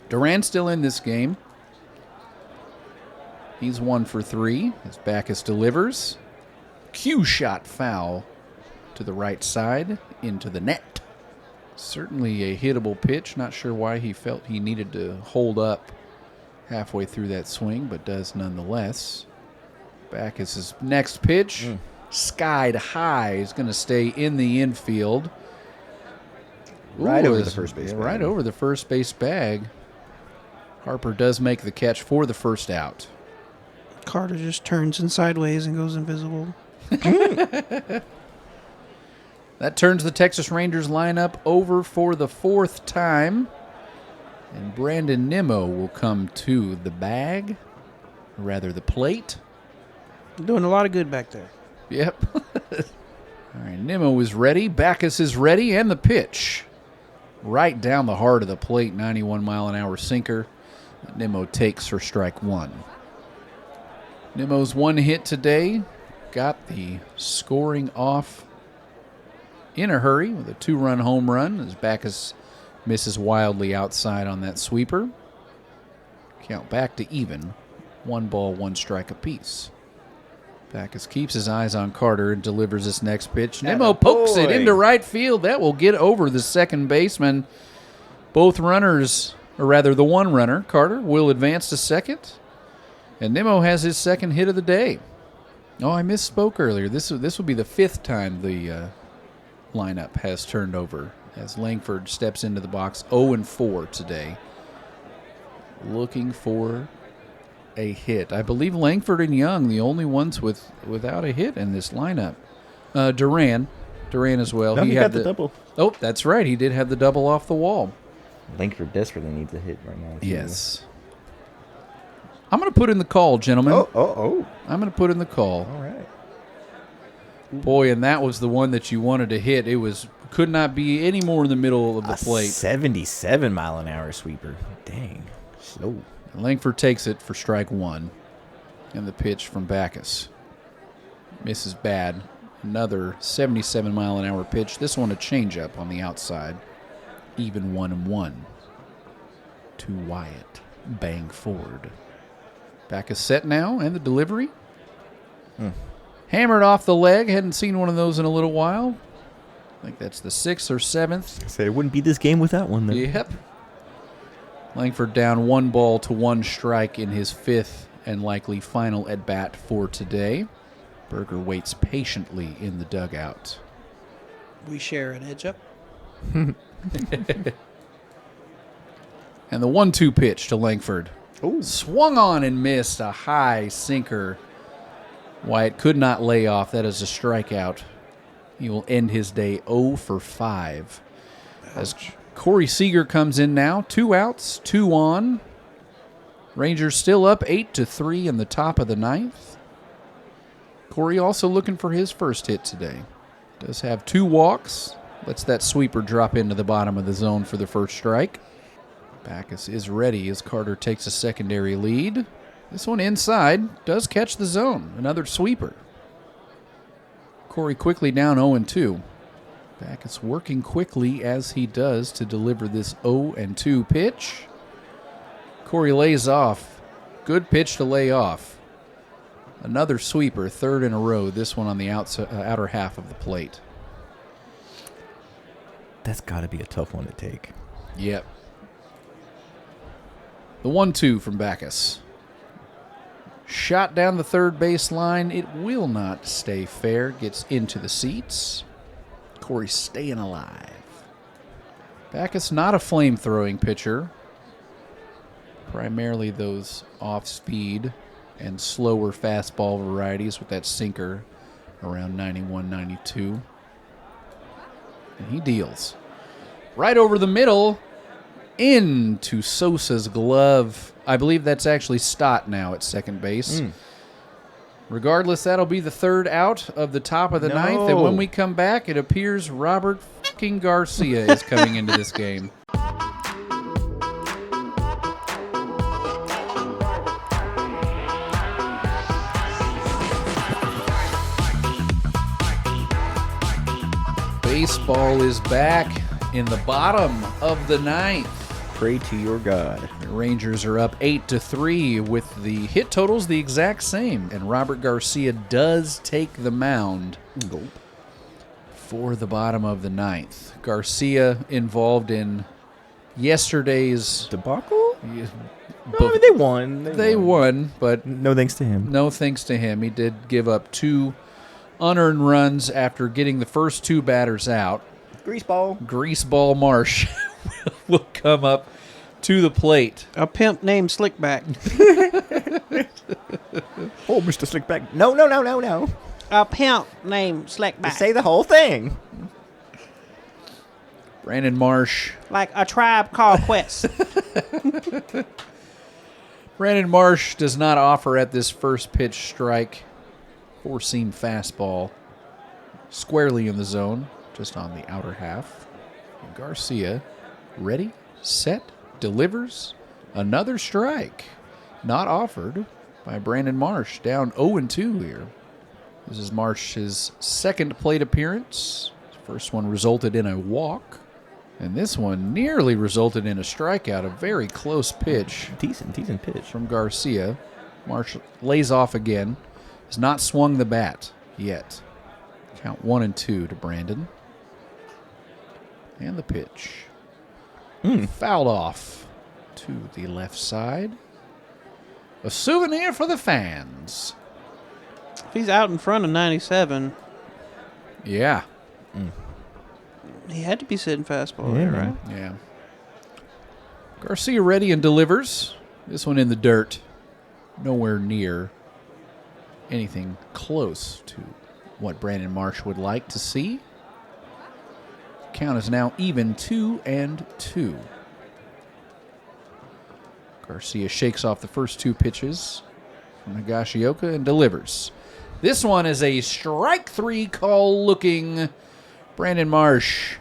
Duran's still in this game. He's 1 for 3 as Bacchus delivers. Cue shot foul to the right side into the net. Certainly a hittable pitch. Not sure why he felt he needed to hold up halfway through that swing, but does nonetheless. Bacchus' next pitch, skied high, is going to stay in the infield. Right Ooh, over the it's- first base yeah, bag. Right over the first base bag. Harper does make the catch for the first out. Carter just turns in sideways and goes invisible. That turns the Texas Rangers lineup over for the 4th time. And Brandon Nimmo will come to the bag, or rather the plate. Doing a lot of good back there. Yep. All right, Nimmo is ready. Backus is ready, and the pitch. Right down the heart of the plate, 91-mile-an-hour sinker. Nimmo takes for strike one. Nimmo's one hit today got the scoring off in a hurry with a 2-run home run as Backus misses wildly outside on that sweeper. Count back to even. 1 ball, 1 strike apiece. Backus keeps his eyes on Carter and delivers this next pitch. Nimmo pokes it into right field. That will get over the second baseman. Both runners, or rather the one runner, Carter, will advance to second. And Nimmo has his second hit of the day. Oh, I misspoke earlier. This will be the 5th time the lineup has turned over as Langford steps into the box 0-4 today. Looking for a hit. I believe Langford and Young, the only ones without a hit in this lineup. Duran as well. No, he got the double. Oh, that's right. He did have the double off the wall. Langford desperately needs a hit right now. Yes. I'm going to put in the call, gentlemen. Oh. I'm going to put in the call. All right. Boy, and that was the one that you wanted to hit. It could not be any more in the middle of the plate. 77-mile-an-hour sweeper. Dang. Slow. Langford takes it for strike one. And the pitch from Backus. Misses bad. Another 77-mile-an-hour pitch. This one a changeup on the outside. Even 1-1. To Wyatt. Bang Ford. Backus set now, and the delivery. Hammered off the leg. Hadn't seen one of those in a little while. I think that's the 6th or 7th. Say it wouldn't be this game without one, then. Yep. Langford down 1 ball to 1 strike in his 5th and likely final at bat for today. Berger waits patiently in the dugout. We share an edge up. And the 1-2 pitch to Langford. Ooh. Swung on and missed a high sinker. Wyatt could not lay off. That is a strikeout. He will end his day 0 for 5. As Corey Seager comes in now. 2 outs, 2 on. Rangers still up 8-3 in the top of the 9th. Corey also looking for his first hit today. Does have 2 walks. Lets that sweeper drop into the bottom of the zone for the first strike. Backus is ready as Carter takes a secondary lead. This one inside does catch the zone. Another sweeper. Corey quickly down 0-2. Backus working quickly as he does to deliver this 0-2 pitch. Corey lays off. Good pitch to lay off. Another sweeper, 3rd in a row. This one on the outer half of the plate. That's got to be a tough one to take. Yep. The 1-2 from Backus. Shot down the third base line. It will not stay fair. Gets into the seats. Corey staying alive. Backus not a flame-throwing pitcher. Primarily those off-speed and slower fastball varieties with that sinker around 91, 92. And he deals. Right over the middle. Into Sosa's glove. I believe that's actually Stott now at second base. Regardless, that'll be the 3rd out of the top of the 9th. And when we come back, it appears Robert fucking Garcia is coming into this game. Baseball is back in the bottom of the 9th. Pray to your God. The Rangers are up 8-3 with the hit totals the exact same. And Robert Garcia does take the mound for the bottom of the 9th. Garcia involved in yesterday's debacle? Yeah, No, I mean, they won. They won, but no thanks to him. No thanks to him. He did give up 2 unearned runs after getting the first 2 batters out. Greaseball Marsh will come up to the plate. A pimp named Slickback. Oh, Mr. Slickback. No. A pimp named Slickback. Just say the whole thing. Brandon Marsh. Like a Tribe Called Quest. Brandon Marsh does not offer at this first pitch strike. Four-seam fastball squarely in the zone, just on the outer half. And Garcia, ready, set, delivers. Another strike. Not offered by Brandon Marsh. Down 0-2 here. This is Marsh's second plate appearance. First one resulted in a walk. And this one nearly resulted in a strikeout. A very close pitch. Decent pitch. From Garcia. Marsh lays off again. Has not swung the bat yet. Count 1-2 to Brandon. And the pitch. Fouled off to the left side. A souvenir for the fans. If he's out in front of 97, Yeah. he had to be sitting fastball there, right? Yeah. Garcia ready and delivers. This one in the dirt. Nowhere near anything close to what Brandon Marsh would like to see. Count is now even 2-2. Garcia shakes off the first two pitches from Higashioka and delivers. This one is a strike three call looking. Brandon Marsh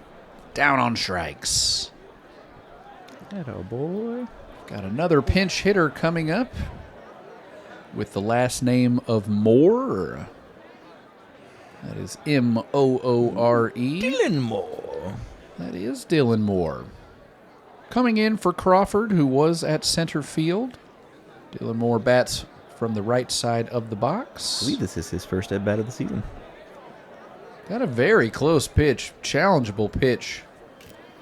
down on strikes. Atta boy. Got another pinch hitter coming up with the last name of Moore. That is Moore. Dylan Moore. That is Dylan Moore. Coming in for Crawford, who was at center field. Dylan Moore bats from the right side of the box. I believe this is his first at bat of the season. Got a very close pitch, challengeable pitch.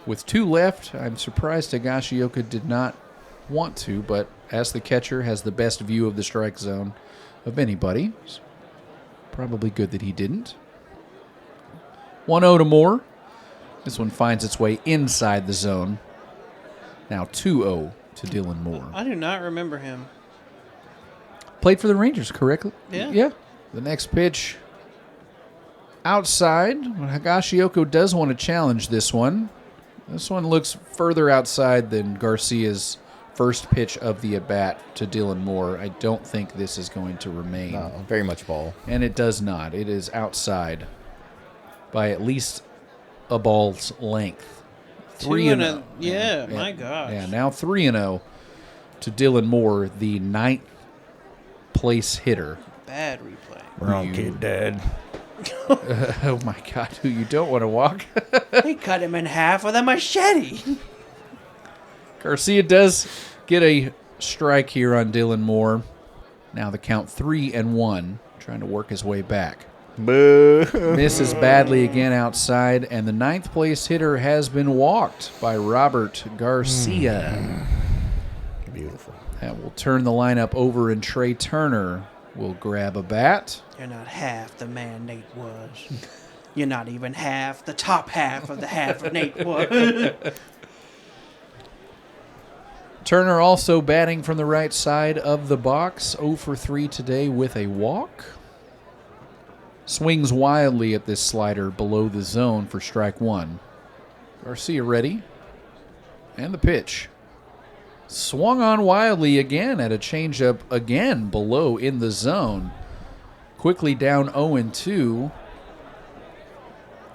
With two left, I'm surprised Higashioka did not want to, but as the catcher has the best view of the strike zone of anybody, it's probably good that he didn't. 1-0 to Moore. This one finds its way inside the zone. Now 2-0 to Dylan Moore. I do not remember him. Played for the Rangers, correctly? Yeah. Yeah. The next pitch outside. Higashioka does want to challenge this one. This one looks further outside than Garcia's first pitch of the at-bat to Dylan Moore. I don't think this is going to remain. No, very much ball. And it does not. It is outside by at least a ball's length. 3-0. Yeah, my gosh. Yeah, now 3-0 to Dylan Moore, the ninth place hitter. Bad replay. Wrong kid, Dad. Oh my God, who you don't want to walk. He cut him in half with a machete. Garcia does get a strike here on Dylan Moore. Now the count 3-1, trying to work his way back. Boo. Misses badly again outside, and the ninth place hitter has been walked by Robert Garcia. Beautiful. That will turn the lineup over, and Trey Turner will grab a bat. You're not half the man Nate was. You're not even half the top half of the half of Nate was. Turner also batting from the right side of the box, 0 for 3 today with a walk. Swings wildly at this slider below the zone for strike one. Garcia ready. And the pitch. Swung on wildly again at a changeup again below in the zone. Quickly down 0-2.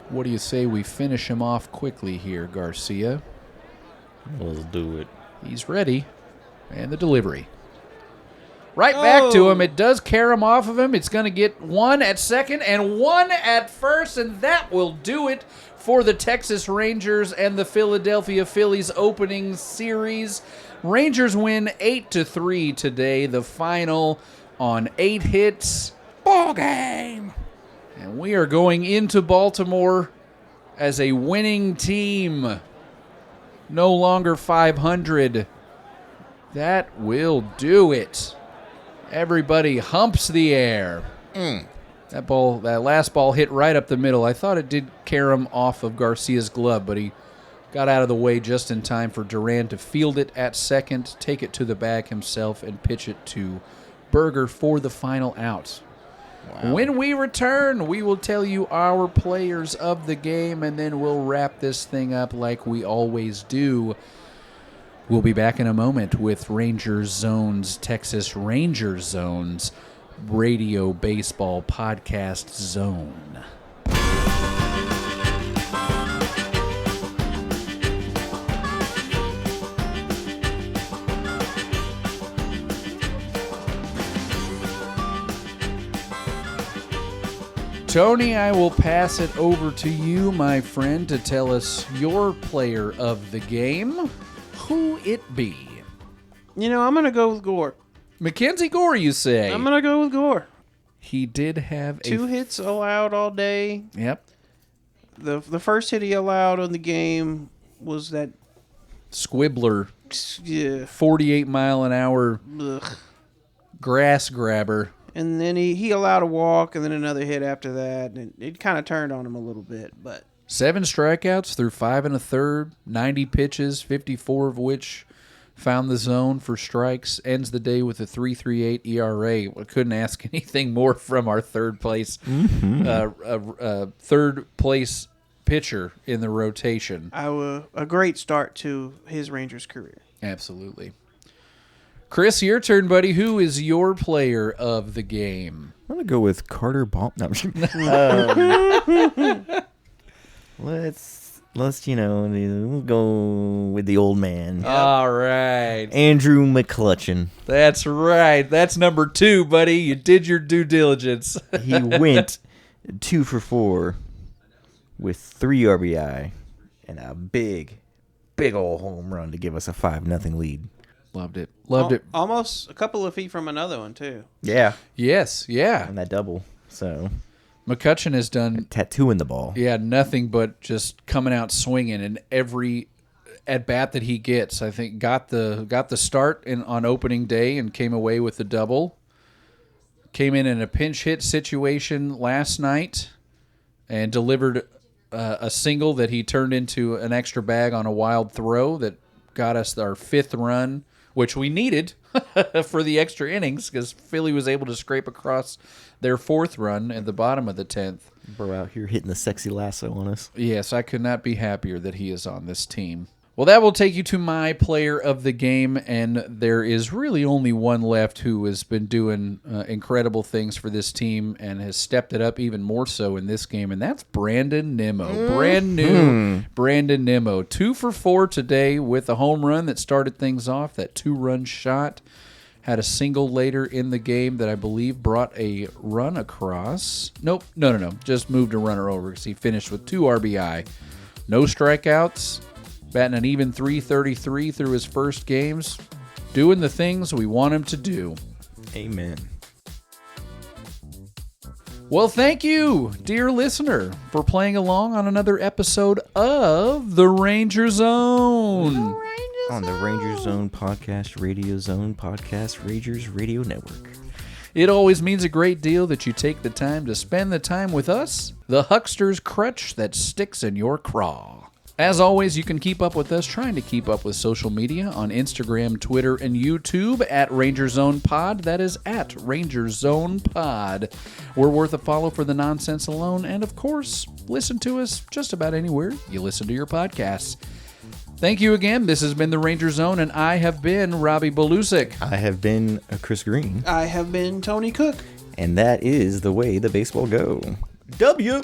What do you say we finish him off quickly here, Garcia? Let's do it. He's ready. And the delivery. Right back to him. It does carry him off of him. It's going to get one at second and one at first, and that will do it for the Texas Rangers and the Philadelphia Phillies opening series. Rangers win 8-3 today, the final on 8 hits. Ball game. And we are going into Baltimore as a winning team. No longer 500. That will do it. Everybody humps the air. That last ball hit right up the middle. I thought it did carry him off of Garcia's glove, but he got out of the way just in time for Duran to field it at second, take it to the bag himself, and pitch it to Berger for the final out. Wow. When we return, we will tell you our players of the game, and then we'll wrap this thing up like we always do. We'll be back in a moment with Rangers Zones, Texas Rangers Zones. radio baseball podcast zone. Tony, I will pass it over to you, my friend, to tell us your player of the game. Who it be? I'm going to go with Gore. MacKenzie Gore, you say? I'm going to go with Gore. He did have 2 hits allowed all day. Yep. The first hit he allowed on the game was that Squibbler, yeah, 48-mile-an-hour ugh. grass grabber. And then he allowed a walk and then another hit after that. And it kind of turned on him a little bit. But 7 strikeouts through 5 1/3, 90 pitches, 54 of which found the zone for strikes. Ends the day with a 3.38 ERA. I couldn't ask anything more from our third place pitcher in the rotation. A great start to his Rangers career. Absolutely. Chris, your turn, buddy. Who is your player of the game? I'm going to go with Carter Baum. No, I'm just let's we'll go with the old man. All right. Andrew McCutchen. That's right. That's number 2, buddy. You did your due diligence. He went 2 for 4 with 3 RBI and a big old home run to give us a 5-0 lead. Loved it. Loved it. Almost a couple of feet from another one, too. Yeah. Yes, yeah. And that double. So McCutchen has done tattooing the ball. Yeah, nothing but just coming out swinging, and every at bat that he gets, I think got the start on opening day and came away with the double. Came in a pinch hit situation last night and delivered a single that he turned into an extra bag on a wild throw that got us our 5th run, which we needed for the extra innings because Philly was able to scrape across their 4th run at the bottom of the 10th. Bro out here hitting the sexy lasso on us. Yes, I could not be happier that he is on this team. Well, that will take you to my player of the game, and there is really only one left who has been doing incredible things for this team and has stepped it up even more so in this game, and that's Brandon Nimmo. Brand new Brandon Nimmo. 2 for 4 today with a home run that started things off, that 2-run shot. Had a single later in the game that I believe brought a run across. Nope, no. Just moved a runner over because he finished with 2 RBI. No strikeouts. Batting an even .333 through his first games. Doing the things we want him to do. Amen. Well, thank you, dear listener, for playing along on another episode of The Ranger Zone. On the Ranger Zone Podcast Radio Zone Podcast Rangers Radio Network. It always means a great deal that you take the time to spend the time with us, the huckster's crutch that sticks in your craw. As always, you can keep up with us, trying to keep up with social media on Instagram, Twitter, and YouTube at Ranger Zone Pod. That is at Ranger Zone Pod. We're worth a follow for the nonsense alone, and of course, listen to us just about anywhere you listen to your podcasts. Thank you again. This has been the Ranger Zone, and I have been Robbie Belusic. I have been Chris Green. I have been Tony Cook. And that is the way the baseball go. W.